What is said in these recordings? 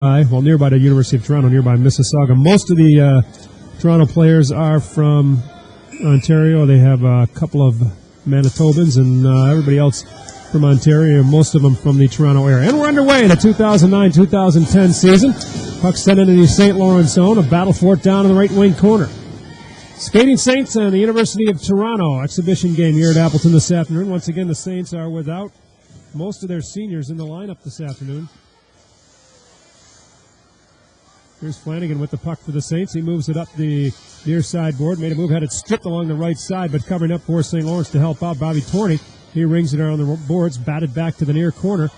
nearby the University of Toronto, nearby Mississauga. Most of the Toronto players are from Ontario. They have a couple of Manitobans and everybody else from Ontario, most of them from the Toronto area. And we're underway in the 2009-2010 season. Puck sent into the St. Lawrence zone, a battle for it down in the right wing corner. Skating Saints and the University of Toronto exhibition game here at Appleton this afternoon. Once again, the Saints are without most of their seniors in the lineup this afternoon. Here's Flanagan with the puck for the Saints. He moves it up the near sideboard. Made a move, had it stripped along the right side, but covering up for St. Lawrence to help out Bobby Torney. He rings it around the boards, batted back to the near corner.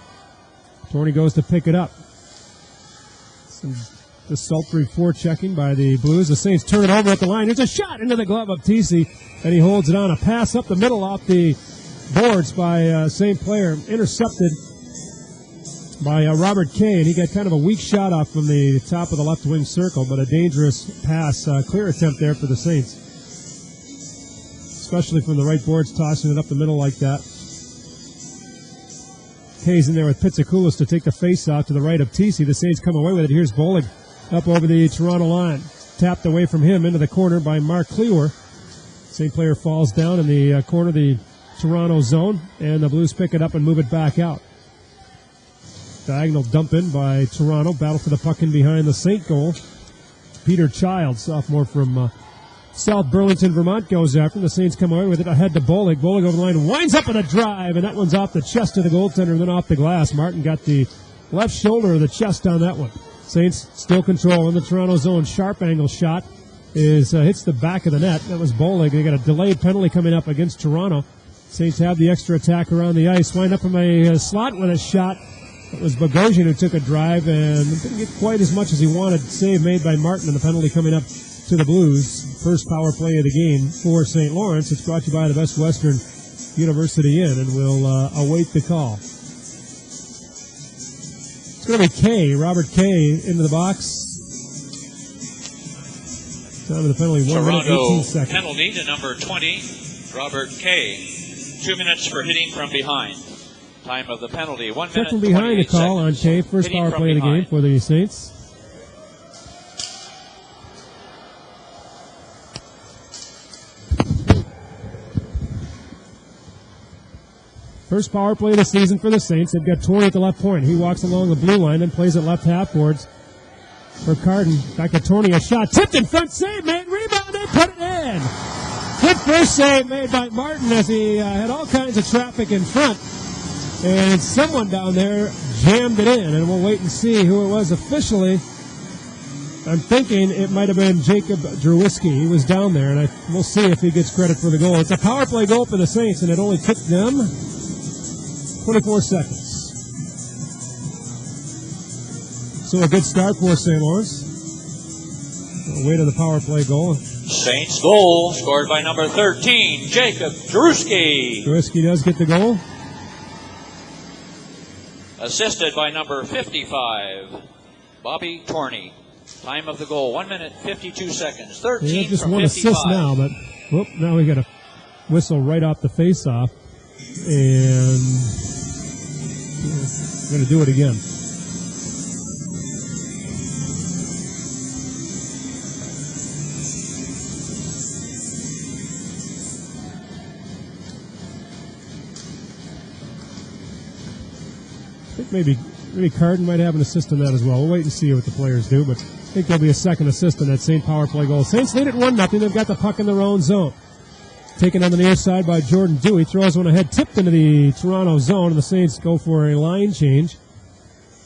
Torney goes to pick it up. Some desultory forechecking by the Blues. The Saints turn it over at the line. There's a shot into the glove of TC, and he holds it on. A pass up the middle off the boards by same player, intercepted by Robert Kay, and he got kind of a weak shot off from the top of the left wing circle, but a dangerous pass, clear attempt there for the Saints, especially from the right boards, tossing it up the middle like that. Kay's in there with Pizzakoulis to take the face off to the right of TC. The Saints come away with it. Here's Bolig up over the Toronto line, tapped away from him into the corner by Mark Clewer. Same player falls down in the corner of the Toronto zone, and the Blues pick it up and move it back out. Diagonal dump in by Toronto. Battle for the puck in behind the Saint goal. Peter Child, sophomore from South Burlington, Vermont, goes after. The Saints come away with it ahead to Bolig. Bolig over the line, winds up with a drive, and that one's off the chest of the goaltender and then off the glass. Martin got the left shoulder of the chest on that one. Saints still control in the Toronto zone. Sharp angle shot hits the back of the net. That was Bolig. They got a delayed penalty coming up against Toronto. Saints have the extra attack around the ice. Wind up in a slot with a shot. It was Bogosian who took a drive and didn't get quite as much as he wanted. Save made by Martin, and the penalty coming up to the Blues. First power play of the game for St. Lawrence. It's brought to you by the Best Western University Inn, and we'll await the call. It's going to be Kay, Robert Kay, into the box. Time of the penalty, 1 minute, 18 seconds. Penalty to number 20, Robert Kay. 2 minutes for hitting from behind. Time of the penalty, 1 minute, from behind the call seconds. on Kay. First power play of the game for the Saints. First power play of the season for the Saints. They've got Torrey at the left point. He walks along the blue line, then plays at left half boards for Carden. Back to Torrey, a shot. Tipped in front, save made, rebounded, put it in. Good first save made by Martin as he had all kinds of traffic in front. And someone down there jammed it in, and we'll wait and see who it was officially. I'm thinking it might have been Jacob Drawiski. He was down there, and we'll see if he gets credit for the goal. It's a power play goal for the Saints, and it only took them 24 seconds. So a good start for St. Lawrence. Way to the power play goal. Saints goal scored by number 13, Jacob Drawiski. Drawiski does get the goal. Assisted by number 55, Bobby Torney. Time of the goal, 1 minute, 52 seconds. 13 just from one 55. assist now, but now we got a whistle right off the face-off. And we're going to do it again. I think maybe Carden might have an assist on that as well. We'll wait and see what the players do, but I think there'll be a second assist on that same power play goal. Saints lead it 1-0. They've got the puck in their own zone. Taken on the near side by Jordan Dewey. Throws one ahead, tipped into the Toronto zone, and the Saints go for a line change.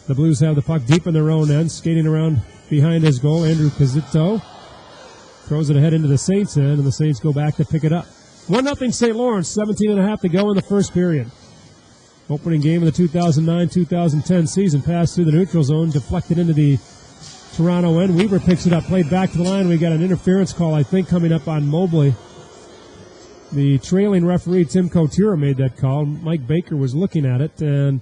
The Blues have the puck deep in their own end, skating around behind his goal. Andrew Pizzito throws it ahead into the Saints' end, and the Saints go back to pick it up. 1-0 St. Lawrence, 17.5 to go in the first period. Opening game of the 2009-2010 season. Pass through the neutral zone, deflected into the Toronto end. Weaver picks it up, played back to the line. We got an interference call, I think, coming up on Mobley. The trailing referee, Tim Kotira, made that call. Mike Baker was looking at it, and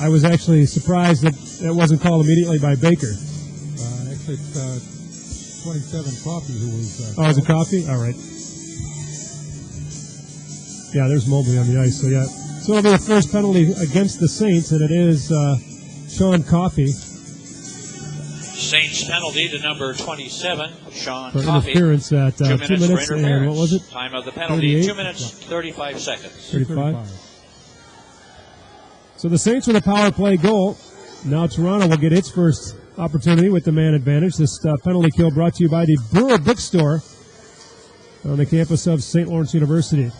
I was actually surprised that it wasn't called immediately by Baker. Actually, it's 27 Coffey who was... is it Coffey? All right. Yeah, there's Mobley on the ice, so yeah. So it'll be the first penalty against the Saints, and it is Sean Coffey Saints penalty to number 27, Sean For Coffey. interference at 2 2 minutes minutes for interference. and what was it? Time of the penalty, 38? 2 minutes, 35 seconds. 35. So the Saints with a power play goal. Now Toronto will get its first opportunity with the man advantage. This penalty kill brought to you by the Brewer Bookstore on the campus of St. Lawrence University.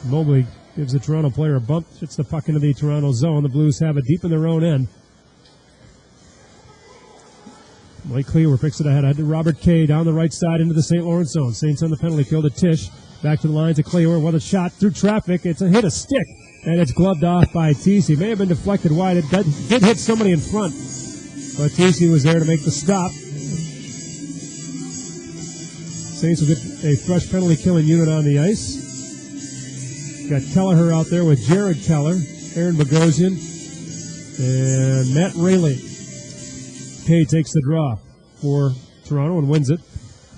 Mobley gives the Toronto player a bump, hits the puck into the Toronto zone. The Blues have it deep in their own end. Mike Cleaver picks it ahead to Robert Kay down the right side into the St. Lawrence zone. Saints on the penalty kill to Tisch. Back to the line to Cleaver. Well, a shot through traffic. It's a hit a stick, and it's gloved off by Teesey. May have been deflected wide. It did hit somebody in front, but Teesey was there to make the stop. Saints will get a fresh penalty killing unit on the ice. Got Kelleher out there with Jared Keller, Aaron Bogosian, and Matt Rayleigh. Kay takes the draw for Toronto and wins it.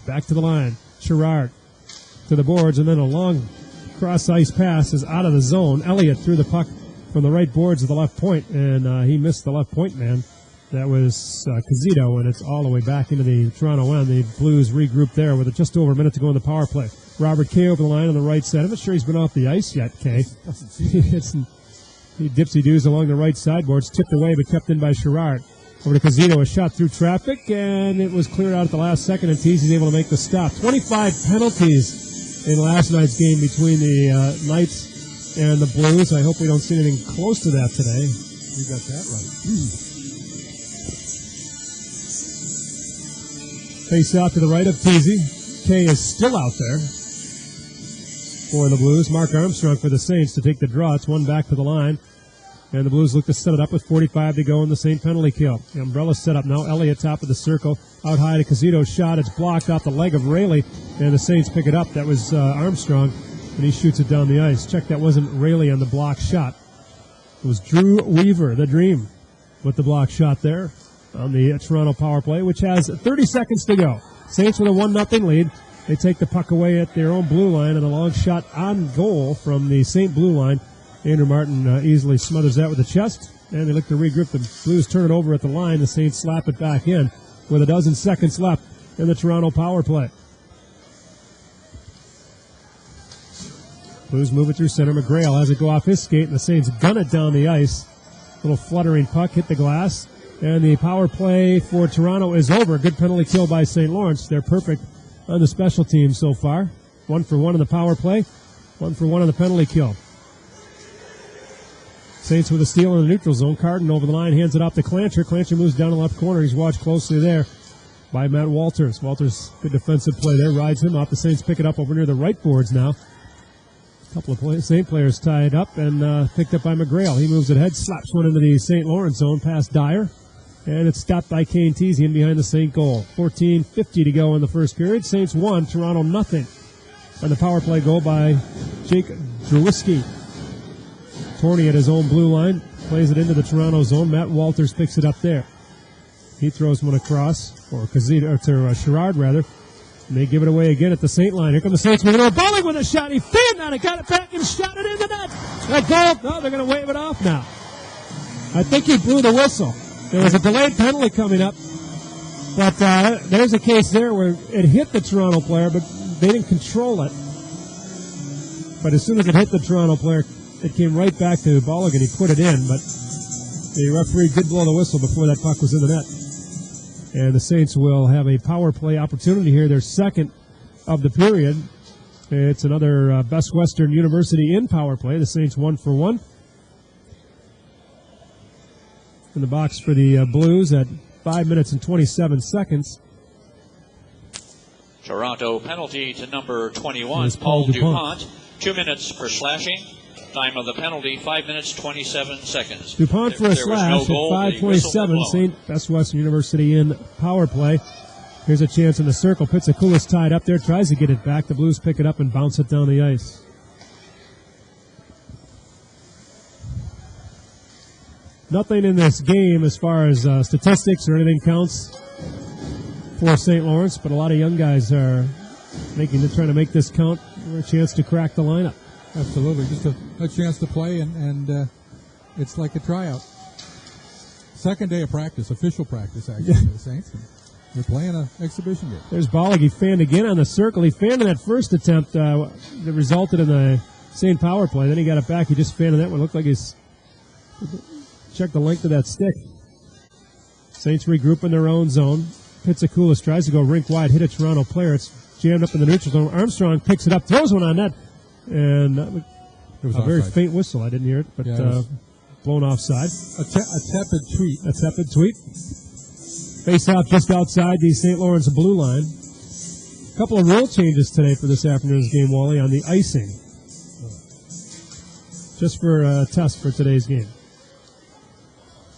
Back to the line. Sherrard to the boards, and then a long cross-ice pass is out of the zone. Elliott threw the puck from the right boards to the left point, and he missed the left point man. That was Casito, and it's all the way back into the Toronto end. The Blues regroup there with just over a minute to go in the power play. Robert Kay over the line on the right side. I'm not sure he's been off the ice yet, Kay. He dipsy-doos along the right sideboards, tipped away but kept in by Sherrard. Over to Casito, a shot through traffic, and it was cleared out at the last second, and Teesey's able to make the stop. 25 penalties in last night's game between the Knights and the Blues. I hope we don't see anything close to that today. You got that right. Face out to the right of Teesey. Kay is still out there for the Blues. Mark Armstrong for the Saints to take the draw. It's one back to the line. And the Blues look to set it up with 45 to go in the Saint penalty kill. The umbrella set up now. Elliott top of the circle. Out high to Casito's shot. It's blocked off the leg of Rayleigh. And the Saints pick it up. That was Armstrong. And he shoots it down the ice. Check, that wasn't Rayleigh on the block shot. It was Drew Weaver, the Dream, with the block shot there on the Toronto power play, which has 30 seconds to go. Saints with a 1-0 lead. They take the puck away at their own blue line, and a long shot on goal from the Saint blue line. Andrew Martin easily smothers that with the chest, and they look to regroup. The Blues turn it over at the line. The Saints slap it back in with a dozen seconds left in the Toronto power play. Blues move it through center. McGrail has it go off his skate, and the Saints gun it down the ice. Little fluttering puck hit the glass, and the power play for Toronto is over. Good penalty kill by St. Lawrence. They're perfect on the special teams so far. 1 for 1 on the power play, 1 for 1 on the penalty kill. Saints with a steal in the neutral zone. Carden over the line, hands it off to Clancher. Clancher moves down the left corner. He's watched closely there by Matt Walters. Walters, good defensive play there, rides him off. The Saints pick it up over near the right boards now. A couple of Saint players tied up and picked up by McGrail. He moves it ahead, slaps one into the St. Lawrence zone past Dyer. And it's stopped by Kane Teesey in behind the Saint goal. 14:50 to go in the first period. Saints 1, Toronto nothing. And the power play goal by Jake Drewiski. Torney at his own blue line, plays it into the Toronto zone. Matt Walters picks it up there. He throws one across, or to Sherrard rather. And they give it away again at the Saint line. Here come the Saints moving over. Bowling with a shot. He fanned on it, got it back and shot it in the net. That goal. No, they're going to wave it off now. I think he blew the whistle. There was a delayed penalty coming up. But there's a case there where it hit the Toronto player, but they didn't control it. But as soon as it hit the Toronto player, it came right back to Bolligan. He put it in, but the referee did blow the whistle before that puck was in the net. And the Saints will have a power play opportunity here, their second of the period. It's another Best Western University in power play. The Saints 1 for 1. In the box for the Blues at 5 minutes and 27 seconds. Toronto penalty to number 21, Paul DuPont. 2 minutes for slashing. Time of the penalty, 5 minutes, 27 seconds. DuPont for a slash at 5:27. St. Best Western University in power play. Here's a chance in the circle. Pizzakoulis tied up there, tries to get it back. The Blues pick it up and bounce it down the ice. Nothing in this game as far as statistics or anything counts for St. Lawrence, but a lot of young guys are trying to make this count for a chance to crack the lineup. Absolutely. Just a chance to play, and it's like a tryout. Second day of practice, official practice, actually, for the Saints. They're playing an exhibition game. There's Bollig. He fanned again on the circle. He fanned in that first attempt that resulted in the same power play. Then he got it back. He just fanned in that one. Looked like he's checked the length of that stick. Saints regroup in their own zone. Pitsakoulis tries to go rink wide, hit a Toronto player. It's jammed up in the neutral zone. Armstrong picks it up, throws one on net, and it was a very faint whistle. I didn't hear it, but blown offside. A tepid tweet. A tepid tweet. Face off just outside the St. Lawrence blue line. A couple of rule changes today for this afternoon's game, Wally, on the icing. Just for a test for today's game.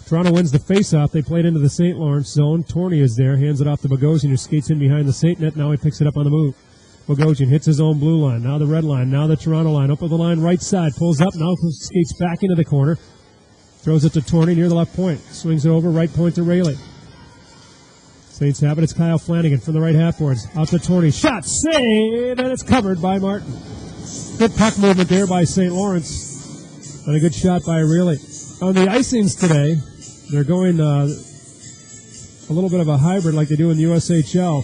Toronto wins the face-off. They played into the St. Lawrence zone. Torney is there, hands it off to Bogosian, who skates in behind the St. net. Now he picks it up on the move. Bogosian hits his own blue line. Now the red line. Now the Toronto line. Up with the line right side. Pulls up. Now skates back into the corner. Throws it to Torney near the left point. Swings it over. Right point to Rayleigh. Saints have it. It's Kyle Flanagan from the right half boards. Out to Torney. Shot. Save. And it's covered by Martin. Good puck movement there by St. Lawrence. And a good shot by Rayleigh. On the icings today, they're going a little bit of a hybrid like they do in the USHL.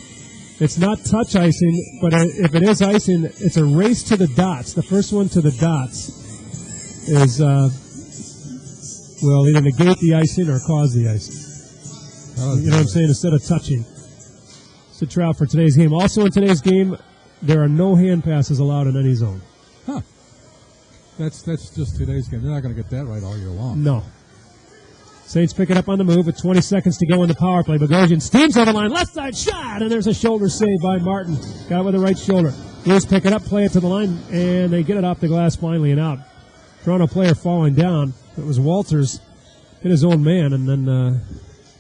It's not touch icing, but if it is icing, it's a race to the dots. The first one to the dots is, either negate the icing or cause the icing. You know what I'm saying? Instead of touching. It's a trial for today's game. Also in today's game, there are no hand passes allowed in any zone. Huh. That's just today's game. They're not going to get that right all year long. No. Saints pick it up on the move with 20 seconds to go in the power play. Bogosian steams on the line, left side shot, and there's a shoulder save by Martin. Got it with the right shoulder. Blues pick it up, play it to the line, and they get it off the glass finally and out. Toronto player falling down. It was Walters, hit his own man, and then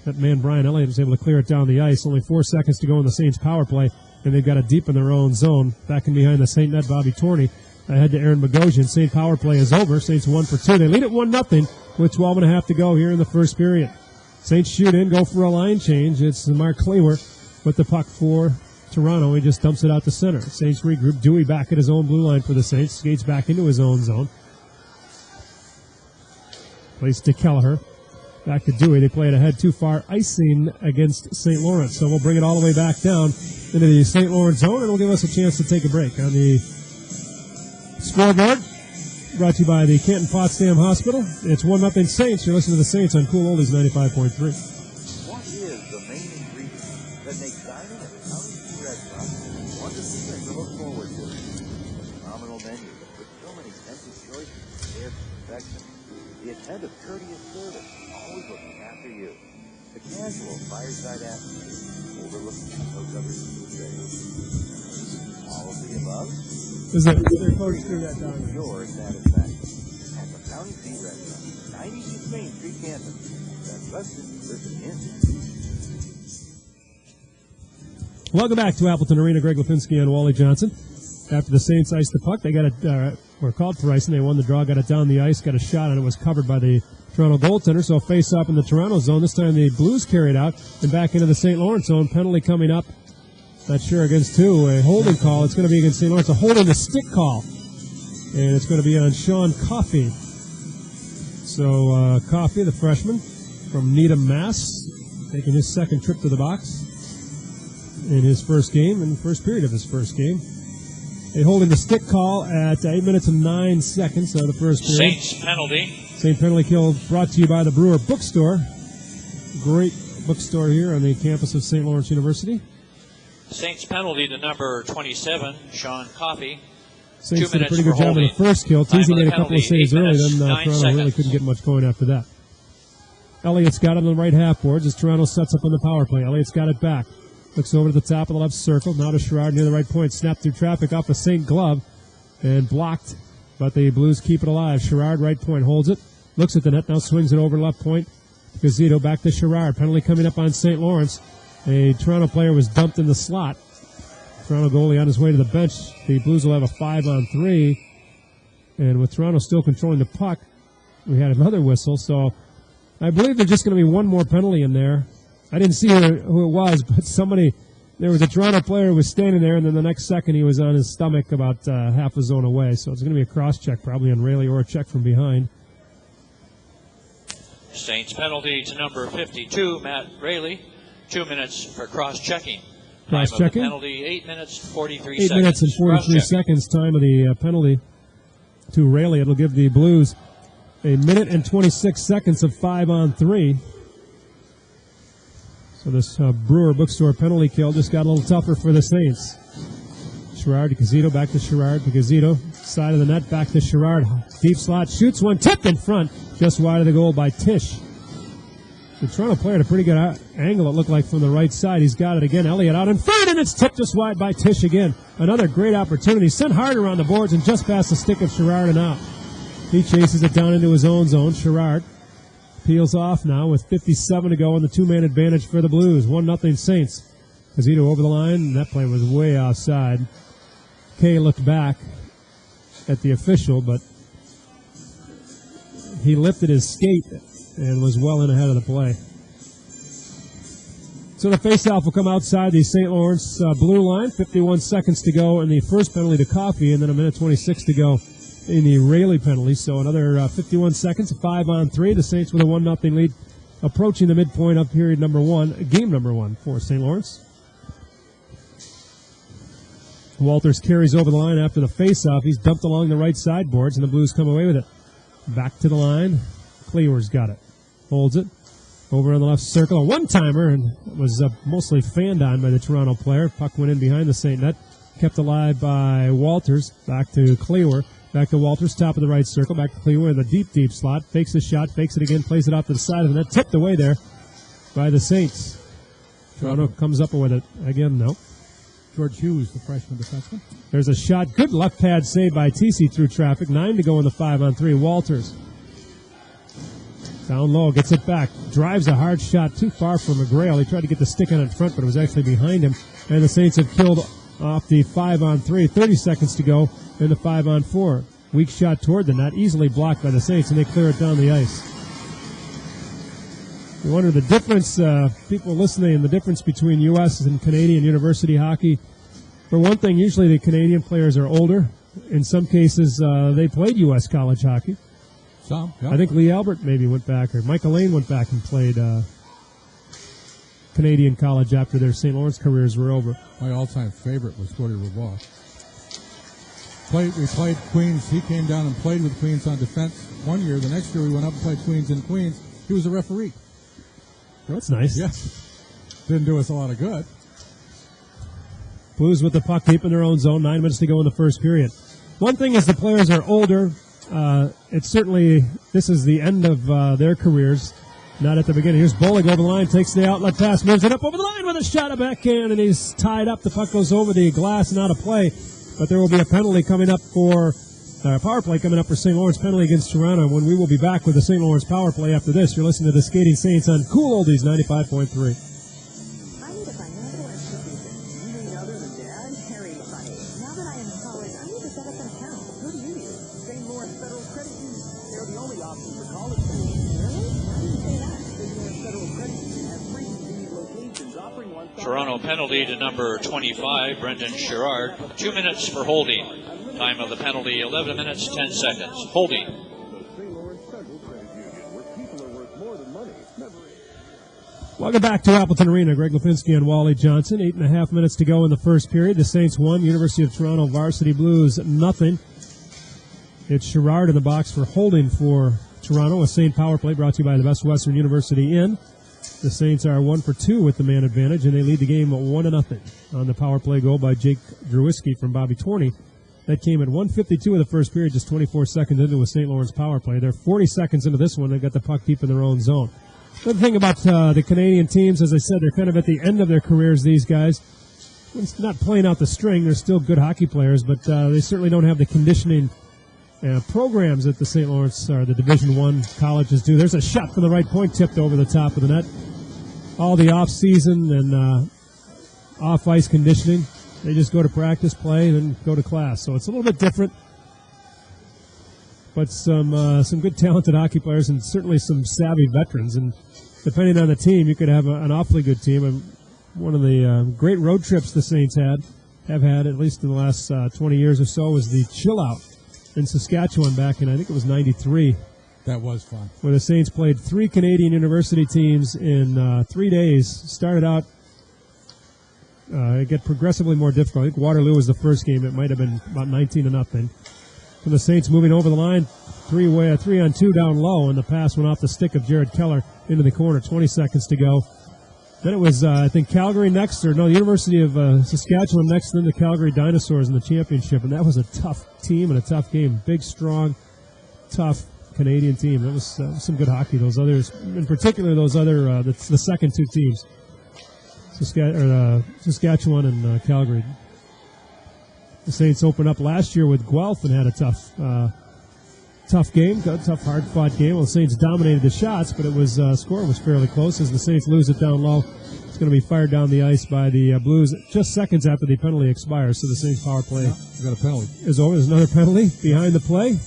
that man Brian Elliott was able to clear it down the ice. Only 4 seconds to go in the Saints power play, and they've got it deep in their own zone. Back in behind the Saint net, Bobby Torney. Ahead to Aaron Bogosian. Saint power play is over. Saints 1 for 2. They lead it 1-0 with 12.5 to go here in the first period. Saints shoot in, go for a line change. It's Mark Klewer with the puck for Toronto. He just dumps it out to center. Saints regroup. Dewey back at his own blue line for the Saints. Skates back into his own zone. Plays to Kelleher. Back to Dewey. They play it ahead too far. Icing against St. Lawrence. So we'll bring it all the way back down into the St. Lawrence zone, and it'll give us a chance to take a break on the scoreboard. Brought to you by the Canton Potsdam Hospital. It's 1-0 Saints. You're listening to the Saints on Cool Oldies 95.3. What is the main ingredient that makes dining at a County View restaurant wonderful thing to look forward to? A phenomenal menu with so many tempting choices prepared to perfection. The attentive, courteous service, always looking after you. The casual fireside atmosphere, overlooking the snow-covered food trails. All of the above. Is it? Coach through that down. Your satisfaction at the County View Restaurant, 96 Main Street, Canton. That's Weston, Griffin Inn. Welcome back to Appleton Arena. Greg Lipinski and Wally Johnson. After the Saints iced the puck, they got it, or called for icing. They won the draw, got it down the ice, got a shot, and it was covered by the Toronto goaltender. So face off in the Toronto zone. This time the Blues carried out and back into the St. Lawrence zone. Penalty coming up. Not sure against who. A holding call. It's going to be against St. Lawrence. A holding the stick call. And it's going to be on Sean Coffey. So Coffey, the freshman from Needham, Mass., taking his second trip to the box in his first game, in the first period of his first game. A holding the stick call at 8 minutes and 9 seconds of the first period. Saints penalty. Saint penalty kill brought to you by the Brewer Bookstore. Great bookstore here on the campus of St. Lawrence University. Saints penalty to number 27, Sean Coffey. Saints did a pretty good job in the first kill. Teasy made a couple of saves early, then Toronto really couldn't get much going after that. Elliott's got it on the right half boards as Toronto sets up on the power play. Elliott's got it back. Looks over to the top of the left circle. Now to Sherrard near the right point. Snapped through traffic off a St. glove and blocked, but the Blues keep it alive. Sherrard, right point, holds it. Looks at the net, now swings it over left point. Gazito back to Sherrard. Penalty coming up on St. Lawrence. A Toronto player was dumped in the slot. Toronto goalie on his way to the bench. The Blues will have a 5-on-3. And with Toronto still controlling the puck, we had another whistle. So I believe there's just going to be one more penalty in there. I didn't see who it was, but there was a Toronto player who was standing there, and then the next second he was on his stomach about half a zone away. So it's going to be a cross-check probably on Rayleigh or a check from behind. Saints penalty to number 52, Matt Rayleigh. 2 minutes for cross-checking. Cross-checking. Time of the penalty, 8 minutes, 43 8 seconds. 8 minutes and 43 seconds, time of the penalty to Rayleigh. It'll give the Blues a minute and 26 seconds of 5-on-3. So this Brewer Bookstore penalty kill just got a little tougher for the Saints. Sherrard to Casito, back to Sherrard to Casito. Side of the net, back to Sherrard. Deep slot, shoots one, tipped in front, just wide of the goal by Tisch. The Toronto player had a pretty good angle, it looked like, from the right side. He's got it again. Elliott out in front, and it's tipped just wide by Tisch again. Another great opportunity. Sent hard around the boards and just past the stick of Sherrard and out. He chases it down into his own zone. Sherrard peels off now with 57 to go and the two-man advantage for the Blues. 1-0 Saints. Casito over the line. That play was way offside. Kay looked back at the official, but he lifted his skate and was well in ahead of the play. So the faceoff will come outside the St. Lawrence blue line. 51 seconds to go in the first penalty to Coffey, and then a minute 26 to go in the Rayleigh penalty. So another 51 seconds, 5-on-3. The Saints with a 1-0 lead, approaching the midpoint of period number 1, game number 1 for St. Lawrence. Walters carries over the line after the faceoff. He's dumped along the right sideboards, and the Blues come away with it. Back to the line. Klewer's got it. Holds it. Over on the left circle. A one-timer, and it was mostly fanned on by the Toronto player. Puck went in behind the St. net. Kept alive by Walters. Back to Klewer. Back to Walters, top of the right circle. Back to Klewer in the deep, deep slot. Fakes the shot. Fakes it again. Plays it off to the side of the net. Tipped away there by the Saints. Toronto comes up with it. Again, no. George Hughes, the freshman defenseman. There's a shot. Good left pad save by TC through traffic. 9 to go in the 5-on-3. Walters. Down low, gets it back. Drives a hard shot too far for McGrail. He tried to get the stick on in front, but it was actually behind him. And the Saints have killed off the 5-on-3. 30 seconds to go in the 5-on-4. Weak shot toward the net, easily blocked by the Saints, and they clear it down the ice. You wonder the difference, people listening, the difference between U.S. and Canadian university hockey. For one thing, usually the Canadian players are older. In some cases, they played U.S. college hockey. Some, yeah. I think Lee Albert maybe went back, or Michael Lane went back and played Canadian college after their St. Lawrence careers were over. My all-time favorite was Gordy Rabaugh. We played Queens. He came down and played with Queens on defense one year. The next year we went up and played Queens in Queens. He was a referee. That's nice. Yeah. Didn't do us a lot of good. Blues with the puck deep in their own zone. 9 minutes to go in the first period. One thing is the players are older. It's certainly, this is the end of their careers, not at the beginning. Here's Bollig over the line, takes the outlet pass, moves it up over the line with a shot, a backhand, and he's tied up. The puck goes over the glass and out of play. But there will be a penalty coming up for, power play coming up for St. Lawrence, penalty against Toronto, when we will be back with the St. Lawrence power play after this. You're listening to the Skating Saints on Cool Oldies 95.3. Toronto penalty to number 25, Brendan Sherrard. 2 minutes for holding. Time of the penalty, 11 minutes, 10 seconds. Holding. Welcome back to Appleton Arena. Greg Lipinski and Wally Johnson. 8.5 minutes to go in the first period. The Saints won. University of Toronto Varsity Blues, nothing. It's Sherrard in the box for holding for Toronto. A Saint power play brought to you by the Best Western University Inn. The Saints are 1 for 2 with the man advantage, and they lead the game 1-0 on the power play goal by Jake Drewiski from Bobby Torney. That came at 1:52 of the first period, just 24 seconds into a St. Lawrence power play. They're 40 seconds into this one. They've got the puck deep in their own zone. The thing about the Canadian teams, as I said, they're kind of at the end of their careers, these guys. It's not playing out the string. They're still good hockey players, but they certainly don't have the conditioning programs that the St. Lawrence or the Division I colleges do. There's a shot from the right point, tipped over the top of the net. All the off-season and off-ice conditioning, they just go to practice, play, and then go to class. So it's a little bit different. But some good talented hockey players and certainly some savvy veterans. And depending on the team, you could have an awfully good team. And one of the great road trips the Saints have had, at least in the last 20 years or so, was the Chill Out in Saskatchewan back in, I think it was 93. That was fun. Where the Saints played 3 Canadian university teams in 3 days. Started out, it got progressively more difficult. I think Waterloo was the first game. It might have been about 19-0. From the Saints moving over the line, 3-on-2 down low, and the pass went off the stick of Jared Keller into the corner. 20 seconds to go. Then it was, I think, Calgary next, the University of Saskatchewan next, then the Calgary Dinosaurs in the championship, and that was a tough team and a tough game. Big, strong, tough Canadian team. That was some good hockey. Those others, in particular, the second 2 teams, Saskatchewan and Calgary. The Saints opened up last year with Guelph and had a tough game, tough, hard-fought game. Well, the Saints dominated the shots, but it was score was fairly close as the Saints lose it down low. It's going to be fired down the ice by the Blues just seconds after the penalty expires. So the Saints power play got a penalty. Is over. There's another penalty behind the play.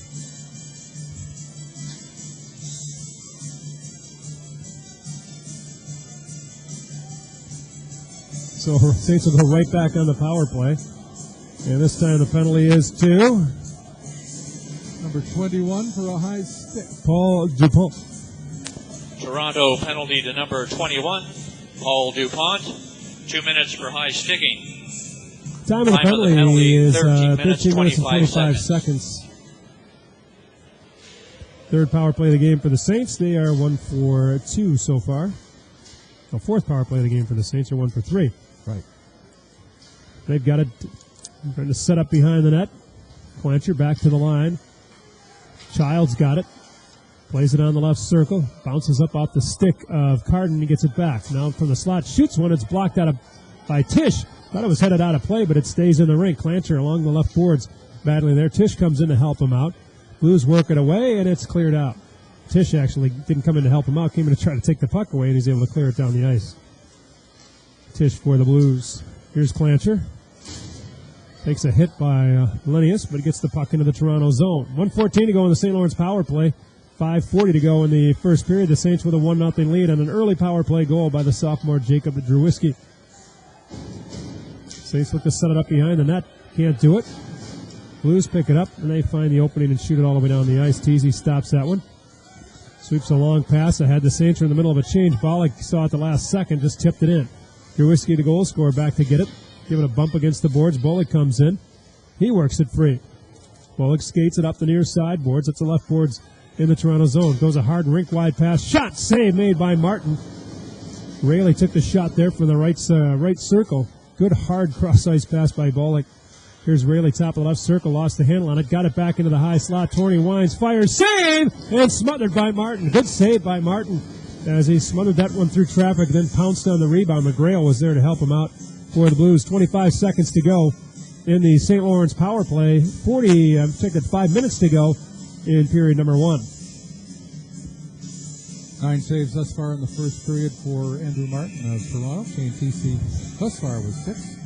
So Saints will go right back on the power play. And this time the penalty is to number 21 for a high stick, Paul Dupont. Toronto penalty to number 21, Paul Dupont. 2 minutes for high sticking. Time of the penalty is 13 minutes and 25 seconds. Third power play of the game for the Saints. They are 1 for 2 so far. The fourth power play of the game for the Saints are 1 for 3. Right. They've got it. Trying to set up behind the net. Clancher back to the line. Childs got it. Plays it on the left circle. Bounces up off the stick of Carden. He gets it back. Now from the slot. Shoots one. It's blocked out by Tisch. Thought it was headed out of play, but it stays in the rink. Clancher along the left boards battling there. Tisch comes in to help him out. Blues work it away, and it's cleared out. Tisch actually didn't come in to help him out. Came in to try to take the puck away, and he's able to clear it down the ice. Tisch for the Blues. Here's Clancher. Takes a hit by Linnaeus, but gets the puck into the Toronto zone. 1:14 to go in the St. Lawrence power play. 5:40 to go in the first period. The Saints with a 1-0 lead on an early power play goal by the sophomore Jacob Drewiski. Saints look to set it up behind the net. Can't do it. Blues pick it up, and they find the opening and shoot it all the way down the ice. Teasy stops that one. Sweeps a long pass ahead. The Saints are in the middle of a change. Bollig saw it the last second, just tipped it in. Drewiski, the goal scorer, back to get it. Giving a bump against the boards. Bollig comes in. He works it free. Bollig skates it up the near side boards. It's the left boards in the Toronto zone. Goes a hard rink-wide pass. Shot save made by Martin. Rayleigh took the shot there from the right circle. Good hard cross-ice pass by Bollig. Here's Rayleigh, top of the left circle, lost the handle on it, got it back into the high slot. Torney winds, fires, save, and smothered by Martin. Good save by Martin as he smothered that one through traffic, then pounced on the rebound. McGrail was there to help him out for the Blues. 25 seconds to go in the St. Lawrence power play. 5 minutes to go in period number 1. 9 saves thus far in the first period for Andrew Martin of Toronto. Shane Teasy thus far was 6.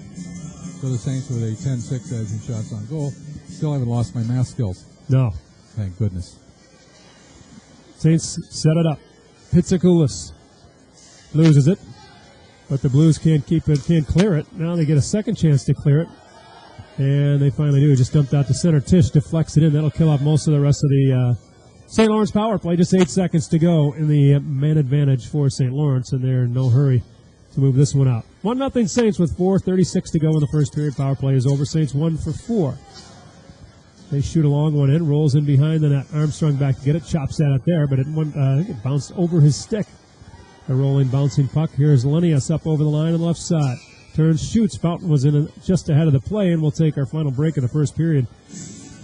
So the Saints with a 10-6 edge in shots on goal. Still haven't lost my math skills. No. Thank goodness. Saints set it up. Pitsakoulis loses it, but the Blues can't clear it. Now they get a second chance to clear it, and they finally do. Just dumped out to center. Tisch deflects it in. That'll kill off most of the rest of the St. Lawrence power play. Just 8 seconds to go in the man advantage for St. Lawrence, and they're in no hurry to move this one out. 1-0 Saints with 4:36 to go in the first period. Power play is over. Saints 1 for 4. They shoot a long one in, rolls in behind the net. Armstrong back to get it, chops at it there, but I think it bounced over his stick. A rolling, bouncing puck. Here's Linnaeus up over the line on the left side. Turns, shoots. Fountain was in just ahead of the play, and we'll take our final break of the first period.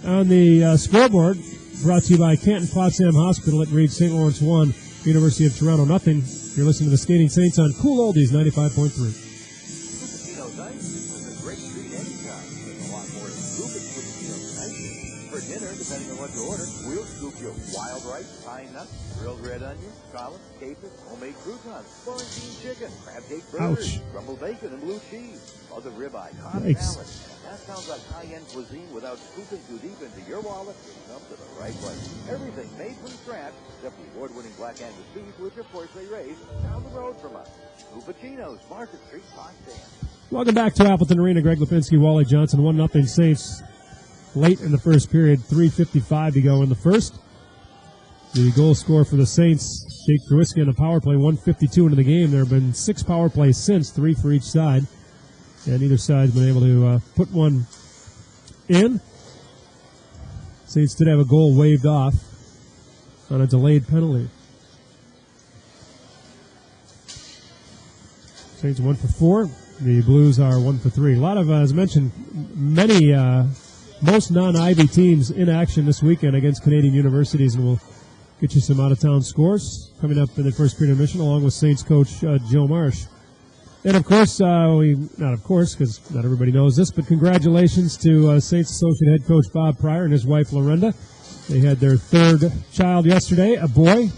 On the scoreboard, brought to you by Canton Potsdam Hospital, it reads St. Lawrence 1, University of Toronto nothing. You're listening to the Skating Saints on Cool Oldies 95.3. Cupertino's Ice is a great treat anytime. There's a lot more to scoop at Cupertino's Ice. For dinner, depending on what you order, we'll scoop you wild rice, pine nuts, grilled red onions, collards, capers, homemade croutons, Florentine chicken, crab cake burgers, crumbled bacon, and blue cheese. Other ribeye, cod salad. That sounds like high-end cuisine without scooping too deep into your wallet. You come to the right place. Everything made from scratch, except the award-winning Black Angus beef, which of course they raise down the road from us. Cupertino's, Market Street, Potsdam. Welcome back to Appleton Arena. Greg Lipinski, Wally Johnson, 1-0 Saints late in the first period. 3:55 to go in the first. The goal scorer for the Saints, Jake Trubisky, on the power play, 1:52 into the game. There have been 6 power plays since, 3 for each side. And either side's been able to put one in. Saints did have a goal waved off on a delayed penalty. Saints 1 for 4. The Blues are 1 for 3. A lot of, as mentioned, most non-Ivy teams in action this weekend against Canadian universities, and we'll get you some out-of-town scores coming up in the first period of mission, along with Saints coach Joe Marsh. And of course, not of course, because not everybody knows this, but congratulations to Saints associate head coach Bob Pryor and his wife Lorenda. They had their 3rd child yesterday, a boy.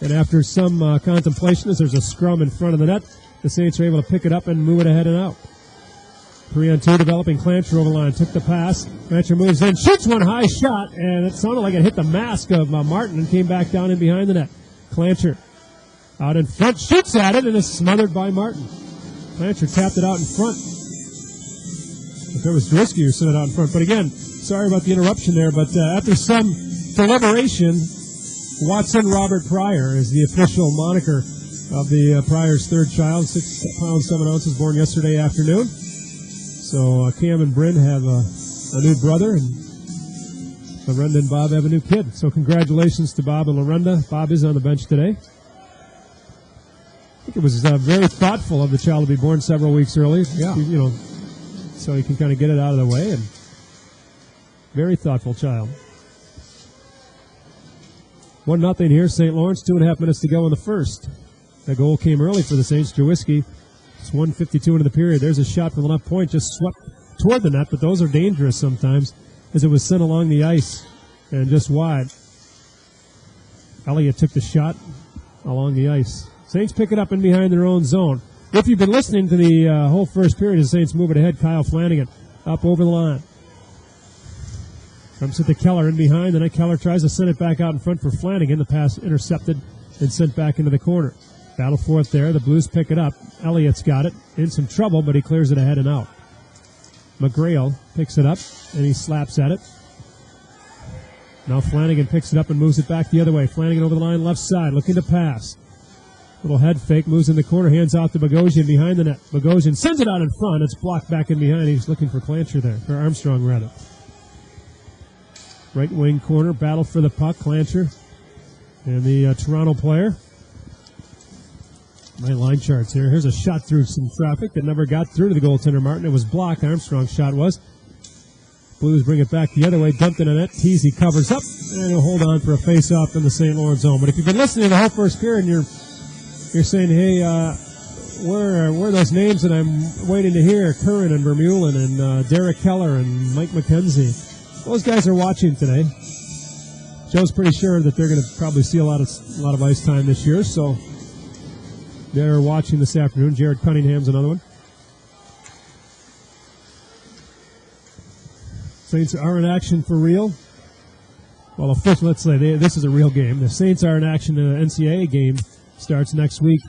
And after some contemplation, as there's a scrum in front of the net, the Saints are able to pick it up and move it ahead and out. 3-on-2 developing. Clancher over the line, took the pass. Clancher moves in, shoots one high shot, and it sounded like it hit the mask of Martin and came back down in behind the net. Clancher out in front, shoots at it, and is smothered by Martin. Clancher tapped it out in front. If it was Drisky who sent it out in front. But again, sorry about the interruption there, but after some deliberation, Watson Robert Pryor is the official moniker of the Pryor's 3rd child, 6 pounds 7 ounces, born yesterday afternoon. So Cam and Bryn have a new brother, and Lorenda and Bob have a new kid. So congratulations to Bob and Lorenda. Bob is on the bench today. I think it was very thoughtful of the child to be born several weeks early. Yeah. So he can kind of get it out of the way. And very thoughtful child. 1-0 here, St. Lawrence. 2.5 minutes to go in the first. The goal came early for the Saints. Jawiski. It's 1:52 into the period. There's a shot from the left point, just swept toward the net, but those are dangerous sometimes, as it was sent along the ice and just wide. Elliott took the shot along the ice. Saints pick it up in behind their own zone. If you've been listening to the whole first period, the Saints move it ahead. Kyle Flanagan up over the line. Comes to the Keller in behind, and then Keller tries to send it back out in front for Flanagan. The pass intercepted and sent back into the corner. Battle for it there. The Blues pick it up. Elliott's got it. In some trouble, but he clears it ahead and out. McGrail picks it up, and he slaps at it. Now Flanagan picks it up and moves it back the other way. Flanagan over the line, left side, looking to pass. Little head fake, moves in the corner, hands out to Bogosian behind the net. Bogosian sends it out in front. It's blocked back in behind. He's looking for Clancher there, or Armstrong rather. Right wing corner, battle for the puck. Clancher and the Toronto player. My line charts here. Here's a shot through some traffic that never got through to the goaltender Martin. It was blocked. Armstrong's shot was. Blues bring it back the other way. Dumped in a net. Teasy covers up, and he'll hold on for a face-off in the St. Lawrence zone. But if you've been listening to the whole first period, and you're saying, hey, where are those names that I'm waiting to hear? Curran and Vermeulen and Derek Keller and Mike McKenzie. Those guys are watching today. Joe's pretty sure that they're going to probably see a lot of ice time this year, so they're watching this afternoon. Jared Cunningham's another one. Saints are in action for real. Well, officially, let's say this is a real game. The Saints are in action in an NCAA game. Starts next week,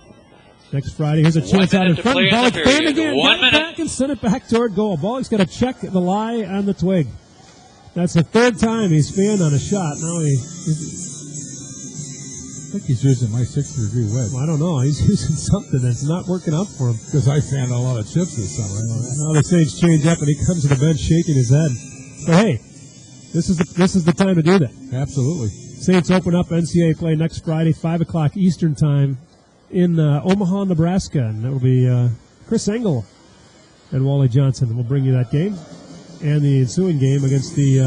next Friday. Here's a chance out in front. Bollock's banned again. Get it back and send it back toward goal. Bollock's got to check the lie on the twig. That's the 3rd time he's fanned on a shot. Now I think he's using my 60-degree wedge. Well, I don't know. He's using something that's not working out for him. Because I fanned a lot of chips this summer. Now the Saints change up, and he comes to the bench shaking his head. But hey, this is the time to do that. Absolutely. Saints open up NCAA play next Friday, 5 o'clock Eastern time in Omaha, Nebraska. And that will be Chris Engel and Wally Johnson will bring you that game. And the ensuing game against the,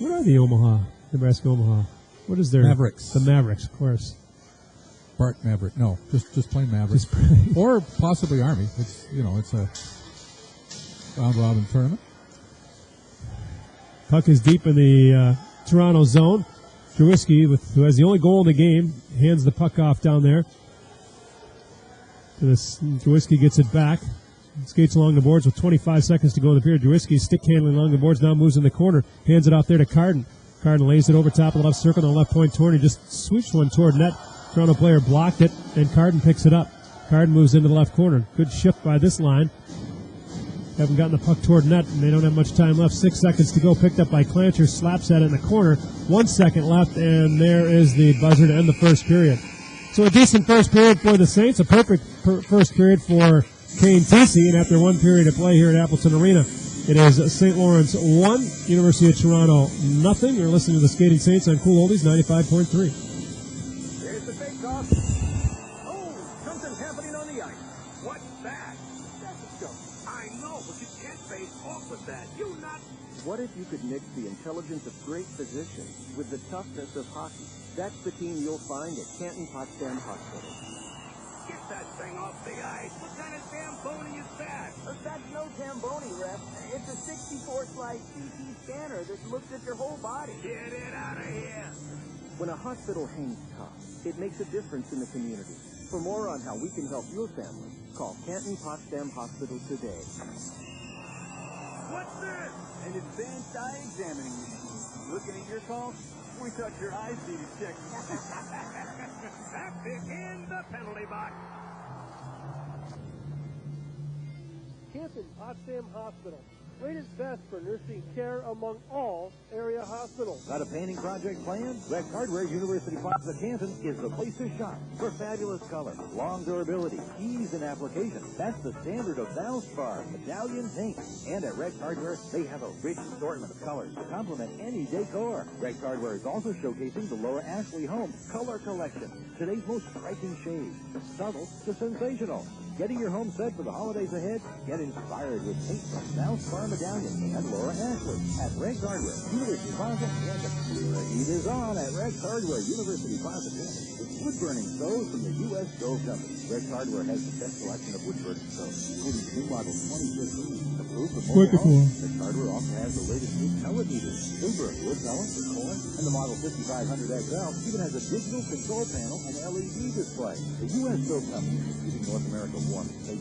what are the Nebraska Omaha? What is their? Mavericks. The Mavericks, of course. Bart Maverick. No, just plain Mavericks. Or possibly Army. It's a round-robin tournament. Puck is deep in the Toronto zone. Jawiski, who has the only goal in the game, hands the puck off down there. Jawiski gets it back. Skates along the boards with 25 seconds to go in the period. Jawiski stick handling along the boards, now moves in the corner. Hands it out there to Carden. Carden lays it over top of the left circle on the left point toward. He just swoops one toward net. Toronto player blocked it, and Carden picks it up. Carden moves into the left corner. Good shift by this line. haven't gotten the puck toward net, and they don't have much time left. 6 seconds to go. Picked up by Clancher. Slaps at it in the corner. 1 second left, and there is the buzzer to end the first period. So a decent first period for the Saints. A perfect first period for Kane TC. And after 1 period of play here at Appleton Arena, it is St. Lawrence 1, University of Toronto nothing. You're listening to the Skating Saints on Cool Oldies 95.3. Here's the face-off. Oh, something's happening on the ice. What's that? That's a jump. I know, but you can't face off with that. You not. What if you could mix the intelligence of great physicians with the toughness of hockey? That's the team you'll find at Canton Potsdam Hospital. Get that thing off the ice. What kind of Zamboni is that? That's no Zamboni, Ref. It's a 64-slice CT scanner that looks at your whole body. Get it out of here. When a hospital hangs tough, it makes a difference in the community. For more on how we can help your family, call Canton Potsdam Hospital today. What's this? An advanced eye examining machine. Looking at your call? We thought your eyes needed checking. That's it in the penalty box. Canton Potsdam Hospital. Rated best for nursing care among all area hospitals. Got a painting project planned? Rex Hardware, University Plaza, Canton is the place to shop for fabulous color, long durability, ease in application. That's the standard of Valspar Medallion paint. And at Rex Hardware, they have a rich assortment of colors to complement any decor. Rex Hardware is also showcasing the Laura Ashley Home Color Collection. Today's most striking shades, from subtle to sensational. Getting your home set for the holidays ahead? Get inspired with paint from Valspar Medallion and Laura Ashley at Rex Hardware, University Plaza, Canton. The heat is on at Rex Hardware, University Plaza, Canton. It's wood-burning stoves from the U.S. Stove Company. Rex Hardware has the best selection of wood-burning stoves, including new model 2015. Approved with mobile home. Rex Hardware also has the latest new pellet heaters. Silver, wood pellet, with corn, and the model 5500 XL even has a digital control panel and LED display. The U.S. Stove Company is keeping North America warm since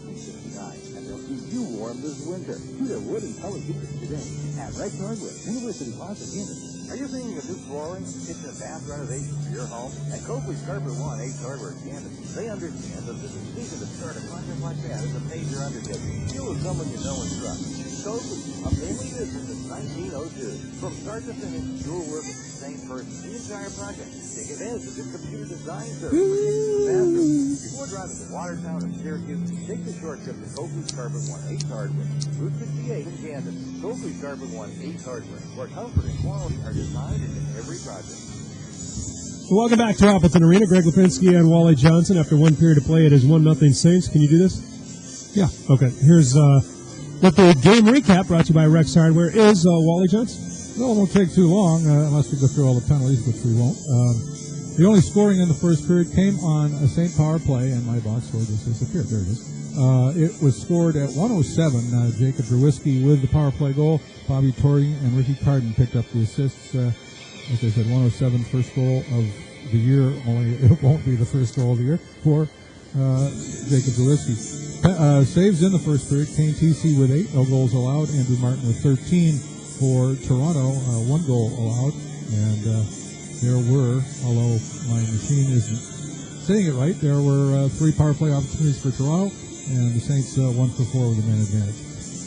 1869, and they'll keep you warm this winter. Do their wood and pellet heaters today at Rex Hardware, University Plaza, Canton. Are you thinking of new flooring, kitchen and bath renovation for your home? At Copley's Carpet One, Ace Hardware, Canton, they understand that the decision to start a project like that is a major undertaking. Deal with someone you know and trust. Copley's, a family business since 1902. From start to finish, you'll work with the same person. The entire project. Take advantage of the computer design service. Bathroom. Before driving to Watertown and Syracuse, take the shortcut to Copley's Carpet One, Ace Hardware. Route 68 in Canton. Copley's Carpet One, Ace Hardware, where comfort and quality are designed into every project. Welcome back to Appleton Arena. Greg Lipinski and Wally Johnson. After 1 period of play, it is 1-0 Saints. Can you do this? Yeah. Okay. Here's what the game recap brought to you by Rex Hardware is Wally Johnson. No, it won't take too long unless we go through all the penalties, which we won't. The only scoring in the first period came on a St. power play, and my box score just disappeared. There it is. It was scored at 1:07. Jacob Drawiski with the power play goal. Bobby Torrey and Ricky Carden picked up the assists. As I said, 1:07, first goal of the year. Only it won't be the first goal of the year for Jacob Drawiski. Saves in the first period. Kane TC with 8, no goals allowed. Andrew Martin with 13 for Toronto, 1 goal allowed. And there were, although my machine isn't saying it right, there were 3 power play opportunities for Toronto, and the Saints 1 for 4 with the man advantage.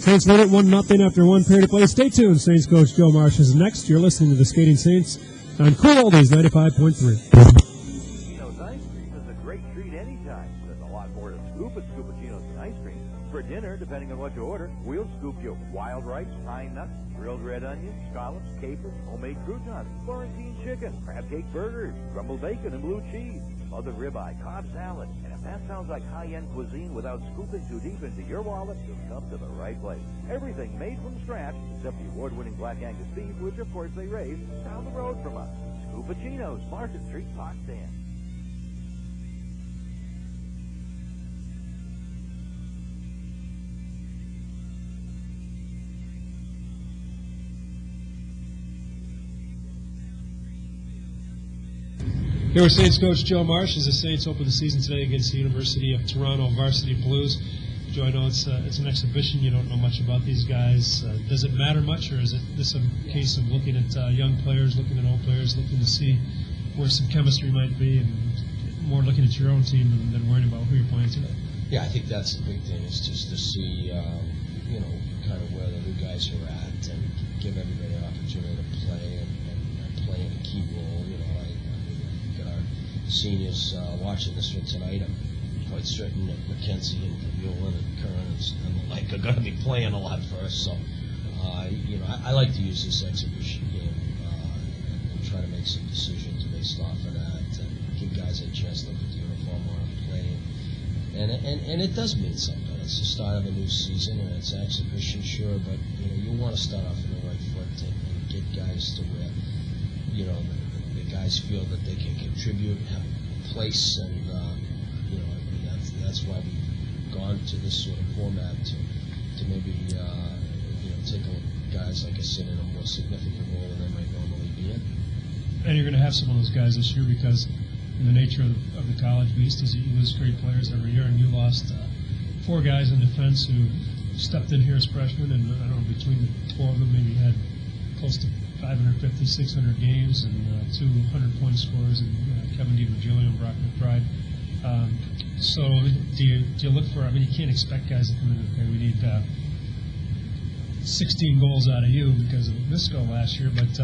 Saints led it 1-0 after 1 period of play. Stay tuned. Saints coach Joe Marsh is next. You're listening to the Skating Saints on Cool Oldies 95.3. Scupacino's Ice Cream is a great treat anytime. There's a lot more to scoop at Scupacino's Ice Cream. For dinner, depending on what you order, we'll scoop you wild rice, pine nuts, grilled red onions, scallops, capers, homemade croutons, Florentine chicken, crab cake burgers, crumbled bacon and blue cheese, other ribeye, Cobb salad. And if that sounds like high-end cuisine without scooping too deep into your wallet, you'll come to the right place. Everything made from scratch, except the award-winning Black Angus beef, which of course they raise down the road from us. Scupacino's, Market Street, Potsdam. Here with Saints coach Joe Marsh as the Saints open the season today against the University of Toronto Varsity Blues. Joe, I know it's an exhibition. You don't know much about these guys. Does it matter much, or is it this a case of looking at young players, looking at old players, looking to see where some chemistry might be, and more looking at your own team than worrying about who you're playing today? Yeah, I think that's the big thing, is just to see, kind of where the new guys are at and give everybody an opportunity to play and play in a key role. You know, I mean, got our seniors watching this one tonight. I'm quite certain that McKenzie and Yolen and Curran and the like are going to be playing a lot for us. So, you know, I like to use this exhibition game and try to make some decisions based off of that and give guys a chance to look at the uniform on and play. And it does mean something. It's the start of a new season, and it's exhibition, sure, but you know you want to start off on the right foot and get guys to where you know the guys feel that they can contribute, have a place, and you know I mean, that's why we've gone to this sort of format to maybe you know take a look at guys like I said in a more significant role than they might normally be in. And you're going to have some of those guys this year because in the nature of the college beast is that you lose great players every year, and you lost 4 guys in defense who stepped in here as freshmen, and I don't know, between the 4 of them maybe had close to 550, 600 games and 2 100-point scorers, and Kevin DiVirgilio and Brock McBride. So do you look for, I mean, you can't expect guys to come in and say, we need 16 goals out of you because of Misco last year, but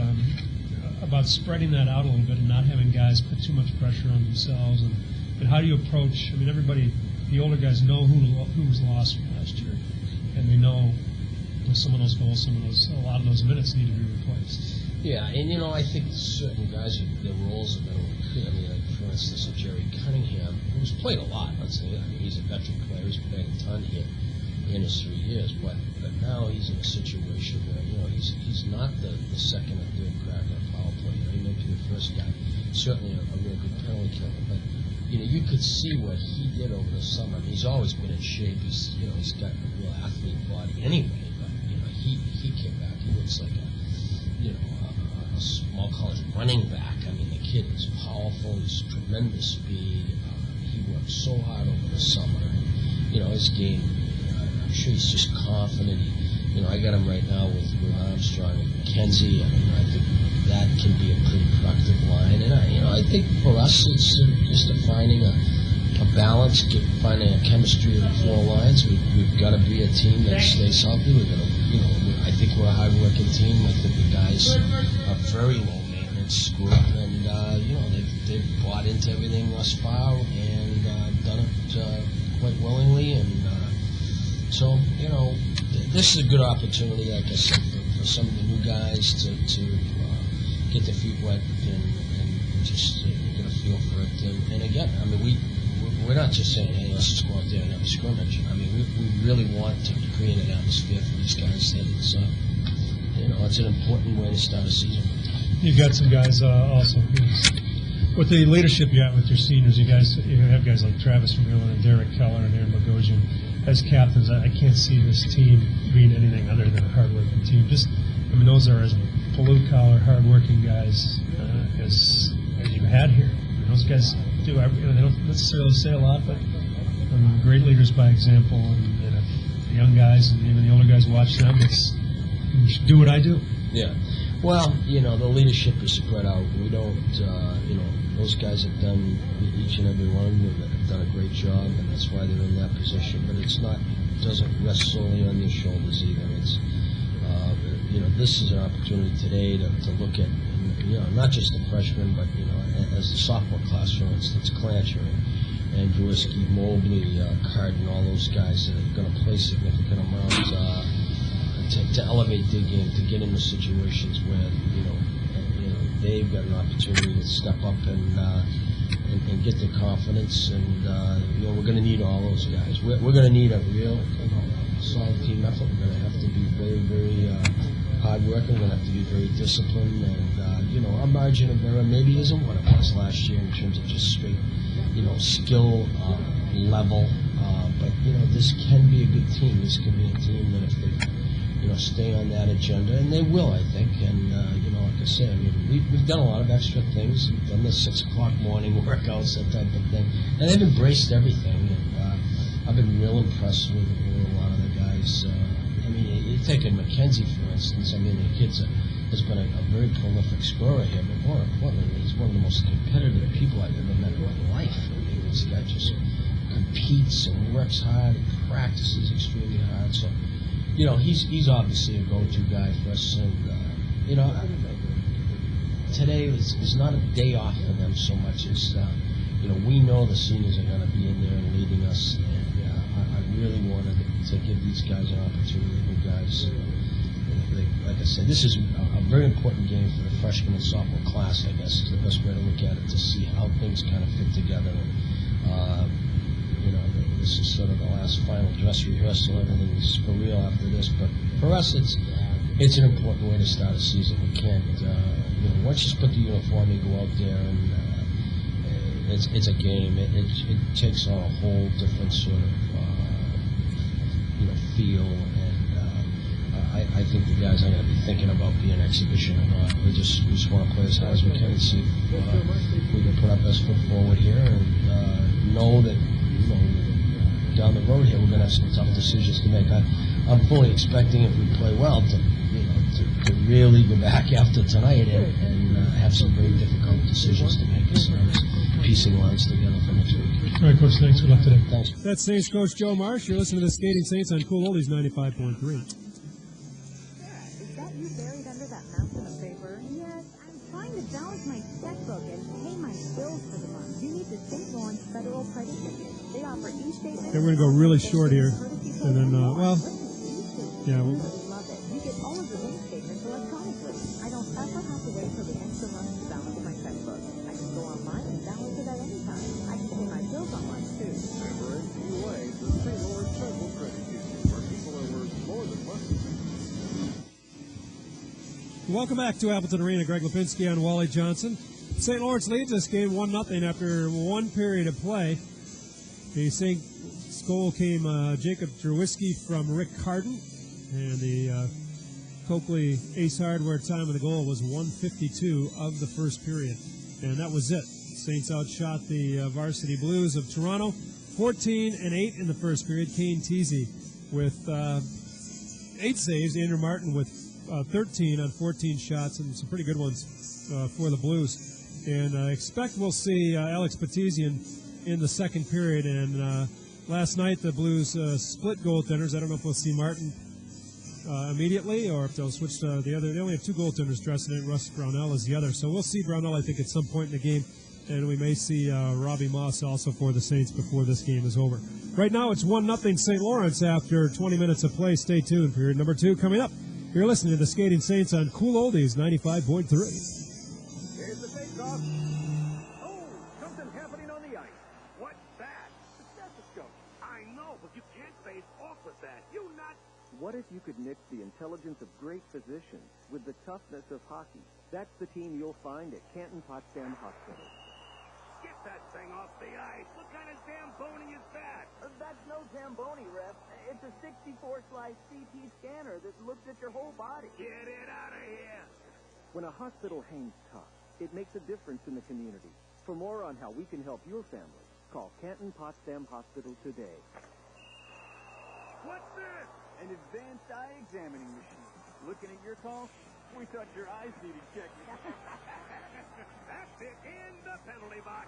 about spreading that out a little bit and not having guys put too much pressure on themselves, and how do you approach, I mean, everybody, the older guys know who was lost from last year, and they know some of those goals, a lot of those minutes need to be replaced. Yeah, and you know, I think certain guys, their roles have been unclear. I mean, like, for instance, Jerry Cunningham, who's played a lot, let's say. I mean, he's a veteran player, he's played a ton here in his 3 years, but now he's in a situation where, you know, he's not the second or third crack on a power play. You know, he may be the first guy, certainly a real good penalty killer, but you know, you could see what he did over the summer. I mean, he's always been in shape. He's, you know, he's got a real athlete body anyway. But you know, he came back. He looks like a small college running back. I mean, the kid is powerful. He's tremendous speed. He worked so hard over the summer. You know, his game. I'm sure he's just confident. You know, I got him right now with Armstrong and McKenzie. I mean, I think that can be a pretty productive line. And I think for us, it's just finding a balance, finding a chemistry of the 4 lines. We've got to be a team that stays healthy. We're gonna, you know, I think we're a hard-working team. I think the guys are very low-maintenance group, and you know, they've bought into everything thus far and done it quite willingly. And so, you know, this is a good opportunity, like I said, for some of the new guys to get their feet wet and just get a feel for it. And again, I mean, we're not just saying, hey, let's just go out there and have a scrimmage. I mean, we really want to create an atmosphere for these guys that it's, you know, it's an important way to start a season. You've got some guys also. With the leadership you got with your seniors, you have guys like Travis Miller and Derek Keller and Aaron Bogosian as captains. I can't see this team being anything other than a hard-working team. I mean, those are as blue-collar, hard-working guys as you had here. I mean, those guys do. They don't necessarily say a lot, but great leaders by example. And if the young guys and even the older guys watch them, you should do what I do. Yeah. Well, you know, the leadership is spread out. We don't, you know, those guys have done, each and every one of them have done a great job, and that's why they're in that position. But it doesn't rest solely on your shoulders either. It's, you know, this is an opportunity today to look at, you know, not just the freshmen, but, you know, as the sophomore class, for instance, Clancher and Drewski, Mobley, Carden, all those guys that are going to play significant amounts to elevate their game, to get into situations where, you know, they've got an opportunity to step up and get their confidence. And, you know, we're going to need all those guys. We're going to need a real, you know, solid team effort. We're going to have to be very, very hard working. We're going to have to be very disciplined. And, you know, our margin of error maybe isn't what it was last year in terms of just straight, you know, skill level. But, you know, this can be a good team. This can be a team that if they, you know, stay on that agenda, and they will, I think. And, you know, like I said, I mean, we've done a lot of extra things. We've done the 6 o'clock morning workouts, that type of thing. And they've embraced everything. And I've been real impressed with a lot of the guys. I mean, you take a McKenzie, for instance. I mean, the kid has been a very prolific scorer here, but more importantly, he's one of the most competitive people I've ever met in my life. I mean, this guy just competes and works hard and practices extremely hard. So, you know, he's obviously a go-to guy for us, and you know, today is not a day off for them so much as you know, we know the seniors are going to be in there and leading us, and I really wanted to give these guys an opportunity, new guys. Like I said, this is a very important game for the freshman and sophomore class, I guess, is the best way to look at it, to see how things kind of fit together. And, you know, this is sort of the last final dress rehearsal. Everything's for real after this. But for us, it's an important way to start a season. We can't, you know, once you just put the uniform, you go out there and it's a game. It takes on a whole different sort of, you know, feel. I think the guys are going to be thinking about being exhibition or not. We just want to play as hard as we can and see if we can put our best foot forward here and know that, you know, down the road here we're going to have some tough decisions to make. I'm fully expecting, if we play well, to, you know, to really go back after tonight and have some very difficult decisions to make as far as piecing lines together for next week. All right, Coach, thanks. Good luck today. Thanks. That's Saints coach Joe Marsh. You're listening to the Skating Saints on Cool Oldies 95.3. Balance my checkbook and pay my bills for the month. You need the StLawrence Federal Credit Union. They offer e-statements. Okay, we're going to go really short here. And then, well, yeah. Love it. You get all of the bank statements electronically. I don't ever have to wait for the extra money to balance my checkbook. I can go online and balance it at any time. I can pay my bills online, too. Member NCUA, the StLawrence Federal Credit Union, where people are worth more than money. Welcome back to Appleton Arena. Greg Lipinski on Wally Johnson. St. Lawrence leads this game 1-0 after one period of play. The St. goal came Jacob Jerwiski from Rick Carden, and the Coakley Ace Hardware time of the goal was 1:52 of the first period, and that was it. Saints outshot the Varsity Blues of Toronto 14-8 in the first period. Kane Teasy with 8 saves. Andrew Martin with 13 on 14 shots, and some pretty good ones for the Blues. And I expect we'll see Alex Petizian in the second period. And last night the Blues split goaltenders. I don't know if we'll see Martin immediately or if they'll switch to the other. They only have 2 goaltenders dressed in it. Russ Brownell is the other. So we'll see Brownell, I think, at some point in the game. And we may see Robbie Moss also for the Saints before this game is over. Right now it's 1-0 St. Lawrence after 20 minutes of play. Stay tuned. Period number 2 coming up. You're listening to the Skating Saints on Cool Oldies 95.3. Here's the face-off. Oh, something happening on the ice. What's that? The stethoscope. I know, but you can't face off with that. You nuts. What if you could mix the intelligence of great physicians with the toughness of hockey? That's the team you'll find at Canton Potsdam Hospital. Get that thing off the ice. What kind of Zamboni is that? That's no Zamboni, Ref. It's a 64-slice CT scanner that looks at your whole body. Get it out of here. When a hospital hangs tough, it makes a difference in the community. For more on how we can help your family, call Canton Potsdam Hospital today. What's this? An advanced eye examining machine. Looking at your call? We thought your eyes needed checking. That's it, in the penalty box.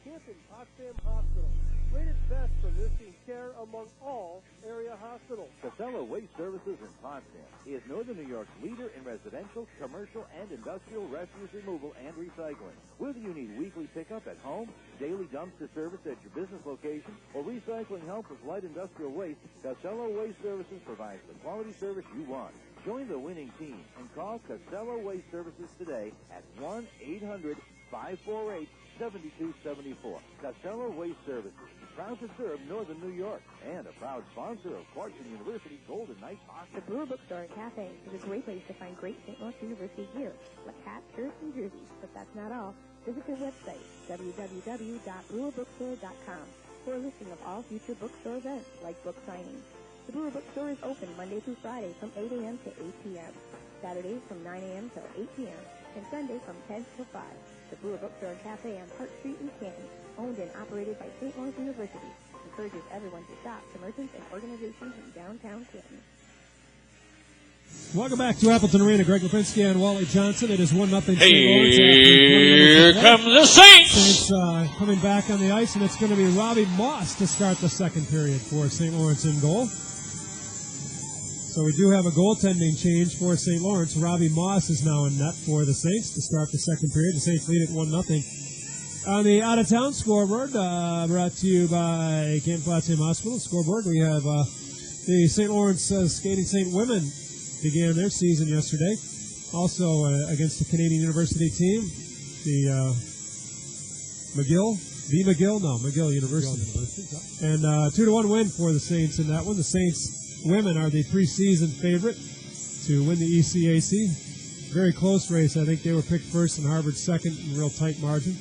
Canton Potsdam Hospital. Rated best for nursing care among all area hospitals. Casella Waste Services in Potsdam is Northern New York's leader in residential, commercial, and industrial refuse removal and recycling. Whether you need weekly pickup at home, daily dumpster service at your business location, or recycling help with light industrial waste, Casella Waste Services provides the quality service you want. Join the winning team and call Casella Waste Services today at 1-800-548-7274. Casella Waste Services, proud to serve Northern New York, and a proud sponsor of Clarkson University Golden Knights hockey. The Brewer Bookstore and Cafe is a great place to find great St. Louis University gear, like hats, shirts, and jerseys. But that's not all. Visit their website, www.brewerbookstore.com, for a listing of all future bookstore events, like book signings. The Brewer Bookstore is open Monday through Friday from 8 a.m. to 8 p.m., Saturdays from 9 a.m. to 8 p.m., and Sunday from 10 to 5. The Brewer Bookstore and Cafe on Park Street in Canton, owned and operated by St. Lawrence University, encourages everyone to shop to merchants and organizations in downtown Canton. Welcome back to Appleton Arena. Greg Lipinski and Wally Johnson. It is 1-0. Here comes the Saints. Saints coming back on the ice, and it's going to be Robbie Moss to start the second period for St. Lawrence in goal. So we do have a goaltending change for St. Lawrence. Robbie Moss is now in net for the Saints to start the second period. The Saints lead at 1-0. On the out-of-town scoreboard, brought to you by Canton Platinum Hospital scoreboard, we have the St. Lawrence Skating St. Women began their season yesterday. Also against the Canadian University team, the McGill University. And 2-1 win for the Saints in that one. The Saints women are the preseason favorite to win the ECAC. Very close race. I think they were picked first and Harvard second in a real tight margin.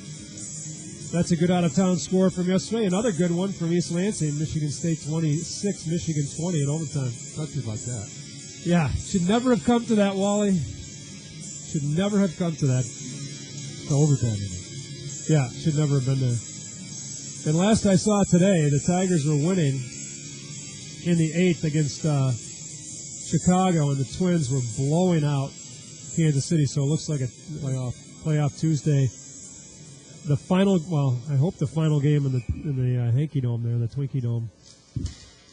That's a good out-of-town score from yesterday. Another good one from East Lansing. Michigan State 26, Michigan 20 in overtime. Touches like that. Yeah, should never have come to that, Wally. Should never have come to that. The overtime. Yeah, should never have been there. And last I saw today, the Tigers were winning in the 8th against Chicago, and the Twins were blowing out Kansas City. So it looks like a playoff Tuesday. The final, I hope the final game in the Hanky Dome there, the Twinkie Dome.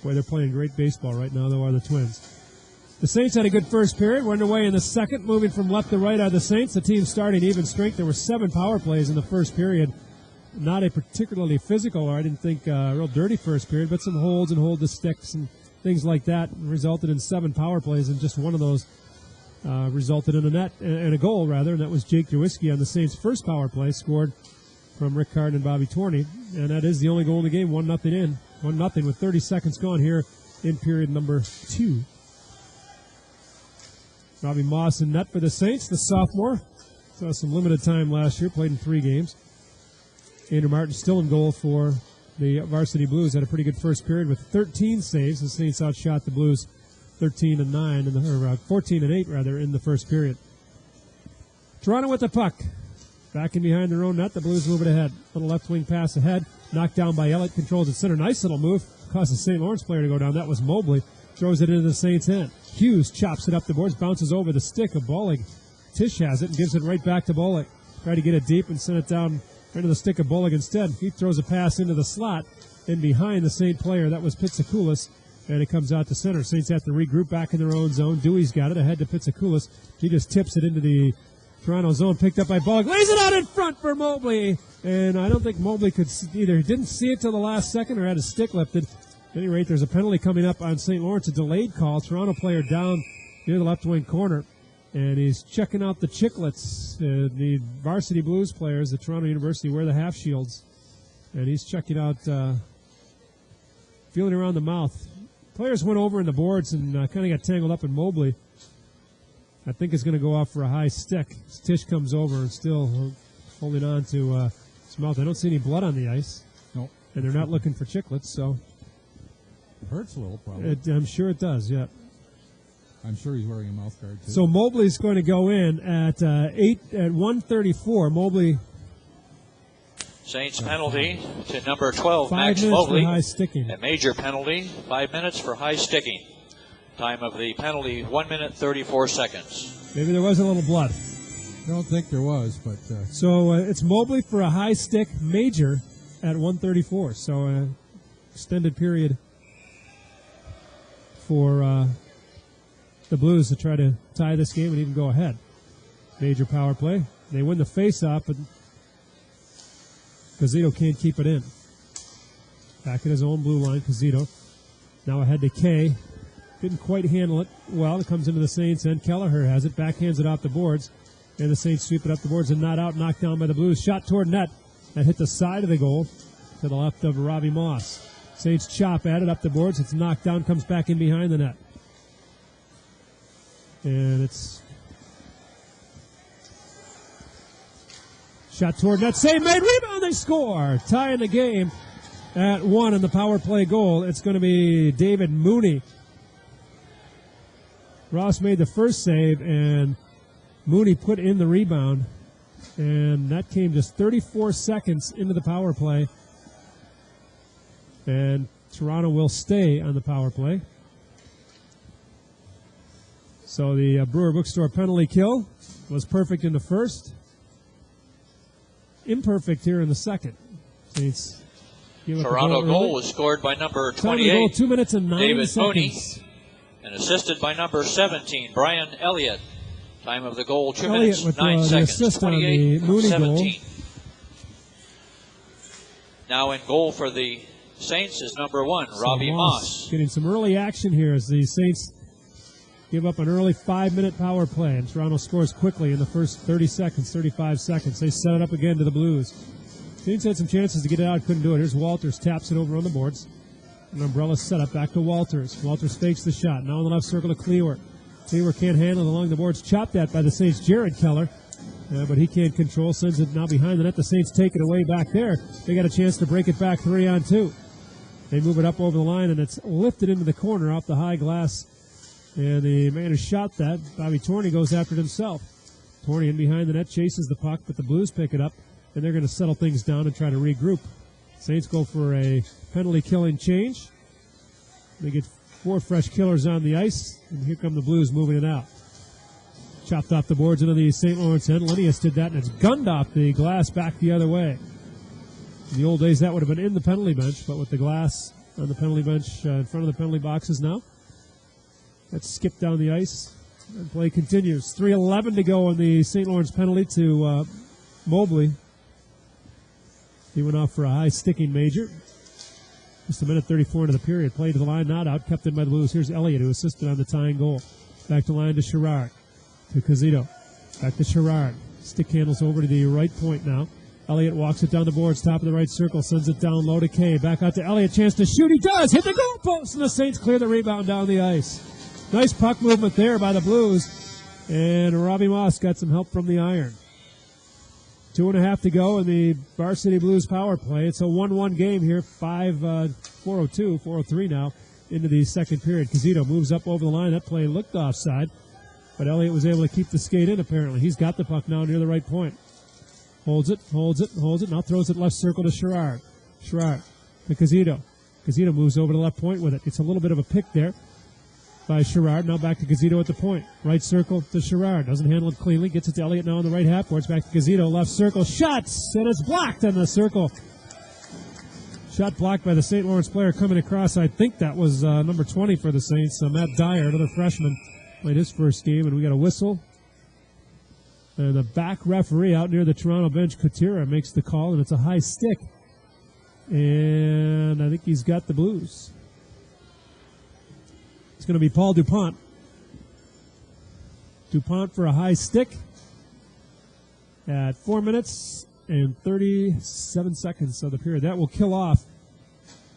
Boy, they're playing great baseball right now, though, are the Twins. The Saints had a good first period. We're underway in the second. Moving from left to right are the Saints. The team starting even strength. There were 7 power plays in the first period. Not a particularly physical, or I didn't think real dirty first period, but some holds and hold the sticks and things like that resulted in 7 power plays, and just one of those resulted in a net and a goal, rather, and that was Jake Jawiski on the Saints' first power play, scored from Rick Carden and Bobby Torney, and that is the only goal in the game. 1-0 in, 1-0 with 30 seconds gone here in period number 2. Robbie Moss in net for the Saints, the sophomore. Saw some limited time last year, played in 3 games. Andrew Martin still in goal for the Varsity Blues. Had a pretty good first period with 13 saves. The Saints outshot the Blues 14-8 rather in the first period. Toronto with the puck. Back in behind their own net, the Blues moving ahead. Little left wing pass ahead. Knocked down by Elliott. Controls at center. Nice little move. Caused the St. Lawrence player to go down. That was Mobley. Throws it into the Saints' end. Hughes chops it up the boards. Bounces over the stick of Bollig. Tisch has it and gives it right back to Bollig. Try to get it deep and send it down right to the stick of Bollig instead. He throws a pass into the slot in behind the Saint player. That was Pitsakoulis. And it comes out to center. Saints have to regroup back in their own zone. Dewey's got it ahead to Pitsakoulis. He just tips it into the Toronto zone, picked up by Bollig. Lays it out in front for Mobley. And I don't think Mobley could either didn't see it till the last second or had his stick lifted. At any rate, there's a penalty coming up on St. Lawrence, a delayed call. Toronto player down near the left wing corner. And he's checking out the chiclets. The Varsity Blues players at Toronto University wear the half shields. And he's checking out, feeling around the mouth. Players went over in the boards and kind of got tangled up in Mobley. I think is going to go off for a high stick. Tisch comes over and still holding on to his mouth. I don't see any blood on the ice. No. And they're not looking for chiclets, so. It hurts a little, probably. I'm sure it does, yeah. I'm sure he's wearing a mouth guard, too. So Mobley's going to go in at 1:34. Mobley. Saints penalty to number 12, 5 Max minutes Mobley. for high sticking. A major penalty, 5 minutes for high sticking. Time of the penalty, 1 minute 34 seconds. Maybe there was a little blood. I don't think there was, but... So it's Mobley for a high stick major at 1:34. So extended period for the Blues to try to tie this game and even go ahead. Major power play. They win the face-off, but Cazito can't keep it in. Back at his own blue line, Cazito. Now ahead to Kay. Didn't quite handle it well. It comes into the Saints end. Kelleher has it. Backhands it off the boards. And the Saints sweep it up the boards and not out. Knocked down by the Blues. Shot toward net. That hit the side of the goal to the left of Robbie Moss. Saints chop at it up the boards. It's knocked down. Comes back in behind the net. And it's shot toward net. Save made. Rebound. They score. Tying the game at 1 in the power play goal. It's going to be David Mooney. Ross made the first save, and Mooney put in the rebound. And that came just 34 seconds into the power play. And Toronto will stay on the power play. So the Brewer Bookstore penalty kill was perfect in the first. Imperfect here in the second. Saints give up Toronto the goal was scored by number Time of the 28, goal, 2 minutes and 9 David seconds. Mooney, and assisted by number 17, Brian Elliott. Time of the goal, 2 Elliott minutes, with 9 the seconds, assist on the 28, Mooney 17. goal. Now in goal for the Saints is number 1, Robbie Moss. Getting some early action here as the Saints give up an early 5-minute power play, and Toronto scores quickly in the first 30 seconds, 35 seconds. They set it up again to the Blues. Saints had some chances to get it out, couldn't do it. Here's Walters, taps it over on the boards. An umbrella setup back to Walters. Walters fakes the shot. Now in the left circle to Klewer. Klewer can't handle it along the boards. Chopped at by the Saints' Jared Keller. But he can't control. Sends it now behind the net. The Saints take it away back there. They got a chance to break it back 3-on-2. They move it up over the line, and it's lifted into the corner off the high glass. And the man who shot that, Bobby Torney, goes after it himself. Torney in behind the net, chases the puck, but the Blues pick it up, and they're going to settle things down and try to regroup. Saints go for a penalty-killing change. They get 4 fresh killers on the ice, and here come the Blues moving it out. Chopped off the boards into the St. Lawrence end. Linnaeus did that, and it's gunned off the glass back the other way. In the old days, that would have been in the penalty bench, but with the glass on the penalty bench in front of the penalty boxes now, that's skipped down the ice, and play continues. 3:11 to go on the St. Lawrence penalty to Mobley. He went off for a high sticking major. Just a minute 34 into the period. Played to the line, not out, kept in by the Blues. Here's Elliott, who assisted on the tying goal. Back to line to Sherrard. To Casito. Back to Sherrard. Stick handles over to the right point now. Elliott walks it down the boards, top of the right circle, sends it down low to Kay. Back out to Elliott, chance to shoot. He does! Hit the goal post, and the Saints clear the rebound down the ice. Nice puck movement there by the Blues, and Robbie Moss got some help from the iron. 2.5 to go in the Varsity Blues power play. It's a 1-1 game here. 4:03 now into the second period. Casito moves up over the line. That play looked offside, but Elliott was able to keep the skate in apparently. He's got the puck now near the right point. Holds it. Now throws it left circle to Sherrard. Sherrard to Casito. Casito moves over to the left point with it. It's a little bit of a pick there by Sherrard. Now back to Casito at the point. Right circle to Sherrard. Doesn't handle it cleanly. Gets it to Elliott now on the right half boards. Back to Casito. Left circle. Shots! And it's blocked in the circle. Shot blocked by the St. Lawrence player coming across. I think that was number 20 for the Saints. Matt Dyer, another freshman, played his first game. And we got a whistle. And the back referee out near the Toronto bench, Kutira, makes the call. And it's a high stick. And I think he's got the Blues. It's going to be Paul DuPont. DuPont for a high stick at 4 minutes and 37 seconds of the period. That will kill off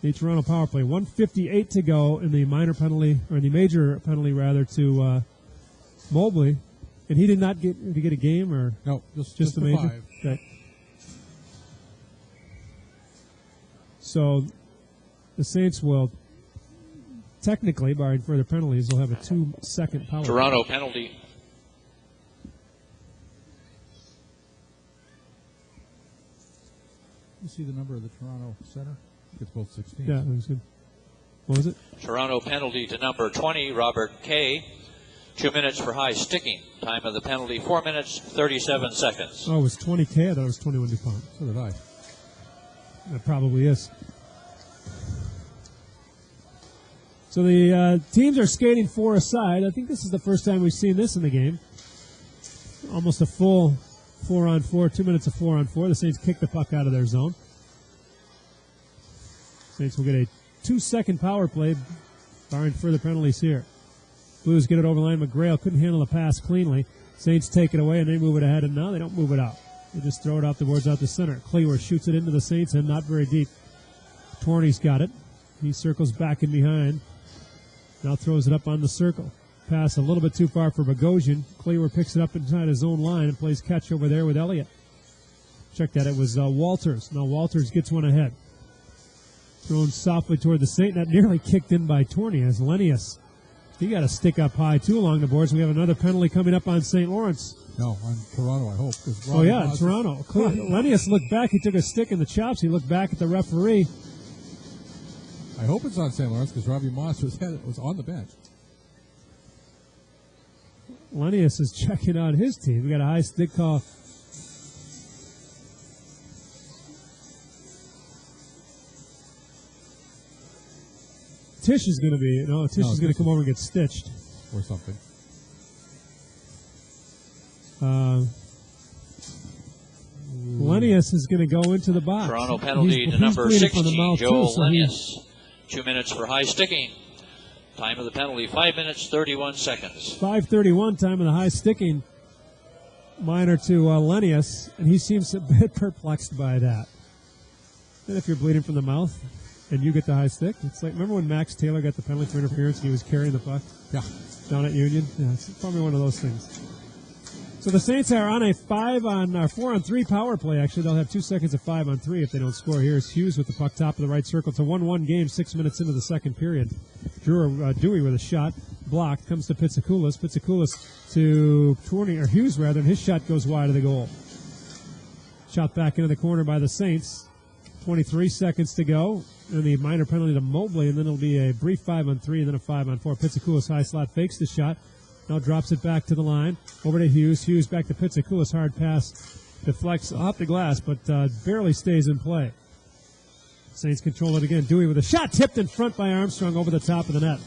the Toronto power play. 1:58 to go in the minor penalty, or in the major penalty rather, to Mobley. And he did not get a game, or no, just the major. 5. Okay. So the Saints will technically, barring further penalties, they'll have a 2-second power. Toronto penalty. You see the number of the Toronto center? It's both 16. Yeah, that was good. What was it? Toronto penalty to number 20, Robert Kay. 2 minutes for high sticking. Time of the penalty, 4 minutes, 37 seconds. Oh, it was 20K? I thought it was 21 DuPont. So did I. It probably is. So the teams are skating 4 aside. I think this is the first time we've seen this in the game. Almost a full 4-on-4, 2 minutes of 4-on-4. The Saints kick the puck out of their zone. Saints will get a 2-second power play, barring further penalties here. Blues get it over the line. McGrail couldn't handle the pass cleanly. Saints take it away, and they move it ahead, and now they don't move it out. They just throw it off the boards out the center. Klewer shoots it into the Saints, and not very deep. Torney's got it. He circles back in behind. Now throws it up on the circle. Pass a little bit too far for Bogosian. Klewer picks it up inside his own line and plays catch over there with Elliott. Check that. It was Walters. Now Walters gets one ahead. Thrown softly toward the Saint. That nearly kicked in by Torney as Linnaeus. He got a stick up high, too, along the boards. We have another penalty coming up on St. Lawrence. No, on Toronto, I hope. Oh, yeah, Toronto. Linnaeus looked back. He took a stick in the chops. He looked back at the referee. I hope it's on St. Lawrence because Robbie Moss was on the bench. Lennius is checking out his team. We got a high stick call. Tish is going to be, is going to come over and get stitched. Or something. Lennius is going to go into the box. Toronto penalty to number 16, Joel Lennius. 2 minutes for high sticking. Time of the penalty, 5 minutes, 31 seconds. 5:31 time of the high sticking. Minor to Lennius, and he seems a bit perplexed by that. And if you're bleeding from the mouth and you get the high stick, it's like, remember when Max Taylor got the penalty for interference and he was carrying the puck? Yeah. Down at Union? Yeah, it's probably one of those things. So the Saints are on a 4-on-3 power play, actually. They'll have 2 seconds of 5-on-3 if they don't score. Here's Hughes with the puck top of the right circle. It's a 1-1 game, 6 minutes into the second period. Dewey with a shot. Blocked. Comes to Pitsakoulis. Pitsakoulis to Hughes, and his shot goes wide of the goal. Shot back into the corner by the Saints. 23 seconds to go. And the minor penalty to Mobley, and then it'll be a brief 5-on-3 and then a 5-on-4. Pitsakoulis high slot fakes the shot. Now drops it back to the line. Over to Hughes. Hughes back to Pitsakoulis. Hard pass. Deflects off the glass, but barely stays in play. Saints control it again. Dewey with a shot tipped in front by Armstrong over the top of the net.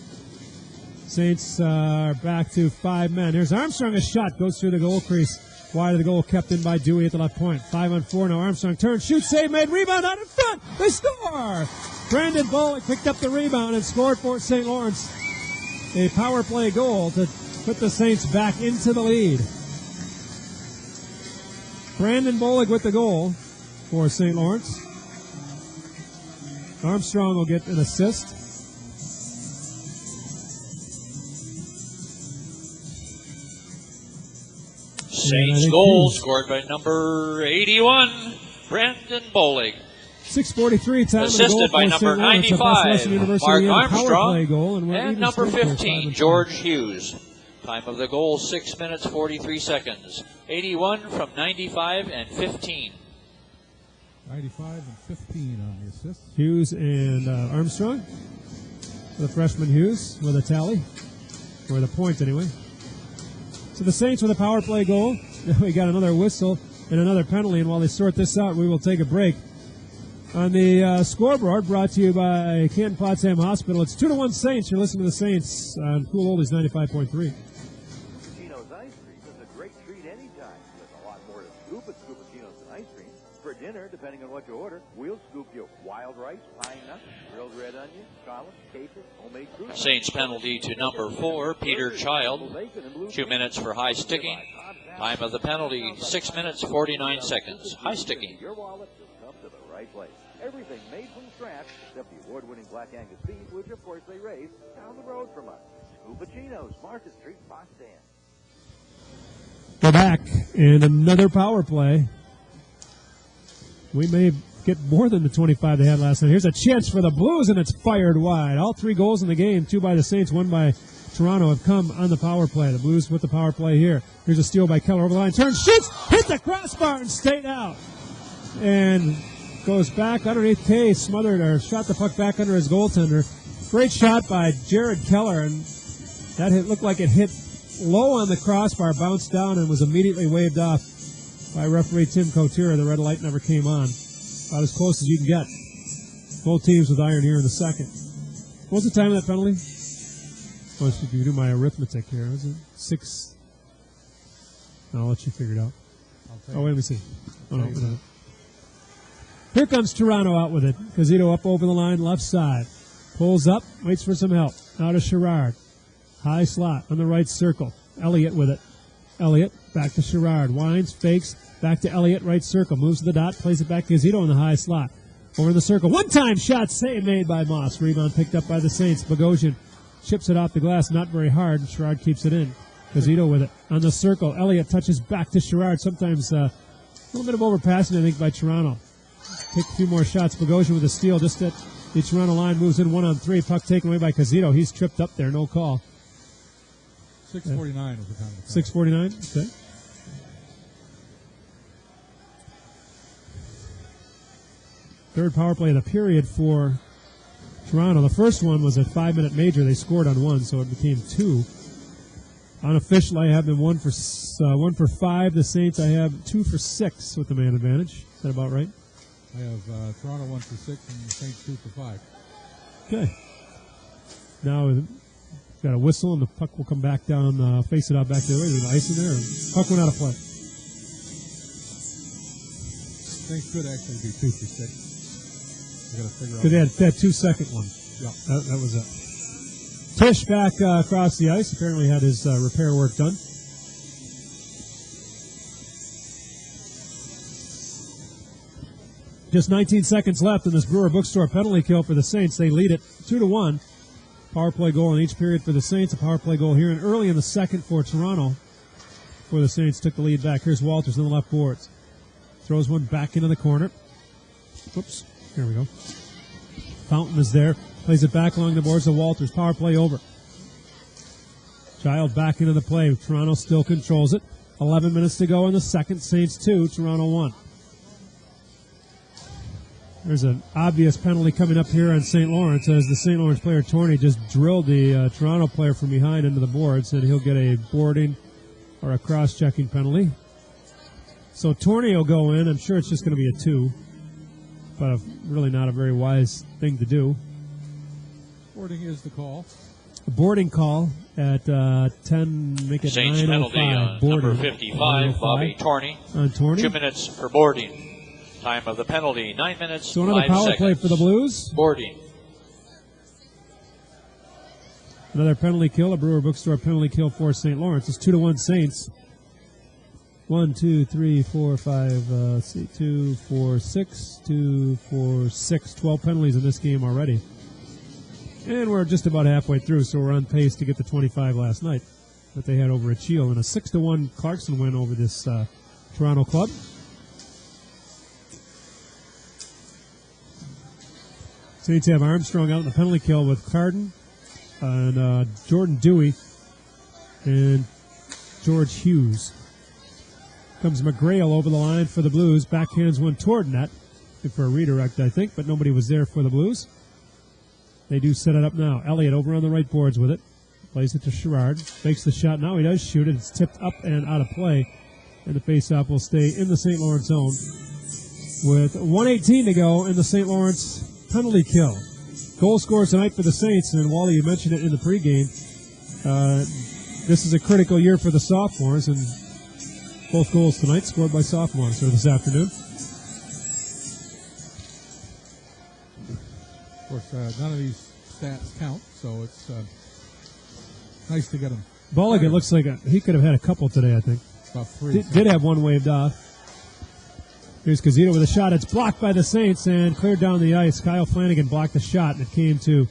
Saints are back to 5 men. Here's Armstrong. A shot goes through the goal crease. Wide of the goal, kept in by Dewey at the left point. 5-on-4 now. Armstrong turns, shoots, save made, rebound out in front. They score! Brandon Bullock picked up the rebound and scored for St. Lawrence. A power play goal to put the Saints back into the lead. Brandon Bullock with the goal for St. Lawrence. Armstrong will get an assist. Saints goal scored by number 81, Brandon Bullock. 6:43 time. Assisted by number 95, Mark Armstrong, goal, and number 15, George Hughes. Time of the goal, 6 minutes, 43 seconds. 81 from 95 and 15. 95 and 15 on the assist. Hughes and Armstrong. The freshman Hughes with a tally, or the point anyway. So the Saints with a power play goal. We got another whistle and another penalty, and while they sort this out, we will take a break. On the scoreboard, brought to you by Canton Potsdam Hospital, it's 2-1 Saints. You're listening to the Saints on Cool Oldies 95.3. Scoopuccino's ice cream is a great treat anytime. There's a lot more to scoop at Scoopuccino's than ice cream. For dinner, depending on what you order, we'll scoop you wild rice, pine nuts, grilled red onion, scallops, capers, homemade fruit. Saints penalty to number 4, Peter Child. 2 minutes for high sticking. Time of the penalty, 6 minutes, 49 seconds. High sticking. Your wallet will come to the right place. Everything made from scratch, except the award-winning Black Angus beef, which of course they raise down the road from us. Scoopuccino's, Market Street, Potsdam. We're back, and another power play. We may get more than the 25 they had last night. Here's a chance for the Blues, and it's fired wide. All 3 goals in the game, 2 by the Saints, 1 by Toronto, have come on the power play. The Blues with the power play here. Here's a steal by Keller over the line. Turns, shoots, hit the crossbar, and stayed out. And goes back underneath Kay, smothered, or shot the puck back under his goaltender. Great shot by Jared Keller, and that looked like it hit low on the crossbar, bounced down, and was immediately waved off by referee Tim Couture. The red light never came on. About as close as you can get. Both teams with iron here in the second. What was the time of that penalty? Oh, if you do my arithmetic here, is it 6? I'll let you figure it out. Oh, wait, let me see. Oh, no. Here comes Toronto out with it. Casito up over the line, left side. Pulls up, waits for some help. Now to Sherrard. High slot on the right circle. Elliott with it. Elliott back to Sherrard. Winds, fakes, back to Elliott, right circle. Moves to the dot, plays it back to Casito in the high slot. Over in the circle. One-time shot, save made by Moss. Rebound picked up by the Saints. Bogosian chips it off the glass, not very hard. Sherrard keeps it in. Casito with it. On the circle, Elliott touches back to Sherrard. Sometimes a little bit of overpassing, I think, by Toronto. Take a few more shots. Bogosian with a steal just at the Toronto line. Moves in 1-on-3. Puck taken away by Casito. He's tripped up there. No call. 6:49 was the time. 6:49? Okay. Third power play of the period for Toronto. The first one was a 5-minute major. They scored on 1, so it became 2. Unofficial, I have them 1 for 5. The Saints, I have 2 for 6 with the man advantage. Is that about right? I have Toronto 1 for 6 and the Saints 2 for 5. Okay. Now we've got a whistle and the puck will come back down, face it out back the other way. There's ice in there. Puck went out of play. Saints could actually be 2 for 6. We got to figure out. Because they had that 2-second one. Yeah. That was it. Tisch back across the ice. Apparently had his repair work done. Just 19 seconds left in this Brewer Bookstore penalty kill for the Saints. They lead it 2-1. Power play goal in each period for the Saints. A power play goal here and early in the second for Toronto. Before the Saints took the lead back. Here's Walters on the left boards. Throws one back into the corner. Whoops. Here we go. Fountain is there. Plays it back along the boards to Walters. Power play over. Child back into the play. Toronto still controls it. 11 minutes to go in the second. Saints 2, Toronto 1. There's an obvious penalty coming up here on St. Lawrence as the St. Lawrence player, Torney, just drilled the Toronto player from behind into the boards, and he'll get a boarding or a cross-checking penalty. So Torney will go in. I'm sure it's just going to be a 2, but really not a very wise thing to do. Boarding is the call. A boarding call at 10, make it Saints 9:05. penalty on number 55, Bobby Torney. On Torney. 2 minutes for boarding. Time of the penalty, 9 minutes, So another 5 power seconds. play for the Blues. Boarding. Another penalty kill, a Brewer Bookstore penalty kill for St. Lawrence. It's 2-1 Saints. 1, 2, 3, 4, 5, 2, 4, 6, 2, 4, 6. 12 penalties in this game already. And we're just about halfway through, so we're on pace to get to 25 last night that they had over at Shield. And a 6-1 Clarkson win over this Toronto club. Saints have Armstrong out in the penalty kill with Carden and Jordan Dewey and George Hughes. Comes McGrail over the line for the Blues. Backhands one toward net. Good for a redirect, I think, but nobody was there for the Blues. They do set it up now. Elliott over on the right boards with it. Plays it to Sherrard. Fakes the shot. Now he does shoot it. It's tipped up and out of play. And the faceoff will stay in the St. Lawrence zone with 1:18 to go in the St. Lawrence penalty kill. Goal scores tonight for the Saints, and Wally, you mentioned it in the pregame. This is a critical year for the sophomores, and both goals tonight scored by sophomores, or this afternoon. Of course, none of these stats count, so it's nice to get them. Bollig, it looks like he could have had a couple today, I think. About 3. Did have one waved off. Here's Casito with a shot. It's blocked by the Saints and cleared down the ice. Kyle Flanagan blocked the shot, and it came to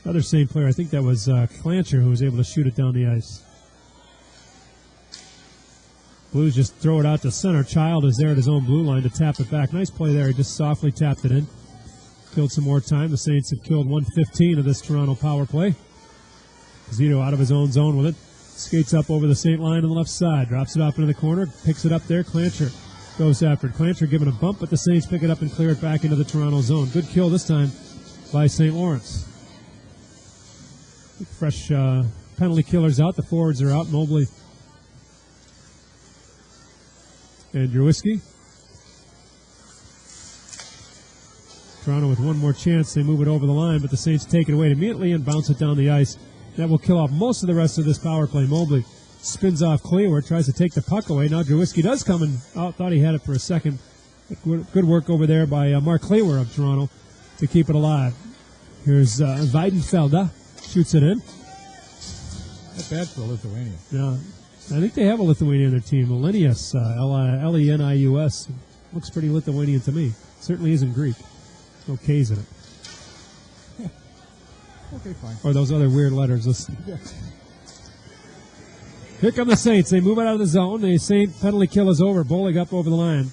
another Saint player. I think that was Clancher who was able to shoot it down the ice. Blues just throw it out to center. Child is there at his own blue line to tap it back. Nice play there. He just softly tapped it in. Killed some more time. The Saints have killed 1:15 of this Toronto power play. Zito out of his own zone with it. Skates up over the Saint line on the left side. Drops it off into the corner. Picks it up there. Clancher goes after it. Clancher giving a bump, but the Saints pick it up and clear it back into the Toronto zone. Good kill this time by St. Lawrence. Fresh penalty killers out. The forwards are out. Mobley and Jawiski. Toronto with one more chance. They move it over the line, but the Saints take it away immediately and bounce it down the ice. That will kill off most of the rest of this power play. Mobley spins off Cleaver, tries to take the puck away. Now Jawiski does come and thought he had it for a second. Good work over there by Mark Cleaver of Toronto to keep it alive. Here's Weidenfelder. Shoots it in. Not bad for Lithuania. Yeah, I think they have a Lithuanian on their team. Lenius, Lenius. Looks pretty Lithuanian to me. Certainly isn't Greek. No K's in it. Okay, fine. Or those other weird letters listed. Here come the Saints. They move it out of the zone. The Saint penalty kill is over. Bollig up over the line.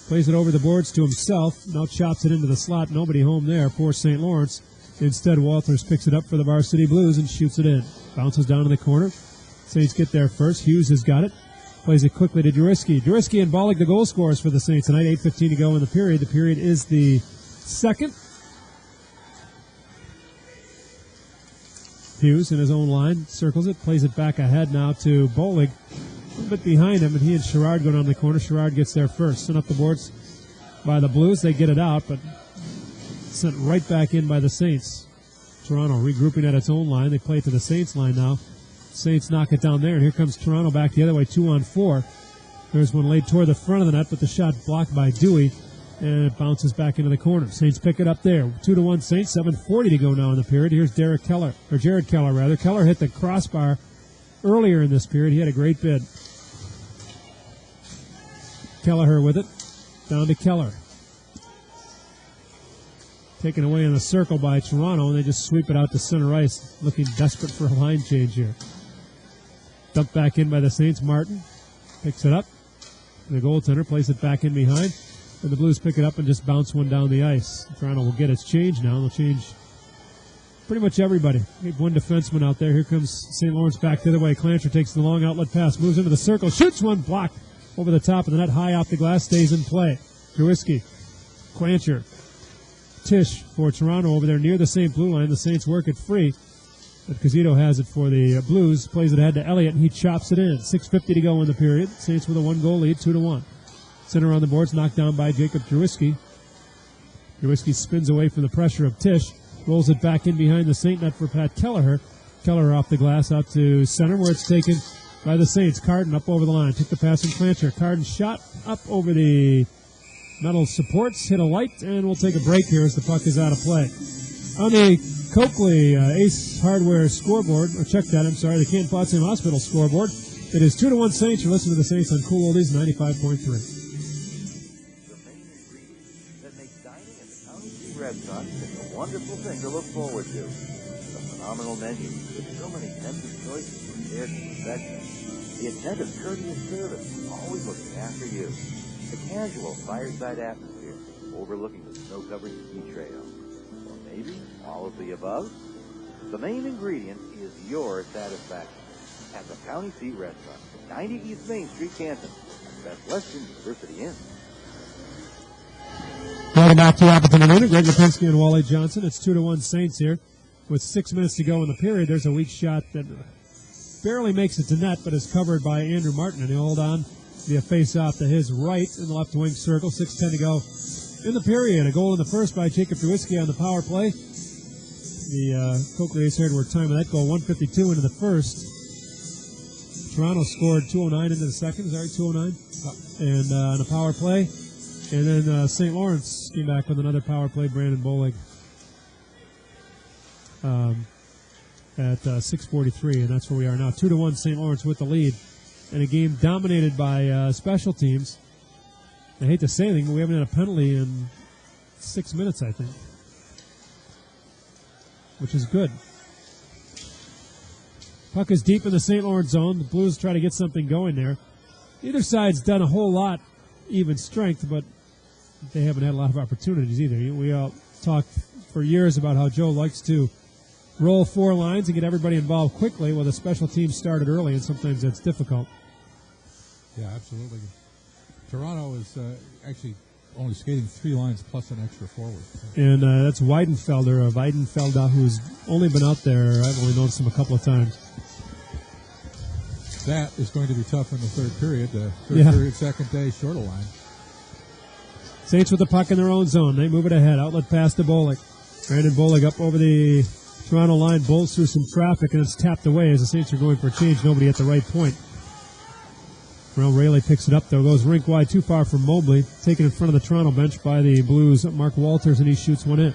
Plays it over the boards to himself. Now chops it into the slot. Nobody home there. Poor St. Lawrence. Instead, Walters picks it up for the Varsity Blues and shoots it in. Bounces down in the corner. Saints get there first. Hughes has got it. Plays it quickly to Jawiski. Jawiski and Bollig, the goal scorers for the Saints tonight. 8:15 to go in the period. The period is the second. Hughes in his own line, circles it, plays it back ahead now to Bolig. A little bit behind him, and he and Sherrard go down the corner. Sherrard gets there first. Sent up the boards by the Blues. They get it out, but sent right back in by the Saints. Toronto regrouping at its own line. They play it to the Saints line now. Saints knock it down there, and here comes Toronto back the other way, 2-on-4. There's one laid toward the front of the net, but the shot blocked by Dewey, and it bounces back into the corner. Saints pick it up there. 2-1 Saints, 7:40 to go now in the period. Here's Jared Keller. Keller hit the crossbar earlier in this period. He had a great bid. Kelleher with it. Down to Keller. Taken away in the circle by Toronto, and they just sweep it out to center ice, looking desperate for a line change here. Dumped back in by the Saints. Martin picks it up. The goaltender plays it back in behind, and the Blues pick it up and just bounce one down the ice. Toronto will get its change now. They'll change pretty much everybody. We have one defenseman out there. Here comes St. Lawrence back the other way. Clancher takes the long outlet pass, moves into the circle, shoots one, blocked over the top of the net, high off the glass, stays in play. Jawiski, Clancher, Tisch for Toronto over there near the St. Blue line. The Saints work it free, but Casito has it for the Blues, plays it ahead to Elliott, and he chops it in. 6:50 to go in the period. Saints with a 1-goal lead, 2-1. Center on the boards, knocked down by Jacob Jawiski. Jawiski spins away from the pressure of Tisch, rolls it back in behind the Saint net for Pat Kelleher. Kelleher off the glass out to center, where it's taken by the Saints. Carden up over the line, took the pass from Clancher. Carden shot up over the metal supports, hit a light, and we'll take a break here as the puck is out of play. On the Coakley Ace Hardware scoreboard, or check that, the Canton Potsdam Hospital scoreboard, it is 2-1 Saints. You're listening to the Saints on Cool Oldies 95.3. The main ingredient that makes dining at the County Seat Restaurant a wonderful thing to look forward to. The phenomenal menu with so many tempting choices prepared to perfection. The attentive, courteous service, always looking after you. The casual fireside atmosphere overlooking the snow-covered ski trail. Or maybe all of the above? The main ingredient is your satisfaction. At the County Seat Restaurant, 90 East Main Street, Canton. Best Western University Inn. Welcome back to Appleton Arena. Greg Lipinski and Wally Johnson. It's 2-1 Saints here. With 6 minutes to go in the period, there's a weak shot that barely makes it to net, but is covered by Andrew Martin, and he'll hold on via face-off to his right in the left wing circle. 6:10 to go in the period. A goal in the first by Jacob Jawiski on the power play. The Coakley Ace Hardware time of that goal, 1:52 into the first. Toronto scored 2:09 into the second. Sorry, 2:09. And on a power play. And then St. Lawrence came back with another power play, Brandon Bolig, at 6:43, and that's where we are now. 2-1 St. Lawrence with the lead. In a game dominated by special teams. I hate to say anything, but we haven't had a penalty in 6 minutes, I think, which is good. Puck is deep in the St. Lawrence zone. The Blues try to get something going there. Either side's done a whole lot, even strength, but they haven't had a lot of opportunities either. We all talked for years about how Joe likes to roll 4 lines and get everybody involved quickly. Well, the special teams started early, and sometimes that's difficult. Yeah, absolutely. Toronto is actually only skating 3 lines plus an extra forward. And that's Weidenfelder, who's only been out there. I've only noticed him a couple of times. That is going to be tough in the third period. Period, second day, shorter line. Saints with the puck in their own zone. They move it ahead. Outlet pass to Bolig. Brandon Bolig up over the Toronto line, bowls through some traffic, and it's tapped away as the Saints are going for a change. Nobody at the right point. Well, Rayleigh picks it up, though. Goes rink wide, too far from Mobley. Taken in front of the Toronto bench by the Blues, Mark Walters, and he shoots one in.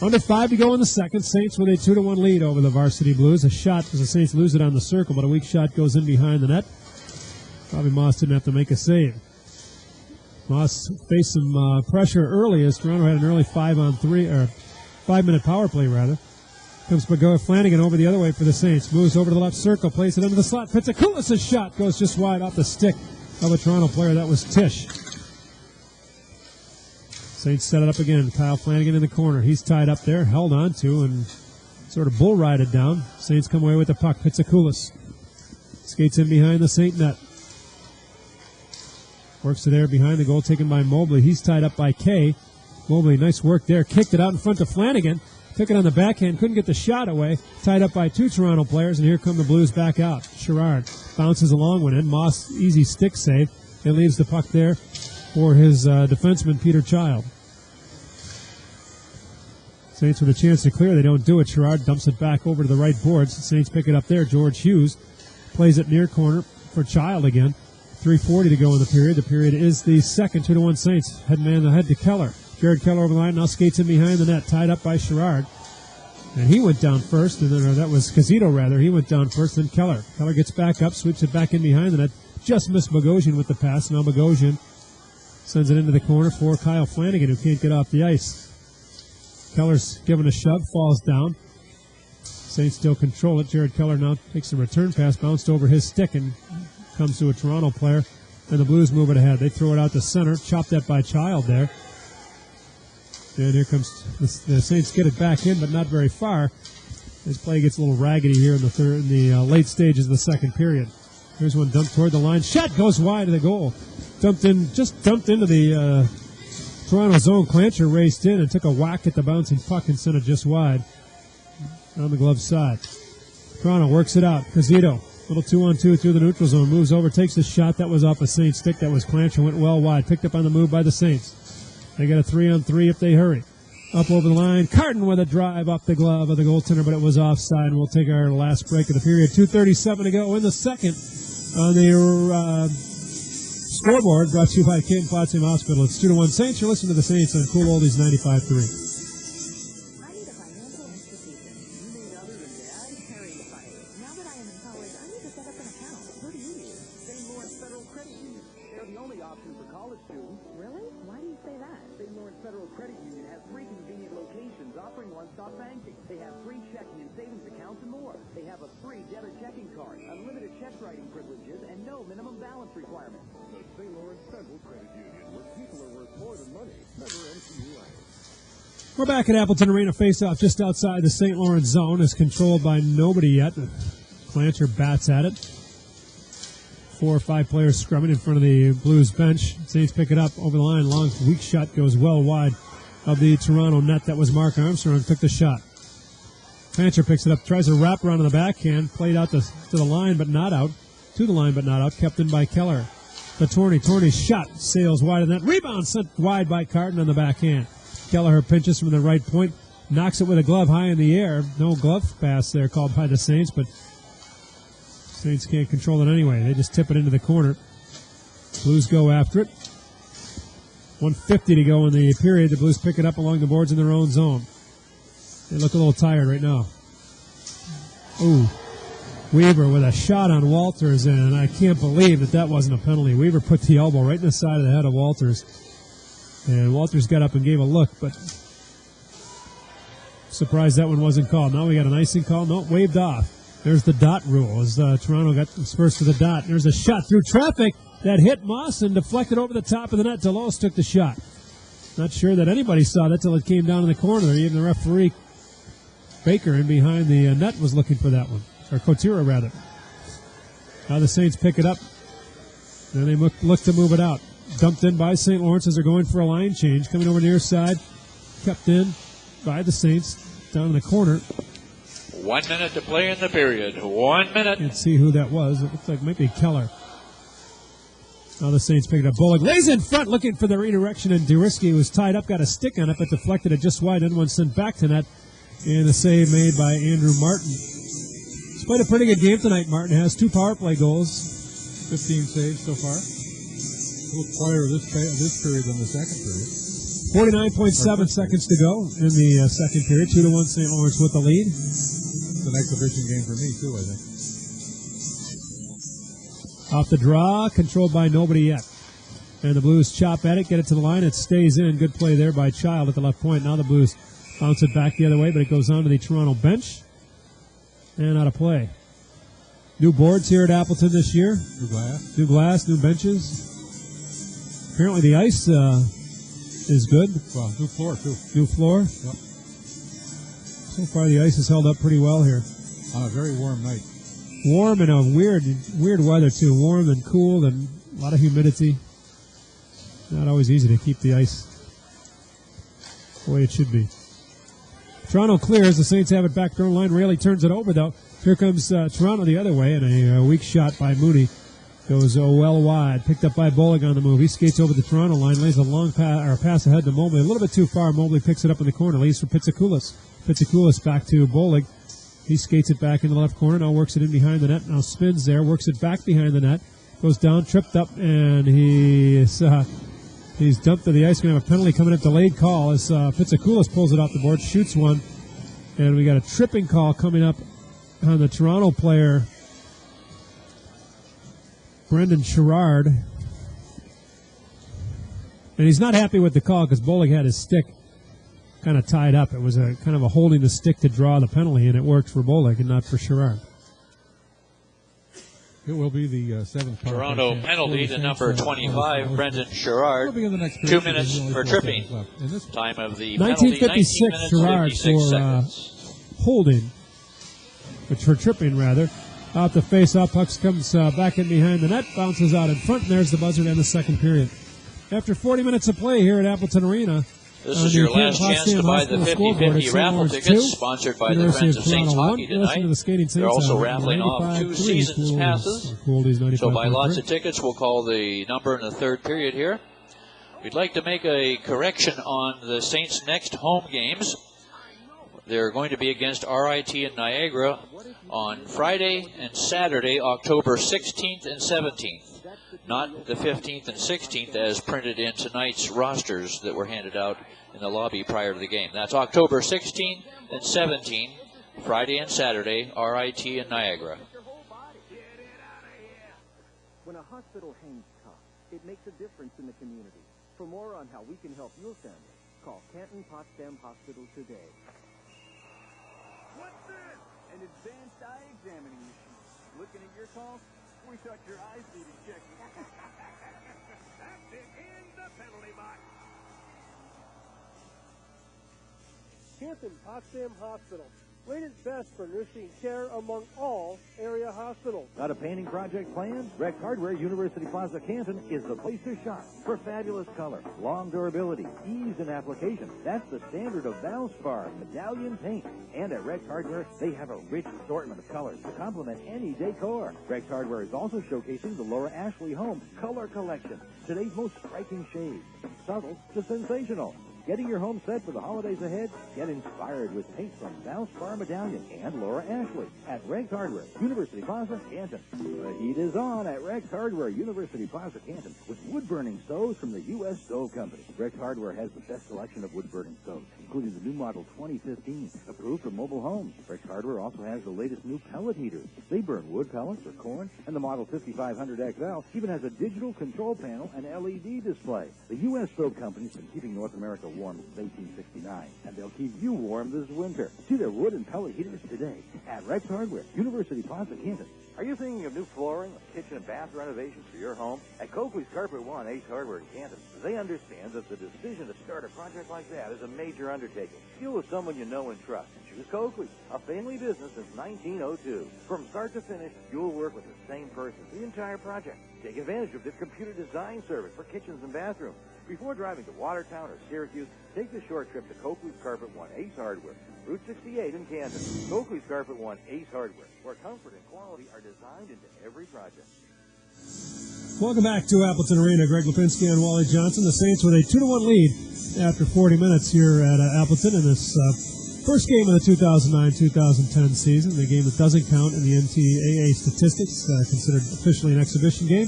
Under 5 to go in the second. Saints with a 2-1 lead over the Varsity Blues. A shot as the Saints lose it on the circle, but a weak shot goes in behind the net. Bobby Moss didn't have to make a save. Moss faced some pressure early as Toronto had an early 5-minute power play, rather. Comes Flanagan over the other way for the Saints. Moves over to the left circle, plays it into the slot. Pitsakoulis' shot goes just wide off the stick of a Toronto player. That was Tisch. Saints set it up again. Kyle Flanagan in the corner. He's tied up there, held on to, and sort of bull rided down. Saints come away with the puck. Pitsakoulis skates in behind the Saint net. Works it there behind the goal, taken by Mobley. He's tied up by Kay. Mobley, nice work there. Kicked it out in front to Flanagan. Took it on the backhand, couldn't get the shot away. Tied up by 2 Toronto players, and here come the Blues back out. Sherrard bounces a long one in. Moss, easy stick save. It leaves the puck there for his defenseman, Peter Child. Saints with a chance to clear. They don't do it. Sherrard dumps it back over to the right boards. Saints pick it up there. George Hughes plays it near corner for Child again. 3:40 to go in the period. The period is the second. 2-1 Saints. Head man ahead to Keller. Jared Keller over the line. Now skates in behind the net. Tied up by Sherrard. And he went down first. And then that was Casito, rather. He went down first, then Keller. Keller gets back up, sweeps it back in behind the net. Just missed Bogosian with the pass. Now Bogosian sends it into the corner for Kyle Flanagan, who can't get off the ice. Keller's given a shove, falls down. Saints still control it. Jared Keller now takes a return pass, bounced over his stick, and comes to a Toronto player. And the Blues move it ahead. They throw it out to center. Chopped that by Child there. And here comes the Saints get it back in, but not very far. This play gets a little raggedy here in the late stages of the second period. Here's one dumped toward the line. Shot goes wide of the goal. Dumped into the Toronto zone. Clancher raced in and took a whack at the bouncing puck and sent it just wide on the glove side. Toronto works it out. Casito, little 2-on-2 through the neutral zone. Moves over, takes a shot. That was off a Saints stick. That was Clancher. Went well wide. Picked up on the move by the Saints. They got a 3-on-3 if they hurry. Up over the line. Carton with a drive off the glove of the goaltender, but it was offside. And we'll take our last break of the period. 2:37 to go in the second on the scoreboard. Brought to you by Kane Potsdam Hospital. It's 2-1 Saints. You're listening to the Saints on Cool Oldies 95.3. We're back at Appleton Arena. Face-off just outside the St. Lawrence zone is controlled by nobody yet. Clancher bats at it. 4 or 5 players scrumming in front of the Blues bench. Saints pick it up over the line. Long, weak shot goes well wide of the Toronto net. That was Mark Armstrong who took the shot. Clancher picks it up, tries a wrap around on the backhand, played out to the line but not out. To the line but not out, kept in by Keller. The Torney's shot sails wide of the net. Rebound sent wide by Carton on the backhand. Kelleher pinches from the right point, knocks it with a glove high in the air. No glove pass there called by the Saints, but Saints can't control it anyway. They just tip it into the corner. Blues go after it. 1:50 to go in the period. The Blues pick it up along the boards in their own zone. They look a little tired right now. Ooh. Weaver with a shot on Walters, and I can't believe that wasn't a penalty. Weaver put the elbow right in the side of the head of Walters. And Walters got up and gave a look, but surprised that one wasn't called. Now we got an icing call. No, waved off. There's the dot rule as Toronto got first to the dot. There's a shot through traffic that hit Moss and deflected over the top of the net. Delos took the shot. Not sure that anybody saw that till it came down in the corner. Even the referee, Baker, in behind the net was looking for that one. Or Couture, rather. Now the Saints pick it up. Then they look to move it out. Dumped in by St. Lawrence as they're going for a line change. Coming over near side. Kept in by the Saints. Down in the corner. 1 minute to play in the period. 1 minute. Can't see who that was. It looks like maybe Keller. Now the Saints pick it up. Bullock lays in front looking for the redirection, and Duriski was tied up, got a stick on it, but deflected it just wide. Then one sent back to net. And a save made by Andrew Martin. He's played a pretty good game tonight. Martin has 2 power play goals. 15 saves so far. A little quieter this period than the second period. 49.7 seconds to go in the second period. 2-1 St. Lawrence with the lead. It's an exhibition game for me, too, I think. Off the draw, controlled by nobody yet. And the Blues chop at it, get it to the line. It stays in. Good play there by Child at the left point. Now the Blues bounce it back the other way, but it goes on to the Toronto bench. And out of play. New boards here at Appleton this year. New glass, new benches. Apparently the ice is good. Well, new floor, too. New floor? Yep. So far the ice has held up pretty well here. On a very warm night. Warm and a weird weather, too. Warm and cool and a lot of humidity. Not always easy to keep the ice the way it should be. Toronto clears. The Saints have it back their own line. Rayleigh turns it over, though. Here comes Toronto the other way, and a weak shot by Mooney goes well wide. Picked up by Bolig on the move. He skates over the Toronto line, lays a long pass ahead to Mobley. A little bit too far. Mobley picks it up in the corner. Leaves for Pitsakoulis. Pitsakoulis back to Bolig. He skates it back in the left corner. Now works it in behind the net. Now spins there. Works it back behind the net. Goes down, tripped up, and he's dumped to the ice. Going to have a penalty coming up. Delayed call as Pitsakoulis pulls it off the board, shoots one. And we got a tripping call coming up on the Toronto player, Brendan Sherrard. And he's not happy with the call because Bolig had his stick kind of tied up. It was a kind of a holding the stick to draw the penalty, and it worked for Bolig and not for Sherrard. It will be the seventh Toronto penalty to number 25, Brendan Sherrard. 2 minutes for tripping. Time of the penalty, 19 minutes Sherrard 56 seconds. Holding, which for tripping rather. Out the face-off, pucks comes back in behind the net, bounces out in front, and there's the buzzer to end the second period. After 40 minutes of play here at Appleton Arena, this is your last chance to buy the 50-50 raffle tickets, sponsored by the Friends of Saints Hockey tonight. They're also raffling off 2 seasons passes, so buy lots of tickets. We'll call the number in the third period here. We'd like to make a correction on the Saints' next home games. They're going to be against RIT in Niagara on Friday and Saturday, October 16th and 17th. Not the 15th and 16th as printed in tonight's rosters that were handed out in the lobby prior to the game. That's October 16th and 17th, Friday and Saturday, RIT in Niagara. When a hospital hangs tough, it makes a difference in the community. For more on how we can help your family, call Canton Potsdam Hospital today. What's this? An advanced eye examining machine. Looking at your calls? We thought your eyes needed checking. That's it in the penalty box. Canton Potsdam Hospital. Rated best for nursing care among all area hospitals. Got a painting project planned? Rex Hardware, University Plaza, Canton is the place to shop for fabulous color, long durability, ease in application. That's the standard of Valspar medallion paint. And at Rex Hardware, they have a rich assortment of colors to complement any decor. Rex Hardware is also showcasing the Laura Ashley Home Color Collection. Today's most striking shades, from subtle to sensational. Getting your home set for the holidays ahead? Get inspired with paint from Valspar Medallion and Laura Ashley at Rex Hardware, University Plaza, Canton. The heat is on at Rex Hardware, University Plaza, Canton, with wood-burning stoves from the U.S. Stove Company. Rex Hardware has the best selection of wood-burning stoves, including the new model 2015, approved for mobile homes. Rex Hardware also has the latest new pellet heaters. They burn wood pellets or corn, and the model 5500 XL even has a digital control panel and LED display. The U.S. Stove Company's been keeping North America warm since 1869, and they'll keep you warm this winter. See their wood and pellet heaters today at Rex Hardware, University Plaza, Canton. Are you thinking of new flooring, kitchen and bath renovations for your home? At Coakley's Carpet One, Ace Hardware in Canton, they understand that the decision to start a project like that is a major undertaking. Deal with someone you know and trust. Choose Coakley, a family business since 1902. From start to finish, you'll work with the same person for the entire project. Take advantage of this computer design service for kitchens and bathrooms. Before driving to Watertown or Syracuse, take the short trip to Coakley's Carpet One, Ace Hardware, Route 68 in Canton. Coakley's Carpet One, Ace Hardware, where comfort and quality are designed into every project. Welcome back to Appleton Arena. Greg Lipinski and Wally Johnson. The Saints with a 2-1 lead after 40 minutes here at Appleton in this first game of the 2009-2010 season, the game that doesn't count in the NCAA statistics, considered officially an exhibition game.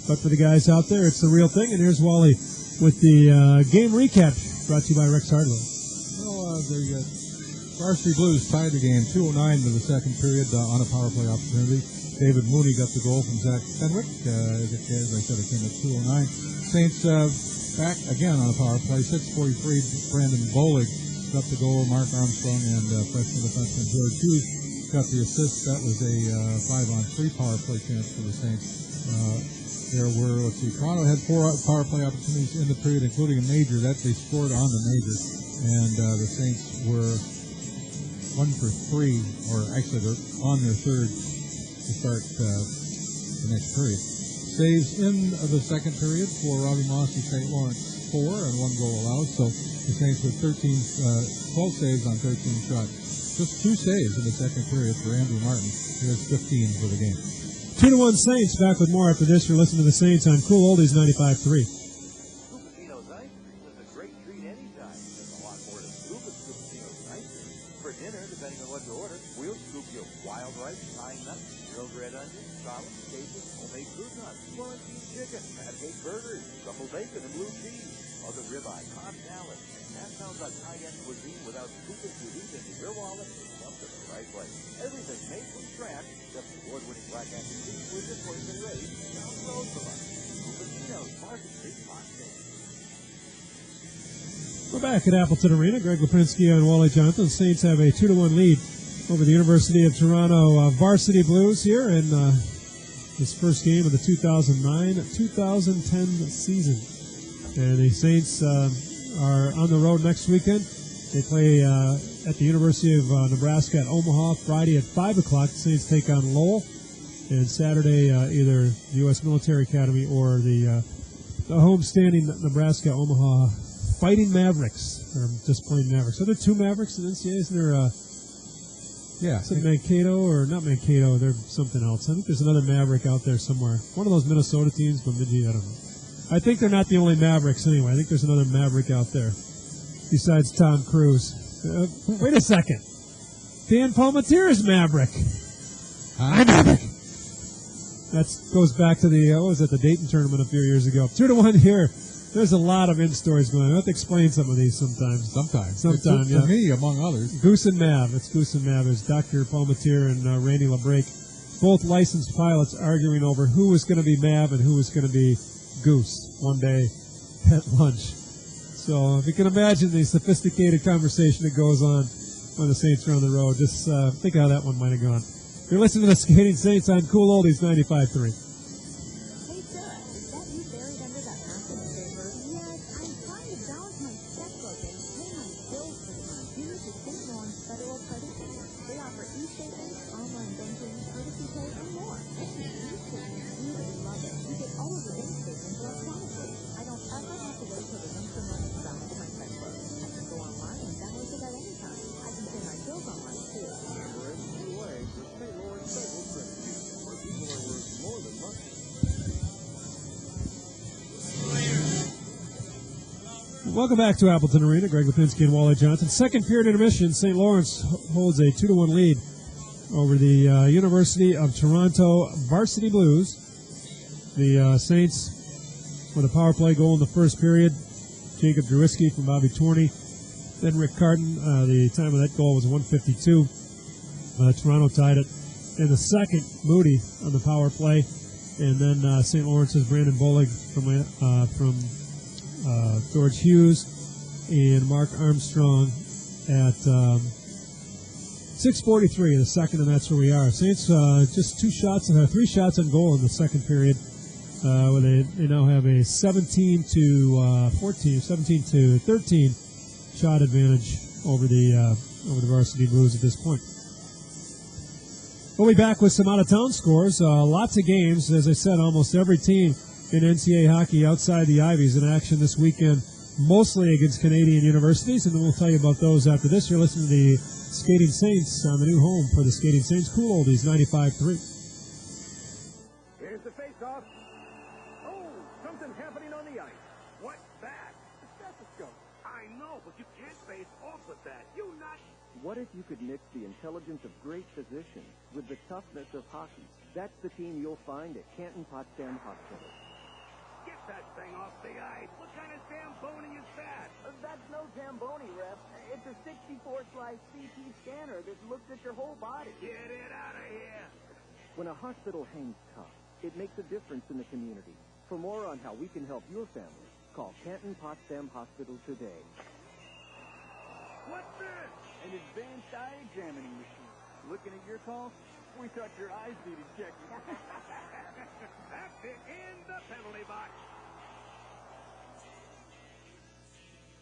But for the guys out there, it's the real thing. And here's Wally with the game recap brought to you by Rex Hardware. Well, the Varsity Blues tied the game 2:09 to the second period on a power play opportunity. David Mooney got the goal from Zach Fenwick. As I said, it came at 2:09. Saints back again on a power play. 6:43, Brandon Bolig got the goal. Mark Armstrong and freshman defenseman George Hughes got the assist. That was a 5-on-3 power play chance for the Saints. There were, Toronto had 4 power play opportunities in the period, including a major that they scored on the major. And the Saints were 1 for 3, or actually they're on their third to start the next period. Saves in the second period for Robbie Mossy, St. Lawrence. 4 and 1 goal allowed. So the Saints with 12 saves on 13 shots. Just 2 saves in the second period for Andrew Martin. He has 15 for the game. 2-1 Saints. Back with more after this. You're listening to the Saints on Cool Oldies 95.3. Scoopatino's ice cream is a great treat anytime. There's a lot more to scoop at Scoopatino's ice cream. For dinner, depending on what you order, we'll scoop you wild rice, pine nuts, grilled red onions, salads, cages, homemade croutons, quarantine chicken, pancake burgers, truffle bacon, and blue cheese. Other ribeye, hot salad. That sounds like high-end cuisine without scooping you deep into your wallet. It comes to the right place. Everything made from scratch, except award-winning black acid seafood and poison raised down the road from us. Scoopatino's Market Street Hot Steak. We're back at Appleton Arena. Greg Lipinski and Wally Johnson. Saints have a 2-1 lead over the University of Toronto Varsity Blues here in this first game of the 2009-2010 season. And the Saints are on the road next weekend. They play at the University of Nebraska at Omaha Friday at 5 o'clock. The Saints take on Lowell. And Saturday, either the U.S. Military Academy or the homestanding Nebraska-Omaha Fighting Mavericks, or just plain Mavericks. Are there 2 Mavericks in NCAA? Isn't there is it Mankato or not Mankato? There's something else. I think there's another Maverick out there somewhere. One of those Minnesota teams, but maybe, I don't know. I think they're not the only Mavericks anyway. I think there's another Maverick out there besides Tom Cruise. Wait a second. Dan Palmatier is Maverick. I'm Maverick. That goes back to the, the Dayton tournament a few years ago. 2-1 here. There's a lot of in-stories going on. I have to explain some of these sometimes. Sometimes, yeah. For me, among others. Goose and Mav. It's Goose and Mav. There's Dr. Palmatier and Randy LeBrake, both licensed pilots arguing over who was going to be Mav and who was going to be Goose one day at lunch. So if you can imagine the sophisticated conversation that goes on when the Saints are on the road, just think how that one might have gone. You're listening to the Skating Saints on Cool Oldies 95.3. Hey, Sarah, is that you buried under that massive paper? Yes, I'm trying to balance my checkbook and pay my bills for the month. Use the StLawrence Federal Credit Union. They offer e-statements, online banking, courtesy pay, and more. E-statements, you really love it. You get all of the bank statements electronically. I don't ever have to wait till the month to month to balance my checkbook. I can go online and balance it at any time. I can pay my bills online, too. Welcome back to Appleton Arena. Greg Lipinski and Wally Johnson. Second period intermission. St. Lawrence holds a 2-1 lead over the University of Toronto Varsity Blues. The Saints with a power play goal in the first period. Jacob Drewiski from Bobby Torney. Then Rick Carton. The time of that goal was 1:52. Toronto tied it. In the second, Moody on the power play. And then St. Lawrence's Brandon Bolig from George Hughes and Mark Armstrong at 6:43 the second, and that's where we are. Saints just 3 shots on goal in the second period. Where they now have a 17-13 shot advantage over the Varsity Blues at this point. We'll be back with some out-of-town scores. Lots of games. As I said, almost every team in NCAA hockey outside the Ivies in action this weekend, mostly against Canadian universities, and then we'll tell you about those after this. You're listening to the Skating Saints on the new home for the Skating Saints, Cool Oldies 95.3. Here's the face-off. Oh, something happening on the ice. What's that? A stethoscope. I know, but you can't face off with that. You nut. What if you could mix the intelligence of great physicians with the toughness of hockey? That's the team you'll find at Canton Potsdam Hospital. Get that thing off the ice. What kind of Zamboni is that? That's no Zamboni, Ref. It's a 64-slice CT scanner that looks at your whole body. Get it out of here. When a hospital hangs tough, it makes a difference in the community. For more on how we can help your family, call Canton Potsdam Hospital today. What's this? An advanced eye examining machine. Looking at your call? We thought your eyes needed checking. That's it in the penalty box.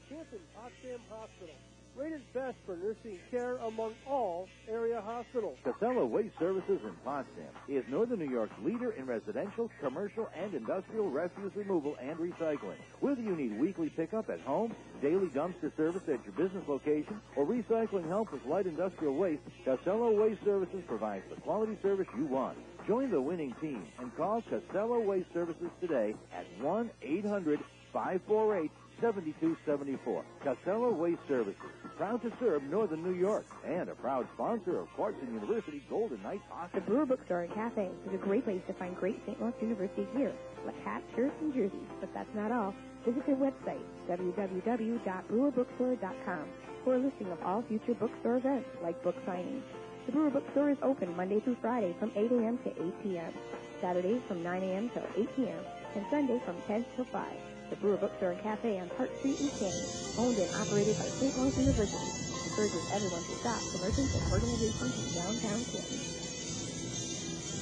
Canton Potsdam Hospital. rated best for nursing care among all area hospitals. Casella Waste Services in Potsdam is Northern New York's leader in residential, commercial, and industrial refuse removal and recycling. Whether you need weekly pickup at home, daily dumpster service at your business location, or recycling help with light industrial waste, Casella Waste Services provides the quality service you want. Join the winning team and call Casella Waste Services today at 1-800-548-7274. Casella Waste Services, proud to serve Northern New York, and a proud sponsor of Clarkson University Golden Knights hockey. The Brewer Bookstore and Cafe is a great place to find great St. Lawrence University gear, like hats, shirts, and jerseys. But that's not all. Visit their website, www.brewerbookstore.com, for a listing of all future bookstore events, like book signings. The Brewer Bookstore is open Monday through Friday from 8 a.m. to 8 p.m., Saturdays from 9 a.m. till 8 p.m., and Sunday from 10 till 5. The Brewer Bookstore and Cafe on Park Street in Canyon, owned and operated by St. Lawrence University, encourages everyone to shop for merchants and organizations in downtown Canyon.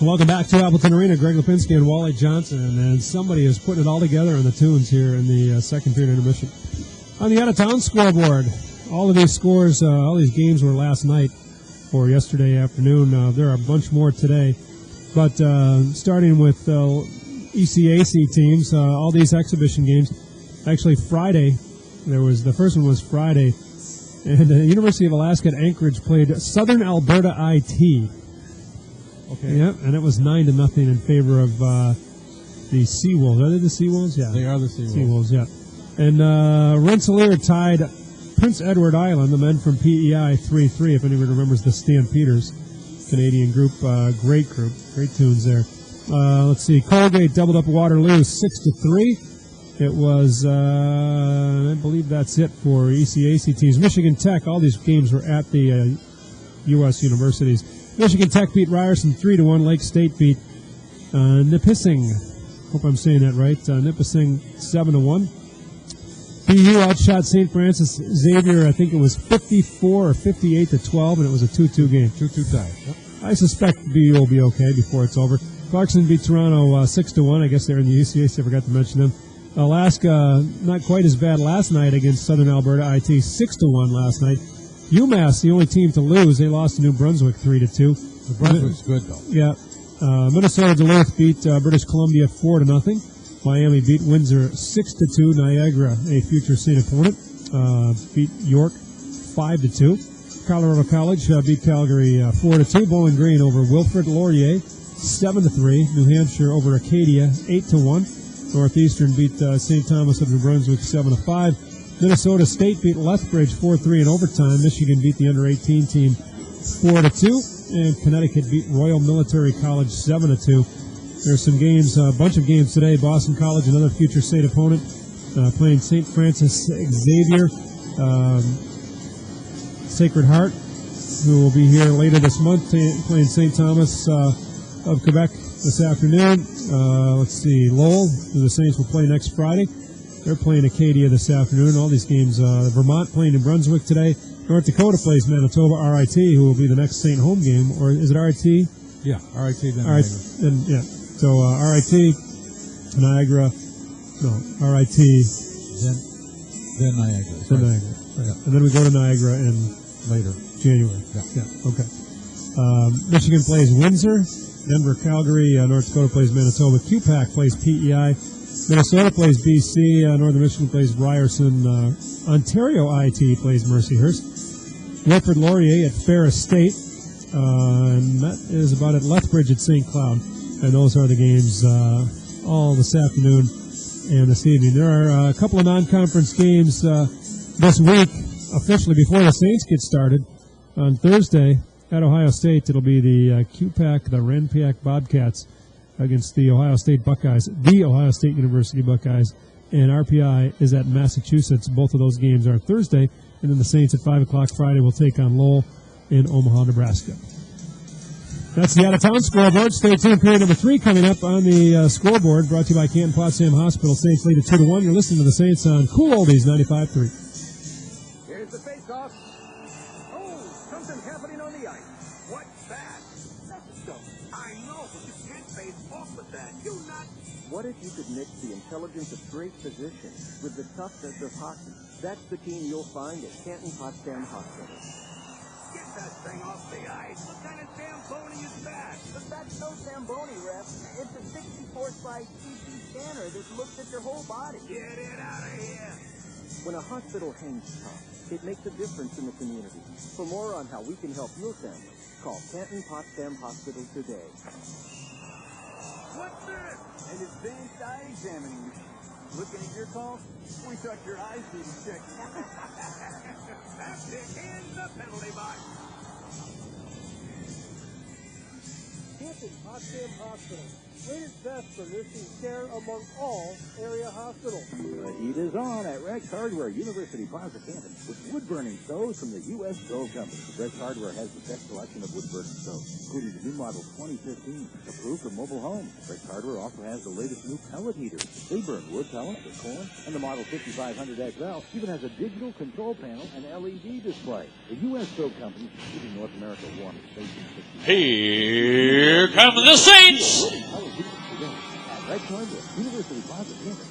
Welcome back to Appleton Arena. Greg Lipinski and Wally Johnson, and somebody is putting it all together on the tunes here in the second period intermission. On the out-of-town scoreboard, all of these scores, all these games were last night or yesterday afternoon. There are a bunch more today, but starting with ECAC teams, all these exhibition games. Actually, Friday, the first one was Friday, and the University of Alaska at Anchorage played Southern Alberta IT. Okay. Yep, and it was 9-0 in favor of the Seawolves. Are they the Seawolves? Yeah. They are the Seawolves. Seawolves, yeah. And Rensselaer tied Prince Edward Island, the men from PEI, 3-3, if anyone remembers the Stampeders Canadian group. Great group. Great tunes there. Let's see. Colgate doubled up Waterloo 6-3. It was, I believe that's it for ECAC teams. Michigan Tech, all these games were at the U.S. universities. Michigan Tech beat Ryerson 3-1. Lake State beat Nipissing. Hope I'm saying that right. Nipissing 7-1. BU outshot St. Francis Xavier. I think it was 54 or 58-12, and it was a 2-2 game. 2-2 tie. Yep. I suspect BU will be okay before it's over. Clarkson beat Toronto 6-1. I guess they're in the UCAC. I forgot to mention them. Alaska, not quite as bad last night against Southern Alberta IT, 6-1 last night. UMass, the only team to lose, they lost to New Brunswick 3-2. New Brunswick's good, though. Yeah. Minnesota Duluth beat British Columbia 4-0. Miami beat Windsor 6-2. Niagara, a future state opponent, beat York 5-2. Colorado College beat Calgary 4-2. Bowling Green over Wilfrid Laurier 7-3. New Hampshire over Acadia 8-1. Northeastern beat St. Thomas of New Brunswick 7-5. Minnesota State beat Lethbridge 4-3 in overtime. Michigan beat the under-18 team 4-2. And Connecticut beat Royal Military College 7-2. There's some games, a bunch of games today. Boston College, another future state opponent, playing St. Francis Xavier. Sacred Heart, who will be here later this month, playing St. Thomas of Quebec this afternoon. Let's see, Lowell, who the Saints will play next Friday. They're playing Acadia this afternoon. All these games, Vermont playing in Brunswick today. North Dakota plays Manitoba, RIT, who will be the next St. Home game. Or is it RIT? Yeah, RIT then Niagara. Yeah. So RIT, Niagara, no, RIT. Then Niagara. Then Niagara. Right. And then we go to Niagara in later. January. Yeah, okay. Michigan plays Windsor. Denver, Calgary. North Dakota plays Manitoba. QPAC plays PEI. Minnesota plays BC. Northern Michigan plays Ryerson. Ontario IT plays Mercyhurst. Wilfrid Laurier at Ferris State. And that is about it. Lethbridge at St. Cloud. And those are the games all this afternoon and this evening. There are a couple of non-conference games this week, officially before the Saints get started. On Thursday at Ohio State, it'll be the QPAC, the Renpiac Bobcats against the Ohio State Buckeyes, the Ohio State University Buckeyes, and RPI is at Massachusetts. Both of those games are Thursday, and then the Saints at 5 o'clock Friday will take on Lowell in Omaha, Nebraska. That's the out-of-town scoreboard. Stay tuned. Period number 3 coming up on the scoreboard, brought to you by Canton Potsdam Hospital. Saints lead at 2-1. You're listening to the Saints on Cool Oldies 95.3. Here's the face-off. Oh, something happening on the ice. What's that? That's a stone. I know, but you can't face off with that. You not. What if you could mix the intelligence of great physicians with the toughness of hockey? That's the team you'll find at Canton Potsdam Hospital. Get that thing off the ice. What kind of Zamboni is that? But that's no Zamboni, Ref. It's a 64-size CT scanner that looks at your whole body. Get it out of here. When a hospital hangs tough, it makes a difference in the community. For more on how we can help your family, call Canton Potsdam Hospital today. What's this? An advanced eye examining machine. Looking at your call? We thought your eyes needed checked. That's it. In the penalty box. Canton Potsdam Hospital. Rated best for nursing care among all area hospitals. The heat is on at Rex Hardware, University Plaza, Canton, with wood-burning stoves from the U.S. Stove Company. Rex Hardware has the best selection of wood-burning stoves, including the new model 2015, approved for mobile homes. Rex Hardware also has the latest new pellet heaters. They burn wood pellets or corn, and the model 5500 XL even has a digital control panel and LED display. The U.S. Stove Company, keeping North America warm. Here come the Saints! At Rex Hardware, University Plaza, Canton.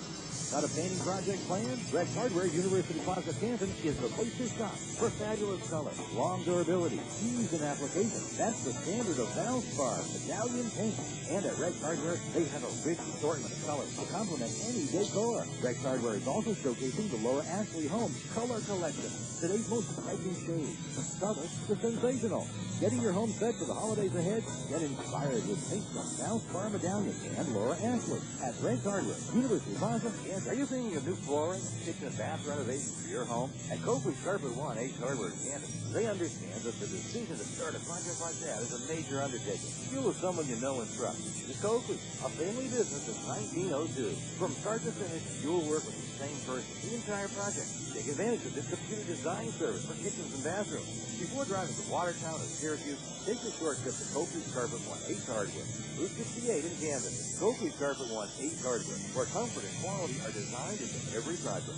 Got a painting project planned? Rex Hardware, University Plaza, Canton is the place to shop for fabulous color, long durability, ease in application. That's the standard of Valspar, Italian paint. And at Rex Hardware, they have a rich assortment of colors to complement any decor. Rex Hardware is also showcasing the Laura Ashley Home Color Collection. Today's most striking shades, from subtle to sensational. Getting your home set for the holidays ahead? Get inspired with paint from Valspar Medallion and Laura Ashley at Rex Hardware, University Plaza, Canton. Are you thinking of new flooring, kitchen and bath renovations for your home? At Copley's Carpet One, Ace Hardware in Canton, they understand that the decision to start a project like that is a major undertaking. Deal with someone you know and trust. The Copley's, a family business since 1902. From start to finish, you'll work with the same person the entire project. Take advantage of this computer design service for kitchens and bathrooms. Before driving to Watertown or Syracuse, take the shortcut to Copley's Carpet One, Ace Hardware. Route 68 in Camden. Copley's Carpet One, Ace Hardware, where comfort and quality are designed into every project.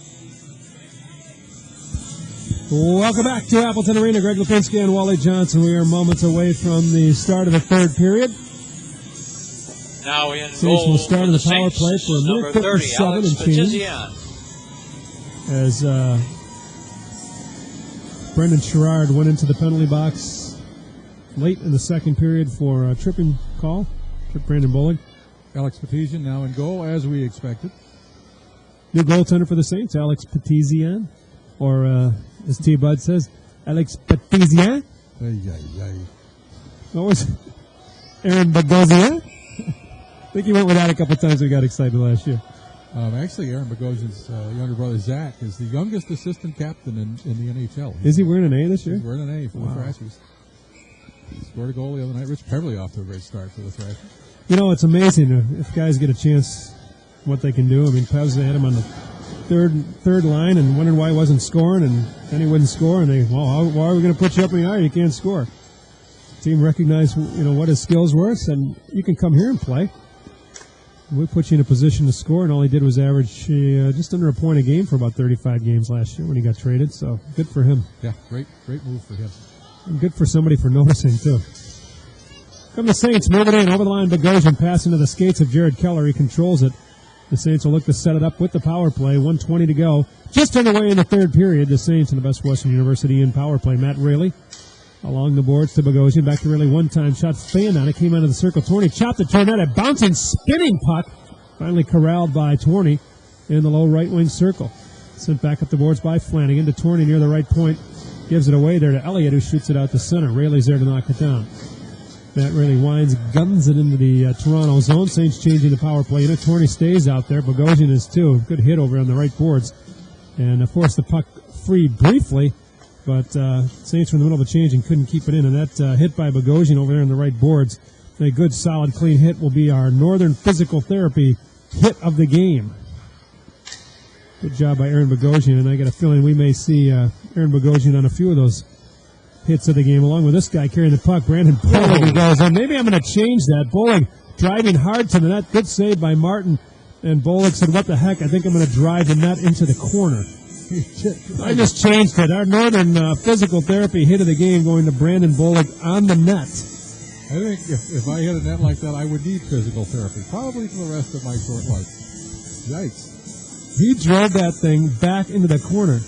Welcome back to Appleton Arena. Greg Lipinski and Wally Johnson. We are moments away from the start of the third period. Now in Saints will start in the power play for a minute 57 and change. As Brendan Sherrard went into the penalty box late in the second period for a tripping call. Trip Brandon Bollig. Alex Petizian now in goal, as we expected. New goaltender for the Saints, Alex Petizian. Or, as T-Bud says, Alex Petizian. What was it? Aaron Bogosian? I think he went with that a couple times. We got excited last year. Actually, Aaron Bogosian's younger brother, Zach, is the youngest assistant captain in the NHL. Is he wearing an A this year? He's wearing an A for the Thrashers. Scored a goal the other night. Rich Peverly off to a great start for the Thrashers. You know, it's amazing if guys get a chance what they can do. I mean, Pevs, they had him on the third line and wondered why he wasn't scoring, and then he wouldn't score, and they, well, why are we going to put you up in the iron? You can't score. The team recognized, what his skills were, and you can come here and play. We put you in a position to score, and all he did was average just under a point a game for about 35 games last year when he got traded, so good for him. Yeah, great move for him. And good for somebody for noticing, too. Come the Saints, moving in, over the line, Bogosian passing to the skates of Jared Keller. He controls it. The Saints will look to set it up with the power play. 1:20 to go. Just underway in the third period. The Saints and the Best Western University in power play. Matt Rayleigh along the boards to Bogosian. Back to Rayleigh. One-time shot fanned on it. Came out of the circle. Torney chopped the tornado. Bouncing, spinning puck. Finally corralled by Torney in the low right wing circle. Sent back up the boards by Flanagan to Torney near the right point. Gives it away there to Elliott, who shoots it out to center. Rayleigh's there to knock it down. Matt Rayleigh winds, guns it into the Toronto zone. Saints changing the power play. Torney stays out there. Bogosian is too. Good hit over on the right boards. And, of course, the puck freed briefly, but Saints were in the middle of a change and couldn't keep it in. And that hit by Bogosian over there on the right boards, a good, solid, clean hit, will be our Northern Physical Therapy hit of the game. Good job by Aaron Bogosian, and I got a feeling we may see Aaron Bogosian on a few of those hits of the game, along with this guy carrying the puck, Brandon Bollig, goes in. Maybe I'm going to change that. Bollig driving hard to the net. Good save by Martin. And Bollig said, what the heck, I think I'm going to drive the net into the corner. I just changed it. Our Northern Physical Therapy hit of the game going to Brandon Bollig on the net. I think if I hit a net like that, I would need physical therapy, probably for the rest of my short life. Yikes. He drove that thing back into the corner.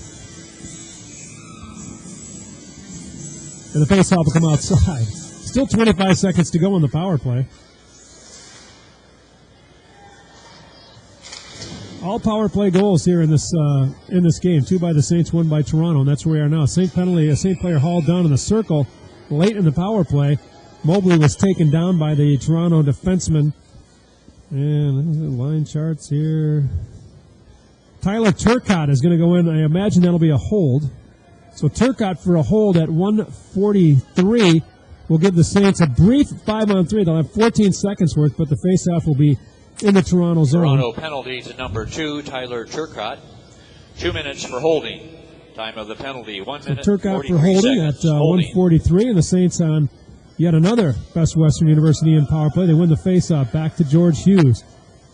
And the faceoff will come outside. Still 25 seconds to go on the power play. All power play goals here in this game. 2 by the Saints, 1 by Toronto, and that's where we are now. Saint penalty, a Saint player hauled down in the circle late in the power play. Mobley was taken down by the Toronto defenseman. And the line charts here. Tyler Turcotte is going to go in. I imagine that'll be a hold. So Turcotte for a hold at 1:43 will give the Saints a brief 5-on-3. They'll have 14 seconds worth, but the faceoff will be in the Toronto zone. Toronto penalty to number 2, Tyler Turcotte. 2 minutes for holding. Time of the penalty, 1 minute, Turcotte for holding at 1:43, and the Saints on yet another Best Western University in power play. They win the faceoff. Back to George Hughes.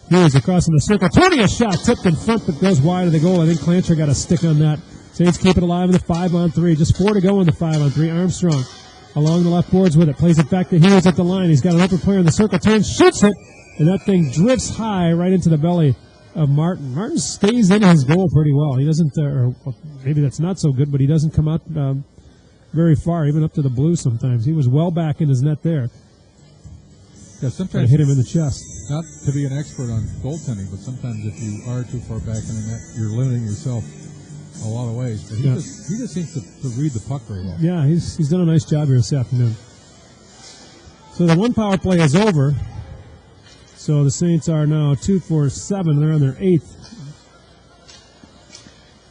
Hughes across in the circle. 20 a shot, tipped in front, but goes wide of the goal. I think Clancher got a stick on that. Saints keep it alive in the 5-on-3. Just 4 to go in the 5-on-3. Armstrong along the left boards with it. Plays it back to Hughes at the line. He's got an open player in the circle. Turns, shoots it, and that thing drifts high right into the belly of Martin. Martin stays in his goal pretty well. He doesn't, or maybe that's not so good, but he doesn't come out very far, even up to the blue sometimes. He was well back in his net there. Yeah, sometimes hit him in the chest. Not to be an expert on goaltending, but sometimes if you are too far back in the net, you're limiting yourself a lot of ways. But he just seems to read the puck very well. Yeah, he's done a nice job here this afternoon. So the one power play is over. So the Saints are now 2 for 7. They're on their 8th.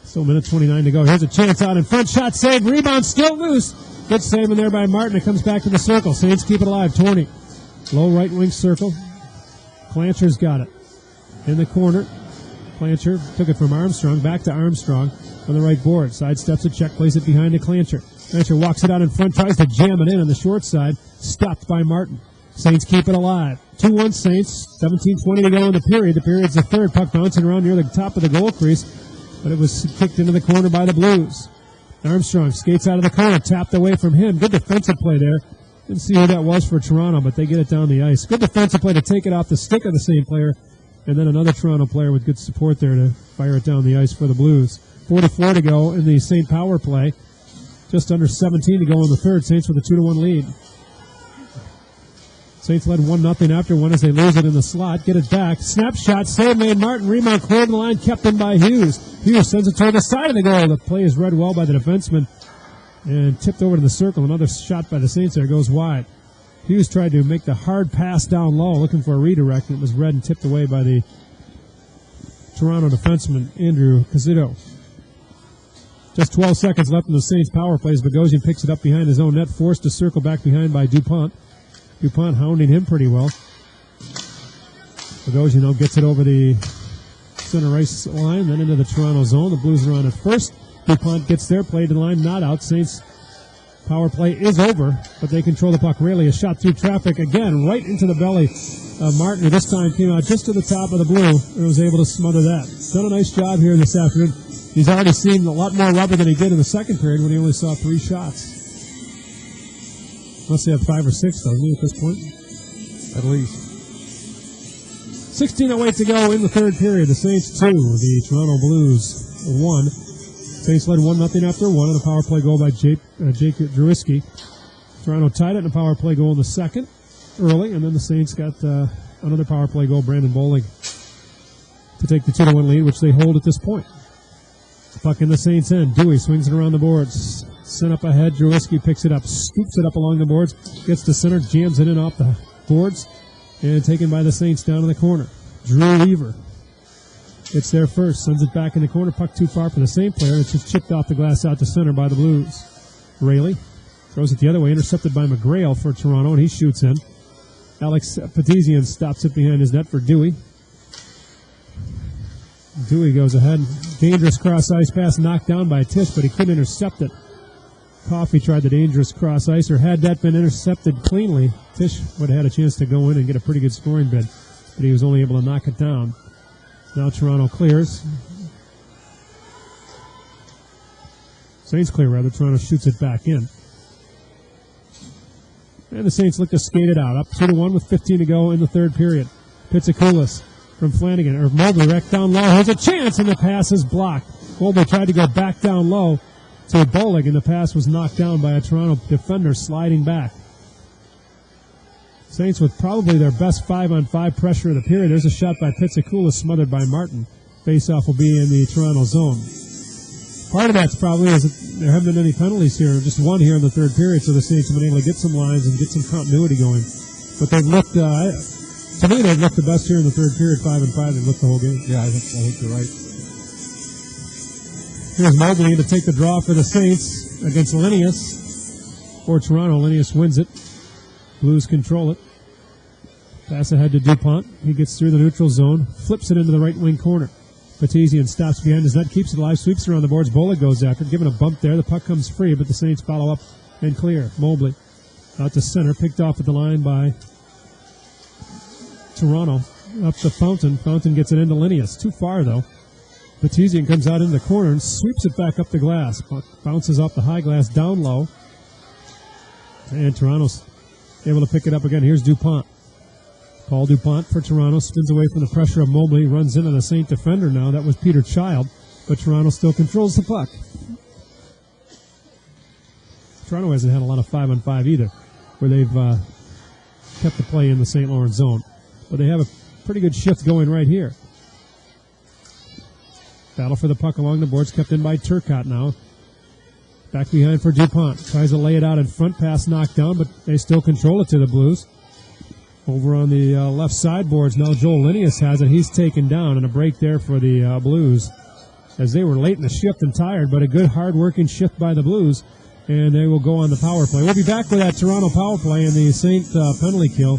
Still a minute 29 to go. Here's a chance out in front. Shot saved. Rebound still loose. Good save in there by Martin. It comes back to the circle. Saints keep it alive. Torney. Low right wing circle. Clancher's got it. In the corner. Clancher took it from Armstrong. Back to Armstrong on the right board. Sidesteps a check. Plays it behind to Clancher. Clancher walks it out in front. Tries to jam it in on the short side. Stopped by Martin. Saints keep it alive. 2-1 Saints. 17:20 to go in the period. The period's the third. Puck bouncing around near the top of the goal crease, but it was kicked into the corner by the Blues. Armstrong skates out of the corner. Tapped away from him. Good defensive play there. Didn't see who that was for Toronto, but they get it down the ice. Good defensive play to take it off the stick of the same player, and then another Toronto player with good support there to fire it down the ice for the Blues. 44 to go in the Saint power play. Just under 17 to go in the third. Saints with a 2-1 lead. Saints led 1-0 after one as they lose it in the slot. Get it back. Snapshot. Save made. Martin. Rebound cleared the line. Kept in by Hughes. Hughes sends it toward the side of the goal. The play is read well by the defenseman and tipped over to the circle. Another shot by the Saints there goes wide. Hughes tried to make the hard pass down low, looking for a redirect, and it was read and tipped away by the Toronto defenseman, Andrew Cazzetto. Just 12 seconds left in the Saints power plays. Bogosian picks it up behind his own net, forced to circle back behind by DuPont. DuPont hounding him pretty well. Bogosian now gets it over the center ice line, then into the Toronto zone. The Blues are on at first. DuPont gets there, play to the line, not out. Saints power play is over, but they control the puck. Rayleigh, a shot through traffic again, right into the belly of Martin, who this time came out just to the top of the blue and was able to smother that. Done a nice job here this afternoon. He's already seen a lot more rubber than he did in the second period when he only saw 3 shots. Must have 5 or 6, doesn't he, at this point? At least. 16:08 to go in the third period. The Saints 2, the Toronto Blues 1. Saints led 1-0 after 1 on a power play goal by Jake Drewiski. Toronto tied it in a power play goal in the second early, and then the Saints got another power play goal, Brandon Bowling, to take the 2-1 lead, which they hold at this point. Puck in the Saints' end. Dewey swings it around the boards. Sent up ahead. Drewiski picks it up, scoops it up along the boards, gets to center, jams it in off the boards, and taken by the Saints down in the corner. Drew Weaver gets there first, sends it back in the corner. Puck too far for the same player. It's just chipped off the glass out to center by the Blues. Rayleigh throws it the other way, intercepted by McGrail for Toronto, and he shoots in. Alex Petizian stops it behind his net for Dewey. Dewey goes ahead. Dangerous cross-ice pass knocked down by Tisch, but he couldn't intercept it. Coffey tried the dangerous cross-ice, or had that been intercepted cleanly, Tisch would have had a chance to go in and get a pretty good scoring bid, but he was only able to knock it down. Now Toronto clears. Saints clear, rather. Toronto shoots it back in. And the Saints look to skate it out. Up 2-1 with 15 to go in the third period. Pizzakoulis from Flanagan, or Mobley wrecked down low. Has a chance, and the pass is blocked. Mobley tried to go back down low to Bolig, and the pass was knocked down by a Toronto defender sliding back. Saints with probably their best 5-on-5 pressure of the period. There's a shot by Pizzakoulis smothered by Martin. Face-off will be in the Toronto zone. Part of that's probably is that there haven't been any penalties here, just one here in the third period, so the Saints have been able to get some lines and get some continuity going. But they've looked, to me, they've looked the best here in the third period, 5-5. They've looked the whole game. Yeah, I think you're right. Here's Mobley to take the draw for the Saints against Linnaeus. For Toronto, Linnaeus wins it. Blues control it. Pass ahead to DuPont. He gets through the neutral zone, flips it into the right wing corner. Petizian stops behind his net, keeps it alive, sweeps around the boards. Bolig goes after it, given a bump there. The puck comes free, but the Saints follow up and clear. Mobley out to center, picked off at the line by Toronto. Up to Fountain. Fountain gets it into Linnaeus. Too far, though. Petizian comes out into the corner and sweeps it back up the glass. Puck bounces off the high glass down low. And Toronto's able to pick it up again. Here's DuPont. Paul DuPont for Toronto spins away from the pressure of Mobley, runs into the Saint defender now. That was Peter Child, but Toronto still controls the puck. Toronto hasn't had a lot of 5-on-5 either, where they've kept the play in the St. Lawrence zone. But they have a pretty good shift going right here. Battle for the puck along the boards, kept in by Turcotte now. Back behind for DuPont. Tries to lay it out in front, pass knocked down, but they still control it to the Blues. Over on the left sideboards now, Joel Linnaeus has it. He's taken down, and a break there for the Blues as they were late in the shift and tired, but a good hard-working shift by the Blues, and they will go on the power play. We'll be back with that Toronto power play and the Saint penalty kill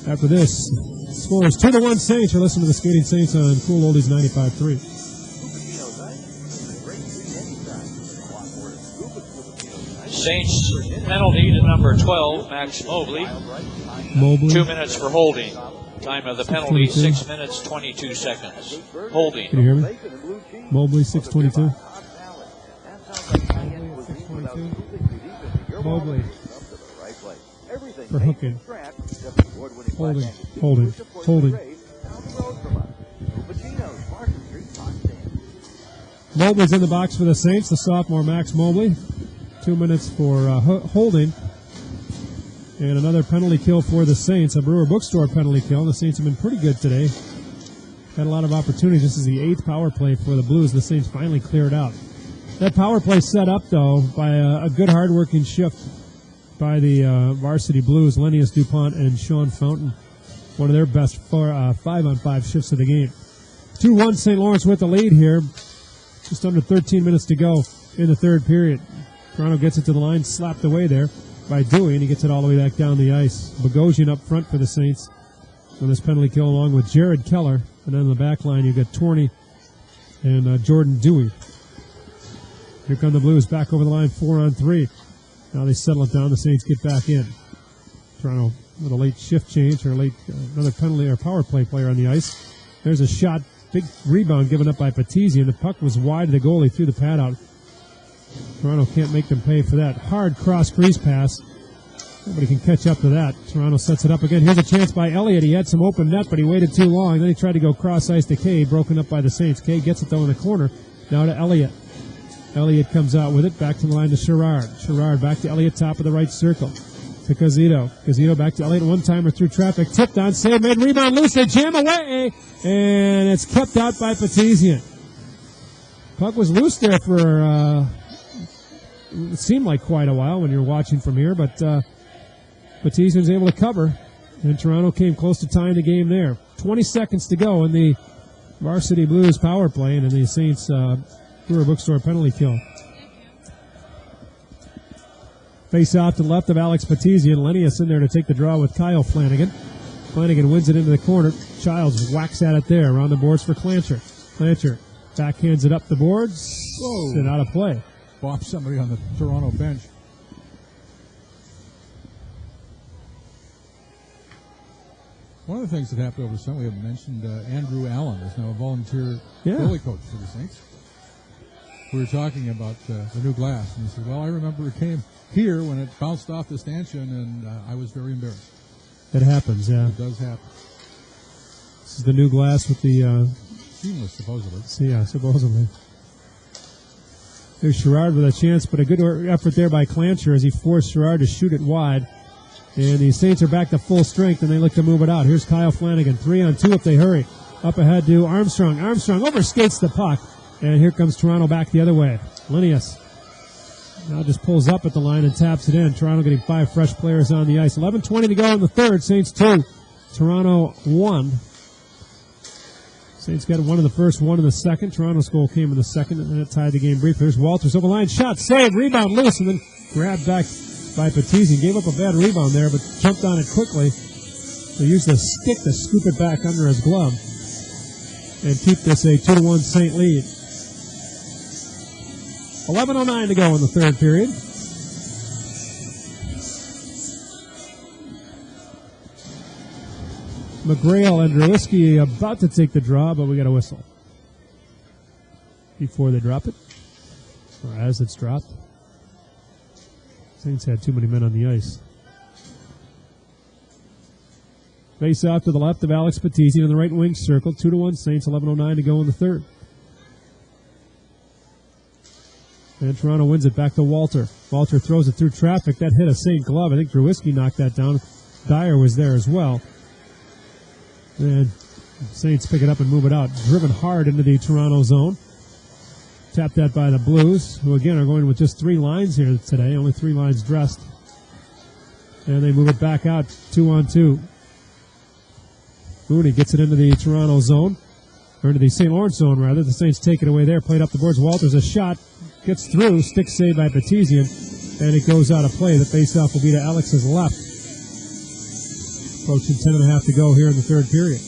after this. Score is 2-1 Saints. You're listening to the Skating Saints on Cool Oldies 95.3. Saints penalty to number 12, Max Mobley. 2 minutes for holding. Time of the penalty, 6 minutes, 22 seconds. Holding. Can you hear me? Mobley, 6:22. Mobley. For hooking. Holding. Mobley's in the box for the Saints, the sophomore Max Mobley. 2 minutes for holding. And another penalty kill for the Saints, a Brewer Bookstore penalty kill. The Saints have been pretty good today. Had a lot of opportunities. This is the 8th power play for the Blues. The Saints finally cleared out. That power play set up, though, by a good hard-working shift by the varsity Blues, Linnaeus, DuPont, and Sean Fountain. One of their best 5-on-5 shifts of the game. 2-1 St. Lawrence with the lead here. Just under 13 minutes to go in the third period. Toronto gets it to the line, slapped away there by Dewey, and he gets it all the way back down the ice. Bogosian up front for the Saints on this penalty kill along with Jared Keller. And then on the back line, you've got Torney and Jordan Dewey. Here come the Blues back over the line, 4-on-3. Now they settle it down. The Saints get back in. Toronto with a late shift change or another penalty or power play player on the ice. There's a shot, big rebound given up by Petizian. The puck was wide of the goalie, threw the pad out. Toronto can't make them pay for that. Hard cross-crease pass. Nobody can catch up to that. Toronto sets it up again. Here's a chance by Elliott. He had some open net, but he waited too long. Then he tried to go cross-ice to Kay, broken up by the Saints. Kay gets it, though, in the corner. Now to Elliott. Elliott comes out with it. Back to the line to Sherrard. Sherrard back to Elliott, top of the right circle. To Cazito. Cazito back to Elliott. One-timer through traffic. Tipped on. Save made. Rebound loose. They jam away. And it's kept out by Petizian. Puck was loose there for... it seemed like quite a while when you're watching from here, but Petizian was able to cover, and Toronto came close to tying the game there. 20 seconds to go in the varsity Blues power play, and in the Saints Brewer Bookstore penalty kill. Face out to the left of Alex Petizian. Linnaeus in there to take the draw with Kyle Flanagan. Flanagan wins it into the corner. Childs whacks at it there. Around the boards for Clancher. Clancher backhands it up the boards. Whoa. And out of play. Bopped somebody on the Toronto bench. One of the things that happened over the summer, we have mentioned Andrew Allen is now a volunteer goalie coach for the Saints. we were talking about the new glass. And he said, well, I remember it came here when it bounced off the stanchion, and I was very embarrassed. It happens, yeah. It does happen. This is the new glass with the... seamless, supposedly. Yeah, supposedly. There's Sherrard with a chance, but a good effort there by Clancher as he forced Sherrard to shoot it wide. And the Saints are back to full strength, and they look to move it out. Here's Kyle Flanagan, 3-on-2 if they hurry. Up ahead to Armstrong. Armstrong overskates the puck. And here comes Toronto back the other way. Linnaeus now just pulls up at the line and taps it in. Toronto getting 5 fresh players on the ice. 11:20 to go in the third. Saints 2, Toronto 1. Saints got 1 in the first, 1 in the second. Toronto's goal came in the second, and then it tied the game briefly. Here's Walters over the line. Shot, save, rebound loose, and then grabbed back by Petizian. Gave up a bad rebound there, but jumped on it quickly. So used the stick to scoop it back under his glove and keep this a 2-1 Saint lead. 11:09 to go in the third period. McGrail and Drewski about to take the draw, but we got a whistle before they drop it, or as it's dropped. Saints had too many men on the ice. Face off to the left of Alex Petizian in the right wing circle. 2-1 Saints, 11:09 to go in the third. And Toronto wins it back to Walter. Walter throws it through traffic. That hit a Saint glove. I think Drewski knocked that down. Dyer was there as well. And Saints pick it up and move it out. Driven hard into the Toronto zone. Tapped that by the Blues, who again are going with just 3 lines here today. Only 3 lines dressed. And they move it back out 2-on-2. Mooney gets it into the Toronto zone. Or into the St. Lawrence zone, rather. The Saints take it away there. Played up the boards. Walters a shot. Gets through. Stick save by Petizian. And it goes out of play. The faceoff will be to Alex's left. Approaching 10:30 to go here in the third period.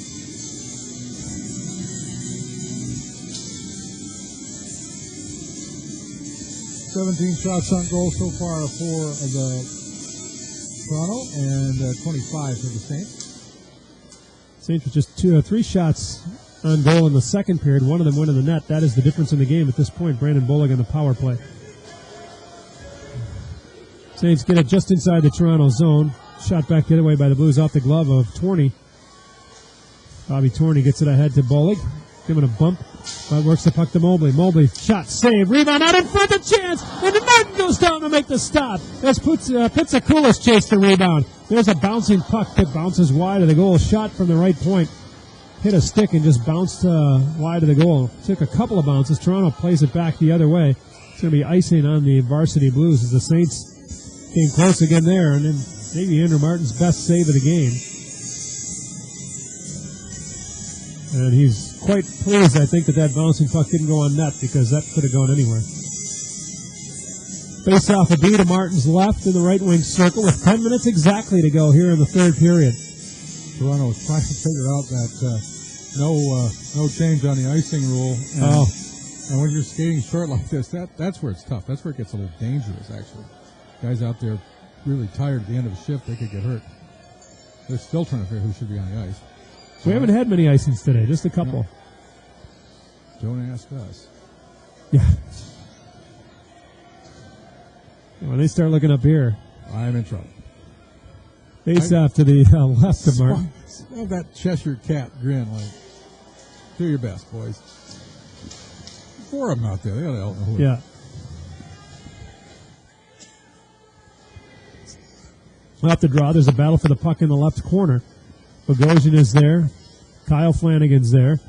"17 shots on goal so far for the Toronto, and 25 for the Saints. Saints with just 3 shots on goal in the second period. 1 of them went in the net. That is the difference in the game at this point. Brandon Bullock on the power play. Saints get it just inside the Toronto zone. Shot back the other way by the Blues off the glove of Torney. Bobby Torney gets it ahead to Bullock. Giving a bump. But works the puck to Mobley. Mobley, shot, save, rebound out in front, the chance. And then Martin goes down to make the stop. As Pitsakoulis chased the rebound. There's a bouncing puck that bounces wide of the goal. Shot from the right point. Hit a stick and just bounced wide of the goal. Took a couple of bounces. Toronto plays it back the other way. It's going to be icing on the varsity Blues as the Saints came close again there. And then maybe Andrew Martin's best save of the game. And he's quite pleased, I think, that bouncing puck didn't go on net because that could have gone anywhere. Face off a B to Martin's left in the right wing circle with 10 minutes exactly to go here in the third period. Toronto was trying to figure out that no change on the icing rule. And when you're skating short like this, that's where it's tough. That's where it gets a little dangerous, actually. Guys out there really tired at the end of a shift, they could get hurt. They're still trying to figure who should be on the ice. We haven't had many icings today, just a couple. No. Don't ask us. Yeah. When they start looking up here, I'm in trouble. Face off to the left of Martin. Have that Cheshire Cat grin, like, do your best, boys. 4 of them out there. They gotta help me. Yeah. Off the draw, there's a battle for the puck in the left corner. Bogosian is there. Kyle Flanagan's there.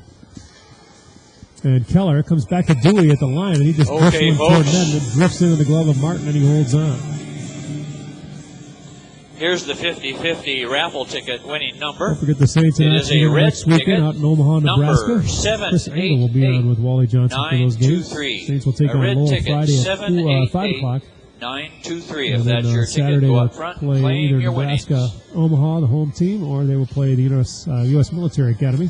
And Keller comes back to Dewey at the line, and he just drifts one toward net and drifts into the glove of Martin, and he holds on. Here's the 50-50 raffle ticket winning number. Don't forget the Saints in action next weekend out in Omaha, Nebraska. Chris Engel will be on with Wally Johnson for those games. Saints will take on Lowell Friday at 5 o'clock. 923. If that's your Saturday ticket, go up front, play claim either your Nebraska, winnings. Omaha, the home team, or they will play the U.S. Military Academy,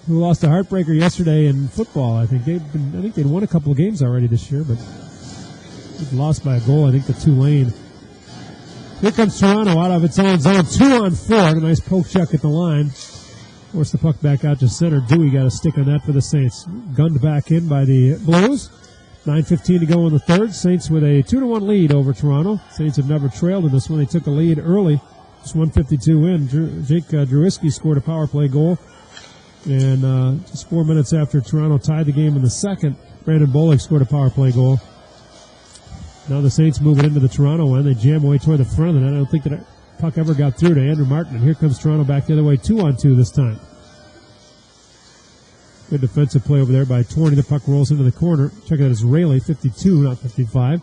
who lost a heartbreaker yesterday in football. I think they'd won a couple of games already this year, but they've lost by a goal, I think, to Tulane. Here comes Toronto out of its own zone. 2-on-4. A nice poke check at the line. Force the puck back out to center. Dewey got a stick on that for the Saints. Gunned back in by the Blues. 9:15 to go in the third. Saints with a 2-1 lead over Toronto. Saints have never trailed in this one. They took a lead early. Just 152 in. Jake Drewiski scored a power play goal. And just 4 minutes after Toronto tied the game in the second, Brandon Bollig scored a power play goal. Now the Saints move it into the Toronto end. They jam away toward the front of the net. I don't think that puck ever got through to Andrew Martin. And here comes Toronto back the other way, 2-on-2 this time. Good defensive play over there by Torney. The puck rolls into the corner. Check it out, it's Rayleigh, 52, not 55.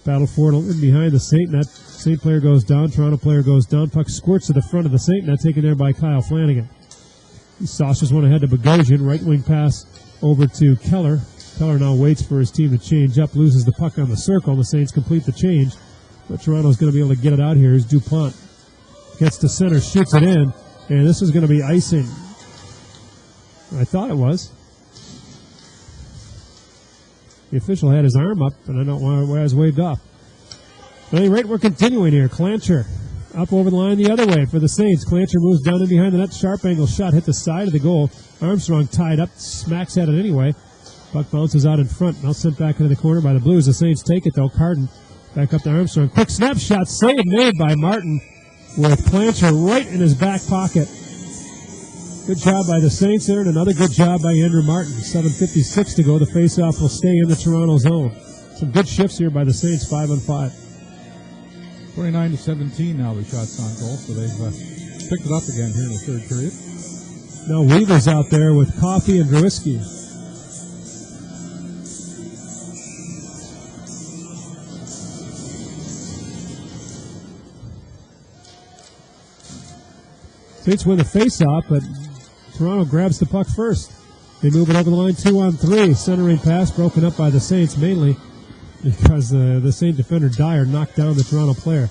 Battle for it in behind the Saint net. Saint player goes down. Toronto player goes down. Puck squirts to the front of the Saint net, taken there by Kyle Flanagan. Saucers one ahead to Bogosian. Right wing pass over to Keller. Keller now waits for his team to change up. Loses the puck on the circle. The Saints complete the change. But Toronto's going to be able to get it out here. Here's Dupont. Gets to center, shoots it in. And this is going to be icing. I thought it was. The official had his arm up, and I don't know why I was waved off. At any rate, we're continuing here. Clancher up over the line the other way for the Saints. Clancher moves down in behind the net. Sharp angle shot hit the side of the goal. Armstrong tied up, smacks at it anyway. Puck bounces out in front. Now sent back into the corner by the Blues. The Saints take it, though. Carden back up to Armstrong. Quick snapshot save made by Martin with Clancher right in his back pocket. Good job by the Saints there, and another good job by Andrew Martin. 7:56 to go. The faceoff will stay in the Toronto zone. Some good shifts here by the Saints, 5-on-5. 29-17 now the shots on goal, so they've picked it up again here in the third period. Now Weaver's out there with Coffey and Drewiski. Saints win the faceoff, but Toronto grabs the puck first. They move it over the line, 2-on-3. Centering pass broken up by the Saints mainly because the Saint defender Dyer knocked down the Toronto player.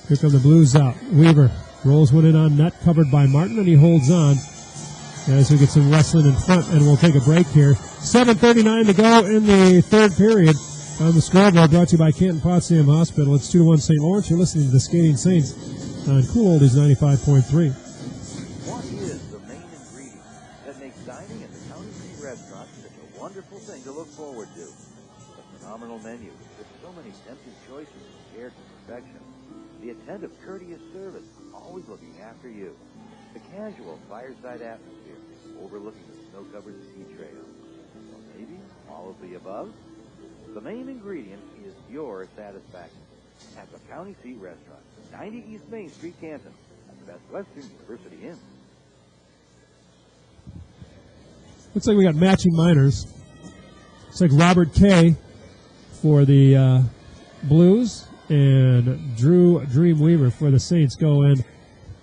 Here come the Blues out. Weaver rolls one in on net, covered by Martin, and he holds on as we get some wrestling in front, and we'll take a break here. 7:39 to go in the third period. On the scoreboard, brought to you by Canton Potsdam Hospital. It's 2-1 St. Lawrence. You're listening to the Skating Saints on Cool Oldies 95.3. What is the main ingredient that makes dining at the County Seat Restaurant such a wonderful thing to look forward to? A phenomenal menu with so many tempting choices prepared to perfection. The attentive, courteous service, always looking after you. The casual fireside atmosphere, overlooking the snow-covered ski trail. Or maybe all of the above? The main ingredient is your satisfaction. At the County Seat Restaurant, 90 East Main Street, Canton, at the Best Western University Inn. Looks like we got matching minors. Looks like Robert Kay for the Blues and Drew Dreamweaver for the Saints go in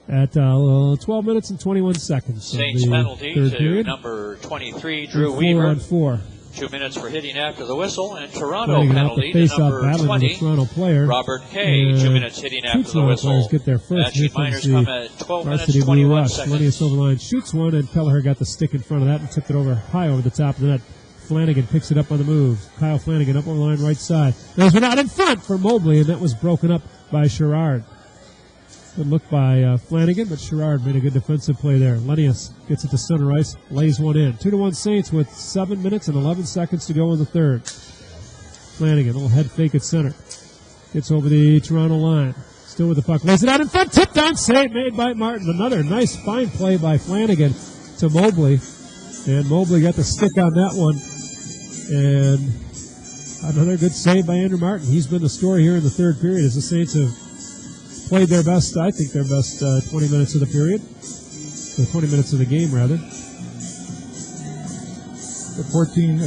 at 12 minutes and 21 seconds. Saints penalty to period. Number 23, Drew Weaver. 4-on-4. 2 minutes for hitting after the whistle, and Toronto penalty to number 20, Toronto player. Robert Kay, 2 minutes hitting after the whistle. Get there first. Matching minors come at 12 minutes, 21 seconds. Lenny Silverline shoots one, and Kelleher got the stick in front of that and tipped it over high over the top of the net. Flanagan picks it up on the move. Kyle Flanagan up on the line right side. There's one out in front for Mobley, and that was broken up by Sherrard. Good look by Flanagan, but Sherrard made a good defensive play there. Lennius gets it to center ice, lays one in. 2-1 Saints with 7 minutes and 11 seconds to go in the third. Flanagan, little head fake at center. Gets over the Toronto line. Still with the puck. Lays it out in front. Tipped on, save made by Martin. Another nice, fine play by Flanagan to Mobley. And Mobley got the stick on that one. And another good save by Andrew Martin. He's been the story here in the third period as the Saints have played their best, I think their best 20 minutes of the period. Or 20 minutes of the game, rather. 14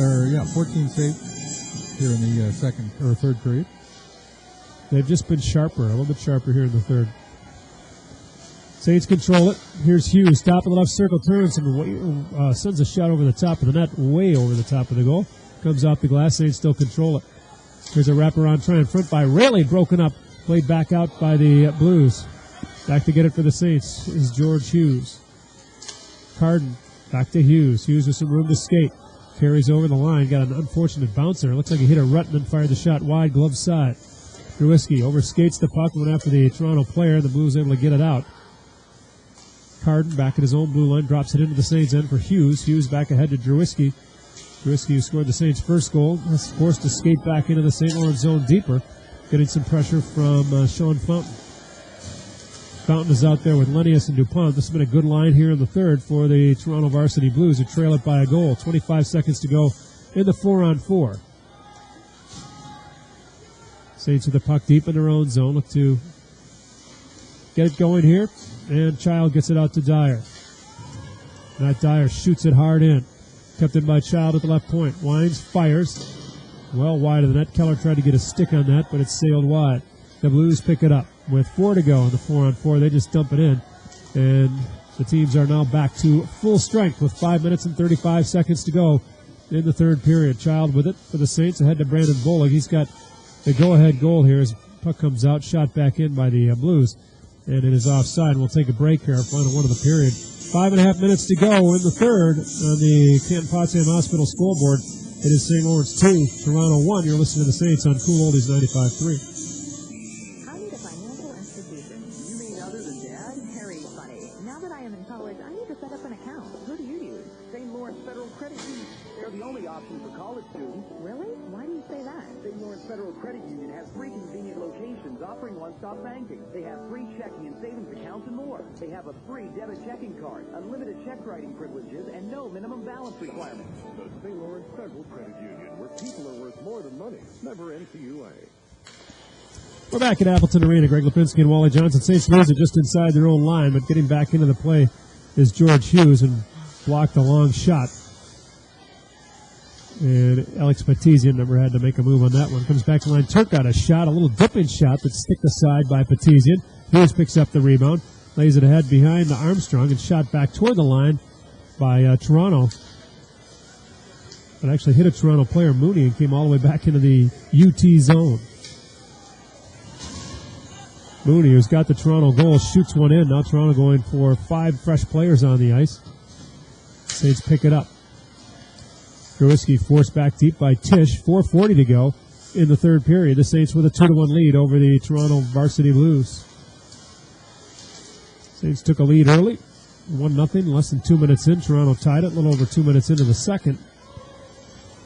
saves here in the second or third period. They've just been sharper, a little bit sharper here in the third. Saints control it. Here's Hughes, top of the left circle, turns and sends a shot over the top of the net, way over the top of the goal. Comes off the glass, Saints still control it. Here's a wraparound try in front by Rayleigh, broken up. Played back out by the Blues. Back to get it for the Saints is George Hughes. Carden back to Hughes. Hughes with some room to skate. Carries over the line. Got an unfortunate bouncer. Looks like he hit a rut and then fired the shot wide, glove side. Drewiski overskates the puck, went after the Toronto player. The Blues able to get it out. Carden back at his own blue line, drops it into the Saints end for Hughes. Hughes back ahead to Drewiski. Drewiski, who scored the Saints' first goal, is forced to skate back into the St. Lawrence zone deeper, getting some pressure from Sean Fountain. Fountain is out there with Lennius and DuPont. This has been a good line here in the third for the Toronto Varsity Blues, who trail it by a goal. 25 seconds to go in the 4-on-4. Saints with the puck deep in their own zone. Look to get it going here. And Child gets it out to Dyer. Matt Dyer shoots it hard in. Kept in by Child at the left point. Wines fires. Well wide of the net. Keller tried to get a stick on that, but it sailed wide. The Blues pick it up. With 4 to go in the 4-on-4, they just dump it in. And the teams are now back to full strength with 5 minutes and 35 seconds to go in the third period. Child with it for the Saints ahead to Brandon Bollig. He's got the go-ahead goal here as puck comes out, shot back in by the Blues. And it is offside. We'll take a break here, final one of the period. 5.5 minutes to go in the third on the Canton-Potsdam Hospital scoreboard. It is St. Lawrence 2, Toronto 1. You're listening to the Saints on Cool Oldies 95.3. Offering one-stop banking. They have free checking and savings accounts and more. They have a free debit checking card, unlimited check writing privileges, and no minimum balance requirements. The St. Lawrence Federal Credit Union, where people are worth more than money. Never NCUA. We're back at Appleton Arena. Greg Lipinski and Wally Johnson. Saints lose it just inside their own line, but getting back into the play is George Hughes and blocked a long shot. And Alex Petizian never had to make a move on that one. Comes back to the line. Turk got a shot, a little dipping shot that's sticked aside by Petizian. Hughes picks up the rebound, lays it ahead behind the Armstrong, and shot back toward the line by Toronto. But actually hit a Toronto player, Mooney, and came all the way back into the UT zone. Mooney, who's got the Toronto goal, shoots one in. Now Toronto going for 5 fresh players on the ice. Saints pick it up. Drewiski forced back deep by Tisch. 4:40 to go in the third period. The Saints with a 2-1 lead over the Toronto Varsity Blues. Saints took a lead early, 1-0, less than 2 minutes in. Toronto tied it, a little over 2 minutes into the second.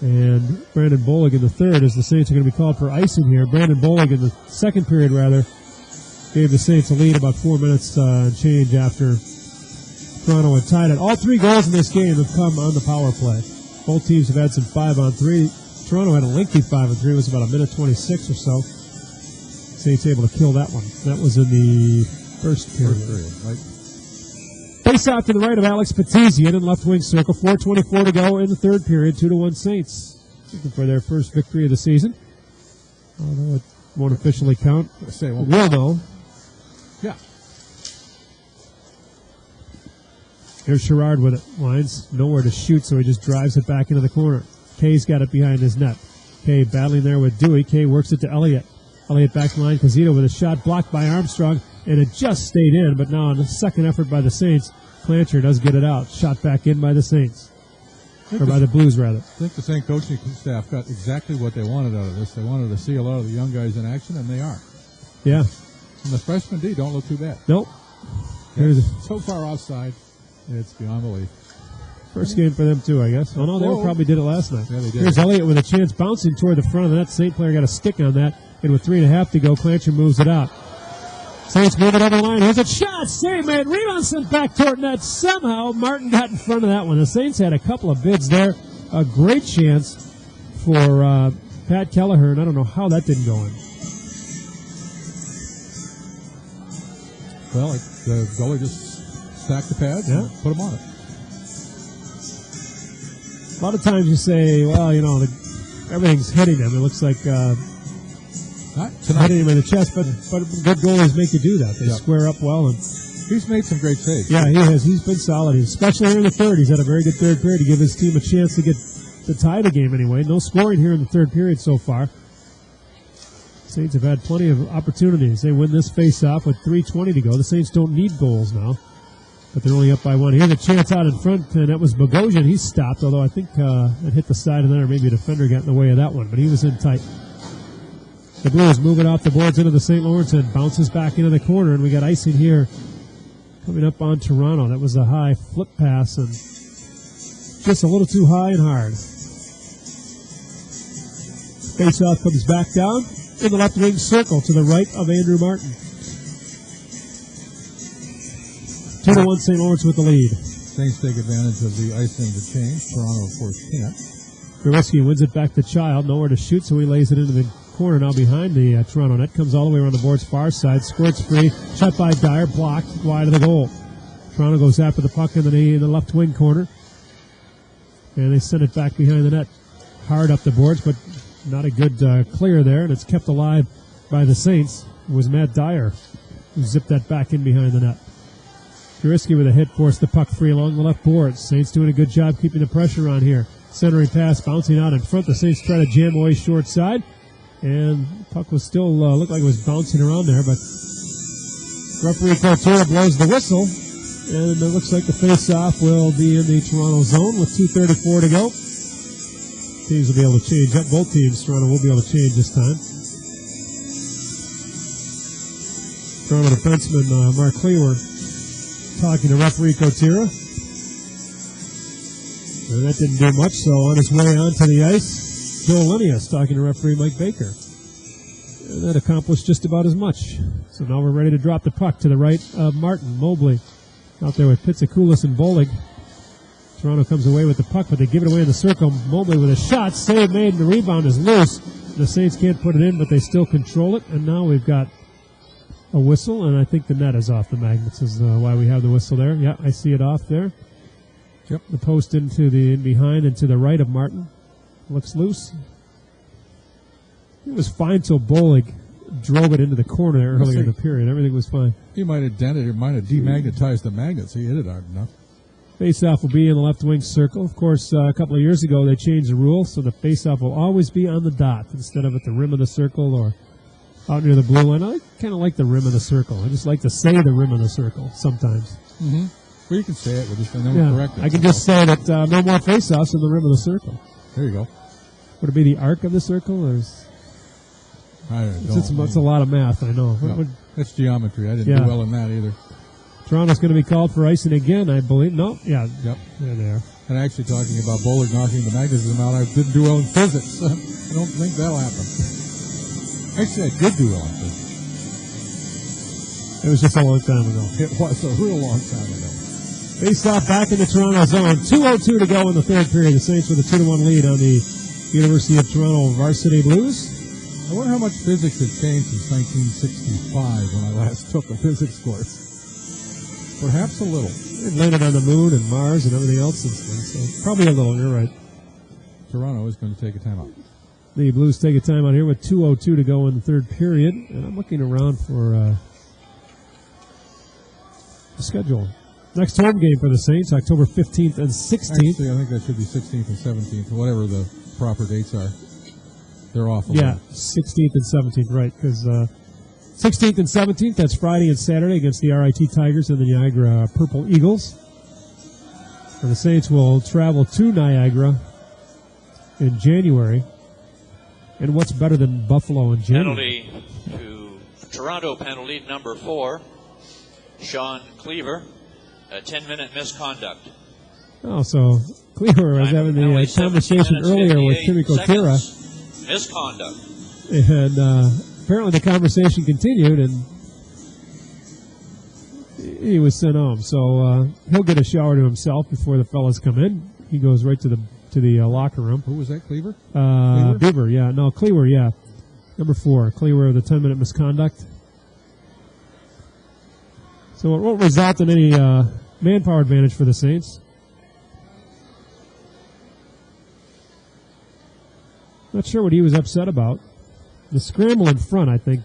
And Brandon Bollig in the third, as the Saints are going to be called for icing here. Brandon Bollig in the second period, gave the Saints a lead about 4 minutes and change after Toronto had tied it. All 3 goals in this game have come on the power play. Both teams have had some 5-on-3. Toronto had a lengthy 5-on-3. It was about a minute 26 or so. Saints able to kill that one. That was in the first period. Right. Face out to the right of Alex Petizian in left wing circle. 4:24 to go in the third period. 2-1 Saints. Looking for their first victory of the season. Although it won't officially count. We'll know. Yeah. Here's Sherrard with it. Lines nowhere to shoot, so he just drives it back into the corner. Kay's got it behind his net. Kay battling there with Dewey. Kay works it to Elliott. Elliott back to line. Casito with a shot blocked by Armstrong, and it just stayed in, but now on the second effort by the Saints, Clancher does get it out. Shot back in by the Saints. Or by the Blues, rather. I think the Saint coaching staff got exactly what they wanted out of this. They wanted to see a lot of the young guys in action, and they are. Yeah. And the freshmen D don't look too bad. Nope. So far offside, it's beyond belief. First game for them, too, I guess. Oh, no, they probably did it last night. Yeah, they did. Here's Elliott with a chance bouncing toward the front of the net. Saint player got a stick on that, and with 3.5 to go, Clancher moves it out. Saints move it over the line. Here's a shot. Save made. Rebound sent back toward net. Somehow, Martin got in front of that one. The Saints had a couple of bids there. A great chance for Pat Kelleher, and I don't know how that didn't go in. Well, the goalie just stacked the pads and put them on it. A lot of times you say, well, you know, everything's hitting him. It looks like hitting him in the chest, but good goalies make you do that. They square up well. And he's made some great saves. Yeah, he has. He's been solid, especially here in the third. He's had a very good third period to give his team a chance to tie the game anyway. No scoring here in the third period so far. Saints have had plenty of opportunities. They win this face-off with 3:20 to go. The Saints don't need goals now, but they're only up by 1. Here's a chance out in front, and that was Bogosian. He stopped, although I think it hit the side of there, or maybe a defender got in the way of that one, but he was in tight. The Blues move it off the boards into the St. Lawrence and bounces back into the corner, and we got icing here coming up on Toronto. That was a high flip pass and just a little too high and hard. Faceoff comes back down in the left wing circle to the right of Andrew Martin. 2-1 St. Lawrence with the lead. Saints take advantage of the icing to change. Toronto, of course, can't. Gurewski wins it back to Child. Nowhere to shoot, so he lays it into the corner now behind the Toronto net. Comes all the way around the board's far side. Squirts free. Shot by Dyer. Blocked wide of the goal. Toronto goes after the puck in the left wing corner. And they send it back behind the net. Hard up the boards, but not a good clear there. And it's kept alive by the Saints. It was Matt Dyer who zipped that back in behind the net. Gurewski with a hit forced the puck free along the left boards. Saints doing a good job keeping the pressure on here. Centering pass bouncing out in front. The Saints try to jam away short side. And the puck was still, looked like it was bouncing around there. But referee Couture blows the whistle. And it looks like the face-off will be in the Toronto zone with 2:34 to go. Teams will be able to change up. Both teams, Toronto will be able to change this time. Toronto defenseman Mark Cleaver talking to referee Couture. And that didn't do much, so on his way onto the ice, Joel Linnaeus talking to referee Mike Baker. And that accomplished just about as much. So now we're ready to drop the puck to the right of Martin. Mobley out there with Pizzakoulis and Bolig. Toronto comes away with the puck, but they give it away in the circle. Mobley with a shot, save made, and the rebound is loose. The Saints can't put it in, but they still control it. And now we've got a whistle, and I think the net is off the magnets is why we have the whistle there. Yeah, I see it off there. Yep. The post in behind and to the right of Martin. Looks loose. It was fine till Bolig drove it into the corner there earlier in the period. Everything was fine. He might have dented it, might have demagnetized the magnets. He hit it hard enough. Faceoff will be in the left wing circle. Of course, a couple of years ago they changed the rule, so the faceoff will always be on the dot instead of at the rim of the circle or out near the blue line. I kind of like the rim of the circle. I just like to say the rim of the circle sometimes. Mm-hmm. Well, you can say it, and then we'll correct it. I can just say that no more faceoffs in the rim of the circle. There you go. Would it be the arc of the circle? Or it's a lot of math, I know. No, that's geometry. I didn't do well in that either. Toronto's going to be called for icing again, I believe. No, yeah. Yep. There they are. And actually talking about Bolig knocking the magnetism out, I didn't do well in physics. I don't think that'll happen. Actually, I did do well in physics. It was just a long time ago. It was a real long time ago. Face-off back in the Toronto zone. 2:02 to go in the third period. The Saints with a 2-1 lead on the University of Toronto Varsity Blues. I wonder how much physics has changed since 1965 when I last took a physics course. Perhaps a little. It landed on the moon and Mars and everything else since then, so probably a little. You're right. Toronto is going to take a timeout. The Blues take a timeout here with 2:02 to go in the third period, and I'm looking around for the schedule. Next home game for the Saints, October 15th and 16th. Actually, I think that should be 16th and 17th, whatever the proper dates are. They're off. 16th and 17th, right, because 16th and 17th, that's Friday and Saturday against the RIT Tigers and the Niagara Purple Eagles. And the Saints will travel to Niagara in January. And what's better than Buffalo in January? Penalty to Toronto, penalty number 4. Sean Cleaver, a 10-minute misconduct. Oh, so Cleaver was having the conversation earlier with Timmy Kotira. Misconduct. And apparently the conversation continued, and he was sent home. So he'll get a shower to himself before the fellas come in. He goes right to the locker room. Who was that, Cleaver? Beaver, yeah. No, Cleaver, yeah. Number 4, Cleaver, the 10-minute misconduct. So it won't result in any manpower advantage for the Saints. Not sure what he was upset about. The scramble in front, I think.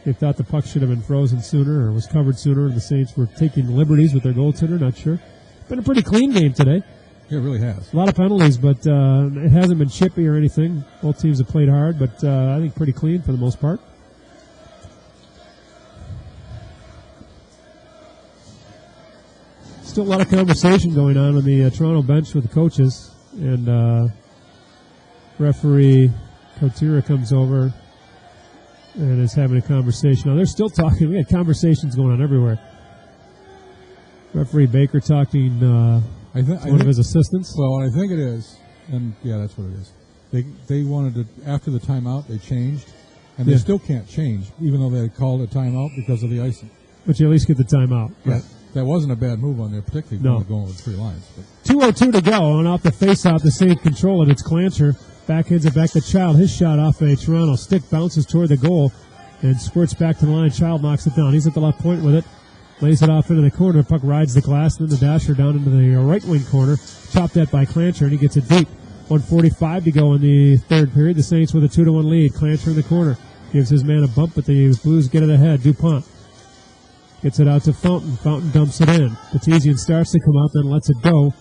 They thought the puck should have been frozen sooner or was covered sooner, and the Saints were taking liberties with their goaltender, not sure. Been a pretty clean game today. Yeah, it really has. A lot of penalties, but it hasn't been chippy or anything. Both teams have played hard, but I think pretty clean for the most part. Still a lot of conversation going on the Toronto bench with the coaches, and referee Kotira comes over and is having a conversation. Now, they're still talking. We had conversations going on everywhere. Referee Baker talking to one of his assistants. Well, I think it is, and yeah, that's what it is. They wanted to, after the timeout, they changed, and they still can't change, even though they called a timeout because of the icing. But you at least get the timeout. Yeah, that wasn't a bad move on there, particularly going over 3 lines. But 2:02 to go, and off the face-off, the Saints control it. It's Clancher. Backhands it back to Child. His shot off a Toronto stick bounces toward the goal and squirts back to the line. Child knocks it down. He's at the left point with it. Lays it off into the corner. Puck rides the glass, and then the dasher down into the right wing corner. Chopped at by Clancher, and he gets it deep. 1:45 to go in the third period. The Saints with a 2-1 lead. Clancher in the corner. Gives his man a bump, but the Blues get it ahead. DuPont gets it out to Fountain. Fountain dumps it in. Petizian starts to come out, then lets it go.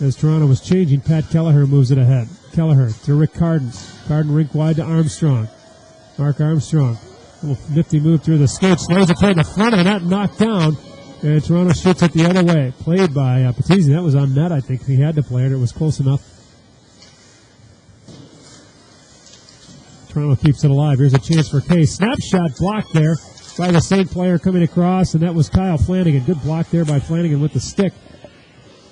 As Toronto was changing, Pat Kelleher moves it ahead. Kelleher to Rick Carden. Carden rink wide to Armstrong. Mark Armstrong. Little nifty move through the skates. Lays it toward the front of the net, knocked down. And Toronto shoots it the other way. Played by Petizian. That was on net, I think. He had to play it. It was close enough. Toronto keeps it alive. Here's a chance for Case. Snapshot blocked there by the Saint player coming across, and that was Kyle Flanagan. Good block there by Flanagan with the stick.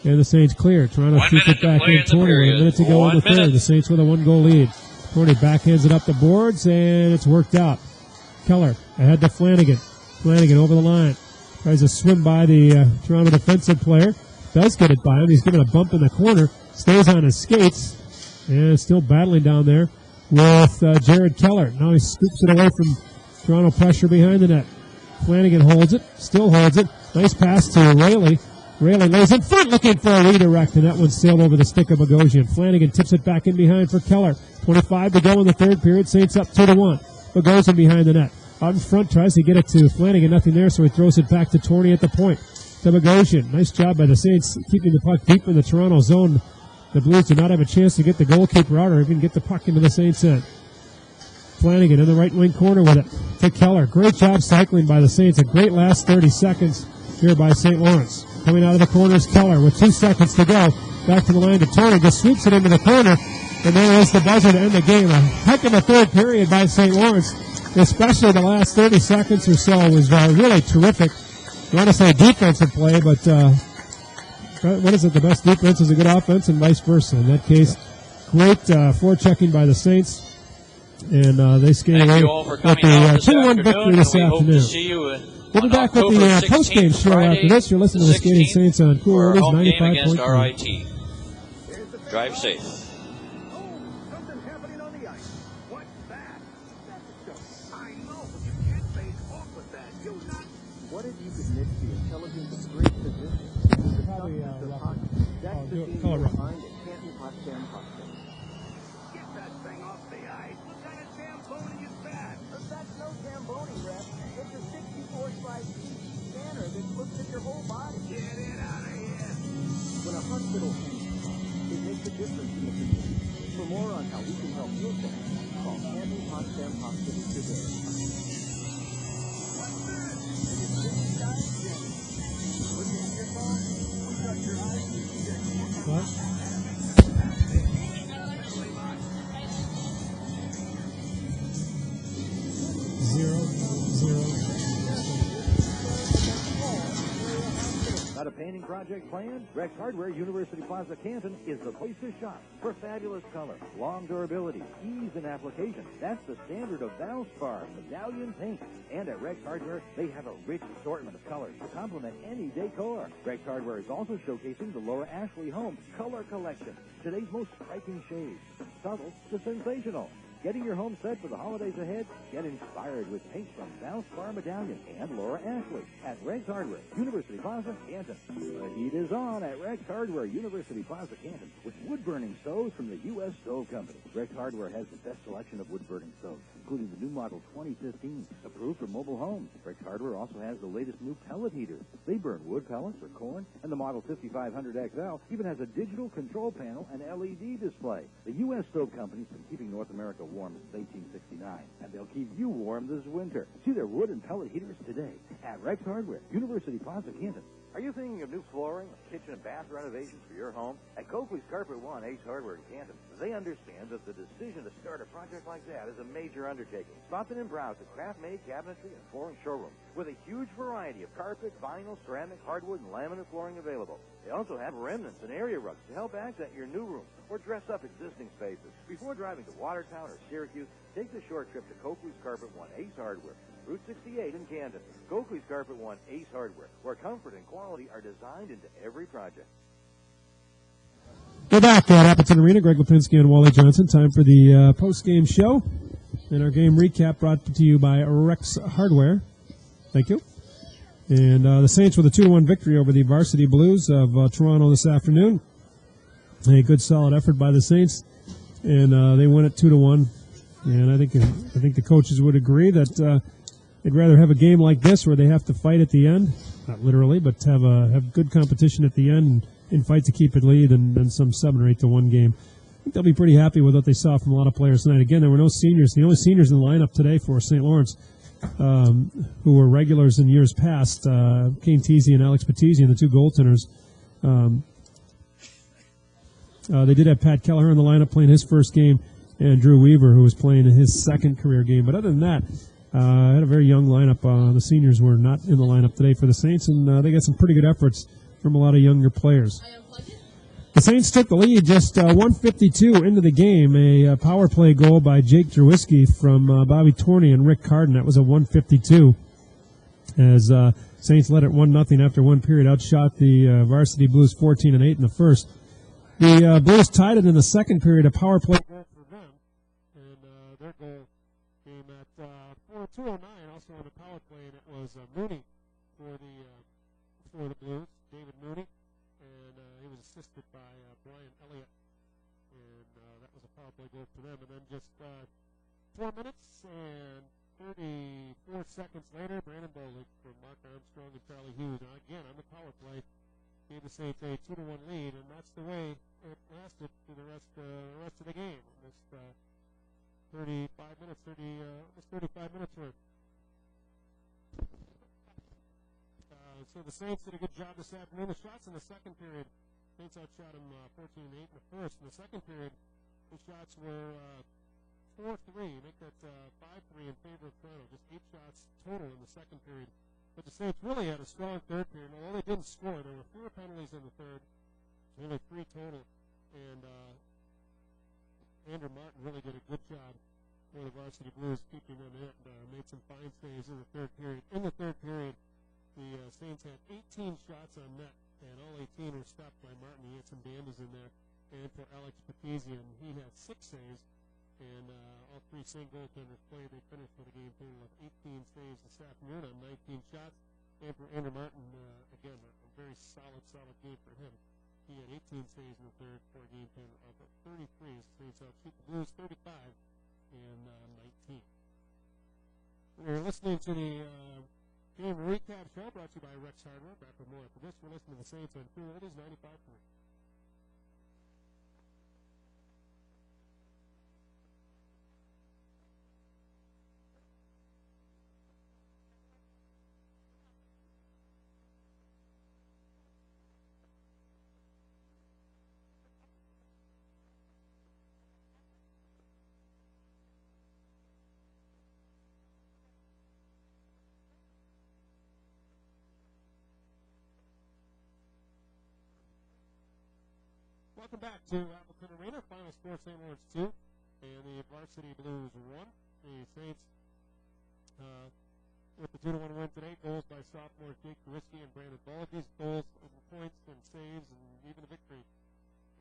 And the Saints clear. Toronto keeps it back in 20. 1 minute to go in the third. The Saints with a 1-goal lead. Torney backhands it up the boards, and it's worked out. Keller ahead to Flanagan. Flanagan over the line. Tries to swim by the Toronto defensive player. Does get it by him. He's given a bump in the corner. Stays on his skates. And still battling down there with Jared Keller. Now he scoops it away from Toronto pressure behind the net. Flanagan holds it. Still holds it. Nice pass to Rayleigh. Rayleigh lays in front looking for a redirect, and that one sailed over the stick of Bogosian. Flanagan tips it back in behind for Keller. 25 to go in the third period. Saints up 2-1. Bogosian behind the net. Out in front, tries to get it to Flanagan. Nothing there, so he throws it back to Torney at the point. To Bogosian. Nice job by the Saints keeping the puck deep in the Toronto zone. The Blues do not have a chance to get the goalkeeper out or even get the puck into the Saints' end. Flanagan in the right wing corner with it to Keller. Great job cycling by the Saints. A great last 30 seconds here by St. Lawrence. Coming out of the corner is Keller with 2 seconds to go. Back to the line to Torney. Just sweeps it into the corner. And there is the buzzer to end the game. A heck of a third period by St. Lawrence. Especially the last 30 seconds or so was really terrific. I want to say defensive play, but what is it? The best defense is a good offense and vice versa. In that case, great forechecking by the Saints. And they skate away with the 2-1 victory this afternoon. We'll be back with the post-game show after this. You're listening to the Skating Saints on Cool Oldies 95.3. Drive safe. Something happening on the ice. What's that? Stethoscope. I know, but you can't face off with that. You not. What if you could mix the intelligence of great physicians with the toughness of hockey? That's the thing behind it. Canton Potsdam Hospital. Get that thing off the ice. What kind of Zamboni is that? That's no Zamboni, Ref. It's a 64-slice scanner that looks at your whole body. Get it out of here. When a hospital it makes a difference in the community. For more on how we can help your family, call Canton Potsdam Hospital today. What's that? Look at your phone. Shut your eyes. What? 0-0. Got a painting project planned? Rex Hardware, University Plaza, Canton is the place to shop for fabulous color, long durability, ease in application. That's the standard of Valspar medallion paint. And at Rex Hardware, they have a rich assortment of colors to complement any decor. Rex Hardware is also showcasing the Laura Ashley Home Color Collection. Today's most striking shades, from subtle to sensational. Getting your home set for the holidays ahead? Get inspired with paint from Valspar Medallion and Laura Ashley at Rex Hardware, University Plaza, Canton. The heat is on at Rex Hardware, University Plaza, Canton, with wood-burning stoves from the U.S. Stove Company. Rex Hardware has the best selection of wood-burning stoves, including the new model 2015, approved for mobile homes. Rex Hardware also has the latest new pellet heaters. They burn wood pellets or corn, and the model 5500XL even has a digital control panel and LED display. The U.S. Stove Company's been keeping North America warm since 1869, and they'll keep you warm this winter. See their wood and pellet heaters today at Rex Hardware, University Plaza, Canton. Are you thinking of new flooring, kitchen and bath renovations for your home? At Coakley's Carpet One Ace Hardware in Canton, they understand that the decision to start a project like that is a major undertaking. Stop in and browse the craft-made cabinetry and flooring showroom with a huge variety of carpet, vinyl, ceramic, hardwood, and laminate flooring available. They also have remnants and area rugs to help accent your new room or dress up existing spaces. Before driving to Watertown or Syracuse, take the short trip to Coakley's Carpet One Ace Hardware, Route 68 in Camden. Coakley's Carpet One Ace Hardware, where comfort and quality are designed into every project. We're back at Appleton Arena. Greg Lipinski and Wally Johnson. Time for the post-game show. And our game recap brought to you by Rex Hardware. Thank you. And the Saints with a 2-1 victory over the Varsity Blues of Toronto this afternoon. A good solid effort by the Saints. And they win it 2-1. And I think the coaches would agree that they'd rather have a game like this where they have to fight at the end, not literally, but have good competition at the end and fight to keep it lead than some 7 or 8-1 game. I think they'll be pretty happy with what they saw from a lot of players tonight. Again, there were no seniors. The only seniors in the lineup today for St. Lawrence, who were regulars in years past, Kane Teasy and Alex Patizzi, and the two goaltenders. They did have Pat Kelleher in the lineup playing his first game, and Drew Weaver, who was playing in his second career game. But other than that, had a very young lineup. The seniors were not in the lineup today for the Saints, and they got some pretty good efforts from a lot of younger players. The Saints took the lead just 1:52 into the game. A power play goal by Jake Jerwiski from Bobby Torney and Rick Carden. That was a 1:52. As Saints led it 1-0 after one period, outshot the Varsity Blues 14-8 in the first. The Blues tied it in the second period. A power play goal for them, and their goal came at 4:2:09. Also on the power play, and it was Mooney for the Blues, David Mooney. And he was assisted by Brian Elliott, and that was a power play goal for them. And then just 4 minutes and 34 seconds later, Brandon Bolig from Mark Armstrong and Charlie Hughes. And again, on the power play, gave the Saints a 2-1 lead, and that's the way it lasted for the rest of the game. Almost 35 minutes worth. So the Saints did a good job this afternoon. The shots in the second period, Saints outshot them 14-8 in the first. In the second period, the shots were 4-3, make that 5-3 in favor of Toronto. Just 8 shots total in the second period. But the Saints really had a strong third period. Although they didn't score, there were 4 penalties in the third, only 3 total. And Andrew Martin really did a good job for the Varsity Blues, keeping them in and made some fine saves in the third period. In the third period, the Saints had 18 shots on net, and all 18 were stopped by Martin. He had some bandies in there. And for Alex Patizzi, he had 6 saves, and all 3 Saint goaltenders played. They finished with a game total of 18 saves this afternoon on 19 shots. And for Andrew Martin, again, a very solid game for him. He had 18 saves in the third for a game total of 33. Saints outshoot the Blues 35 and 19. We're listening to the game recap show brought to you by Rex Hardware. Back with more after this. We're listening to the Saints on True Oldies 95.3. Welcome back to Appleton Arena. Final score, St. Lawrence 2 and the Varsity Blues 1. The Saints with the 2-1 win today. Goals by sophomore Jake Jerwiski and Brandon Bolig. These goals and points and saves and even the victory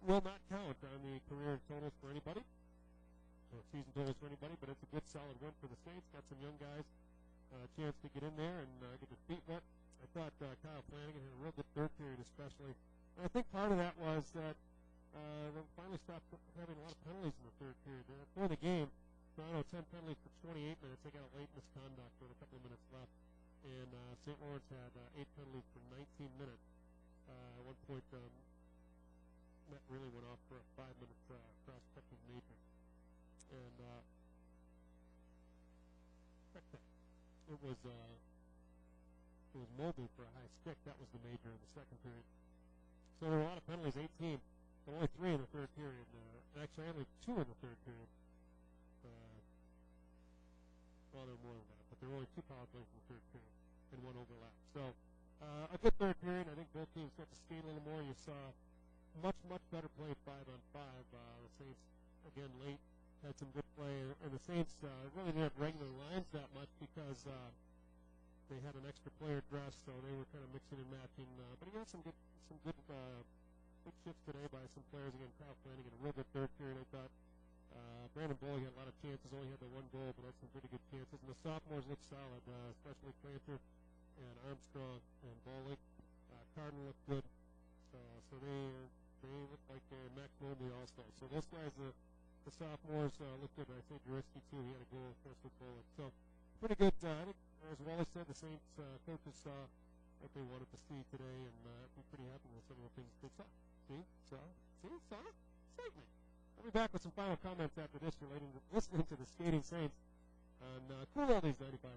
will not count on the career totals for anybody, or season totals for anybody, but it's a good solid win for the Saints. Got some young guys a chance to get in there and get their feet wet. I thought Kyle Flanagan had a real good third period especially. And I think part of that was that they finally stopped having a lot of penalties in the third period. For the game, Toronto 10 penalties for 28 minutes. They got a late misconduct with a couple of minutes left. And St. Lawrence had 8 penalties for 19 minutes. At one point, that really went off for a 5-minute cross-checking major. And it was It was Mobley for a high stick. That was the major in the second period. So there were a lot of penalties, 18. But only 3 in the third period. Actually, only 2 in the third period. Well, there were more than that, but there were only 2 power plays in the third period and 1 overlap. So a good third period. I think both teams got to skate a little more. You saw much better play 5-on-5. The Saints, again, late had some good play, and the Saints really didn't have regular lines that much because they had an extra player dressed, so they were kind of mixing and matching. But he got some good shifts today by some players. Again, Kyle Flanagan, a real good third period, I thought. Brandon Bollig had a lot of chances, only had the 1 goal, but had some pretty good chances. And the sophomores looked solid, especially Planter and Armstrong and Bollig. Cardinal looked good. So they looked like Max Mobley also. So those guys, the sophomores, looked good. I think Jurisky, too, he had a goal, of course, with Bollig. So pretty good. I think, as Wally said, the Saints coaches saw what they wanted to see today, and be pretty happy with some of the things they saw. Saw? Segment. I'll be back with some final comments after this listening to the Skating Saints on Cool Oldies 95.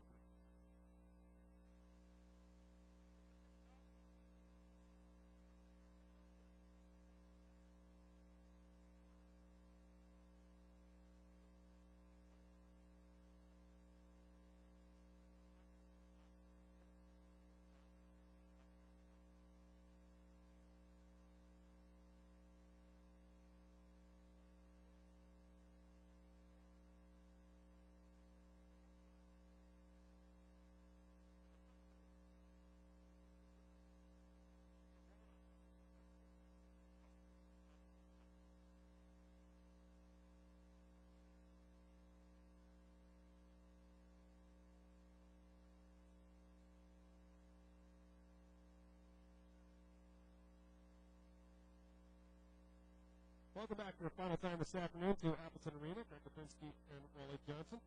Welcome back for the final time this afternoon to Appleton Arena. Greg Lipinski and Wally Johnson.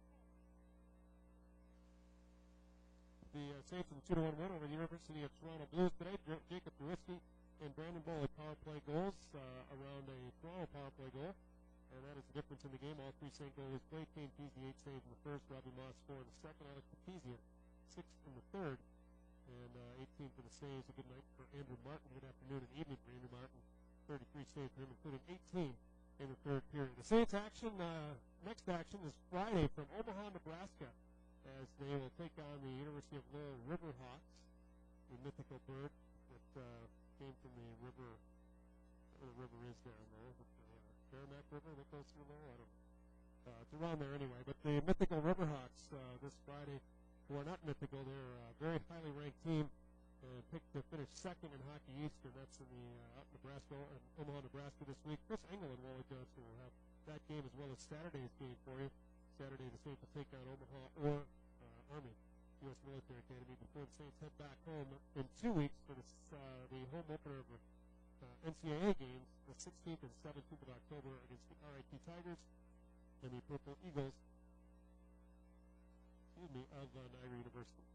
The Saints in 2-1 win over the University of Toronto Blues today. Jacob Jurisky and Brandon Bollig power play goals around a Toronto power play goal. And that is the difference in the game. All 3 Saint goalies played. Kane Peasy 8 saves in the first. Robbie Moss 4 in the second. Alex Papizian 6 in the third. And 18 for the saves. A good night for Andrew Martin. Good afternoon and evening for Andrew Martin. 33 saves for him, including 18 in the third period. The Saints action, next action is Friday from Omaha, Nebraska, as they will take on the University of Lowell Riverhawks, the mythical bird that came from the river. Where the river is down there. Is it the Merrimack River that goes through Lowell? I don't know. It's around there anyway. But the mythical Riverhawks this Friday, who are not mythical, they're a very highly ranked team. Picked to finish second in Hockey East, and that's in the Nebraska and Omaha, Nebraska this week. Chris Engel and Wally Johnson will have that game as well as Saturday's game for you. Saturday, the Saints will take on Omaha or Army, U.S. Military Academy, before the Saints head back home in 2 weeks for the home opener of the NCAA games, the 16th and 17th of October against the RIT Tigers and the Purple Eagles, of Niagara University.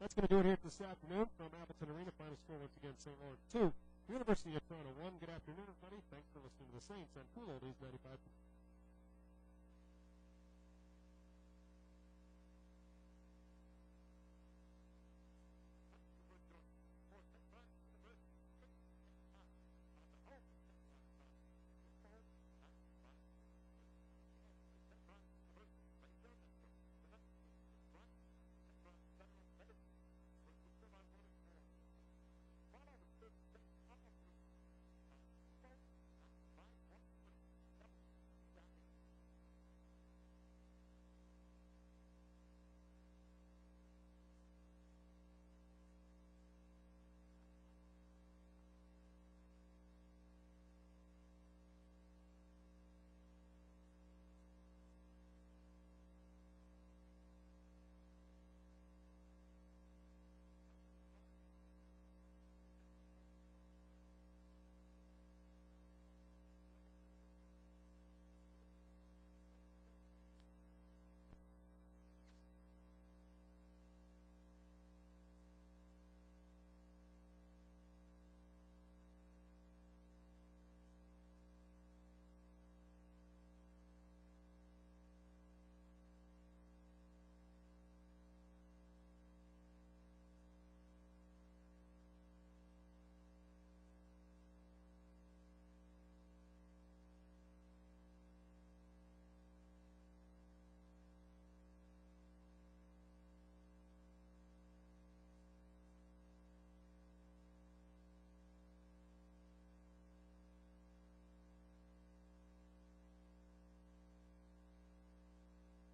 That's going to do it here this afternoon from Appleton Arena. Final score once again, St. Lawrence 2, University of Toronto 1. Good afternoon, everybody. Thanks for listening to the Saints on Cool Oldies 95.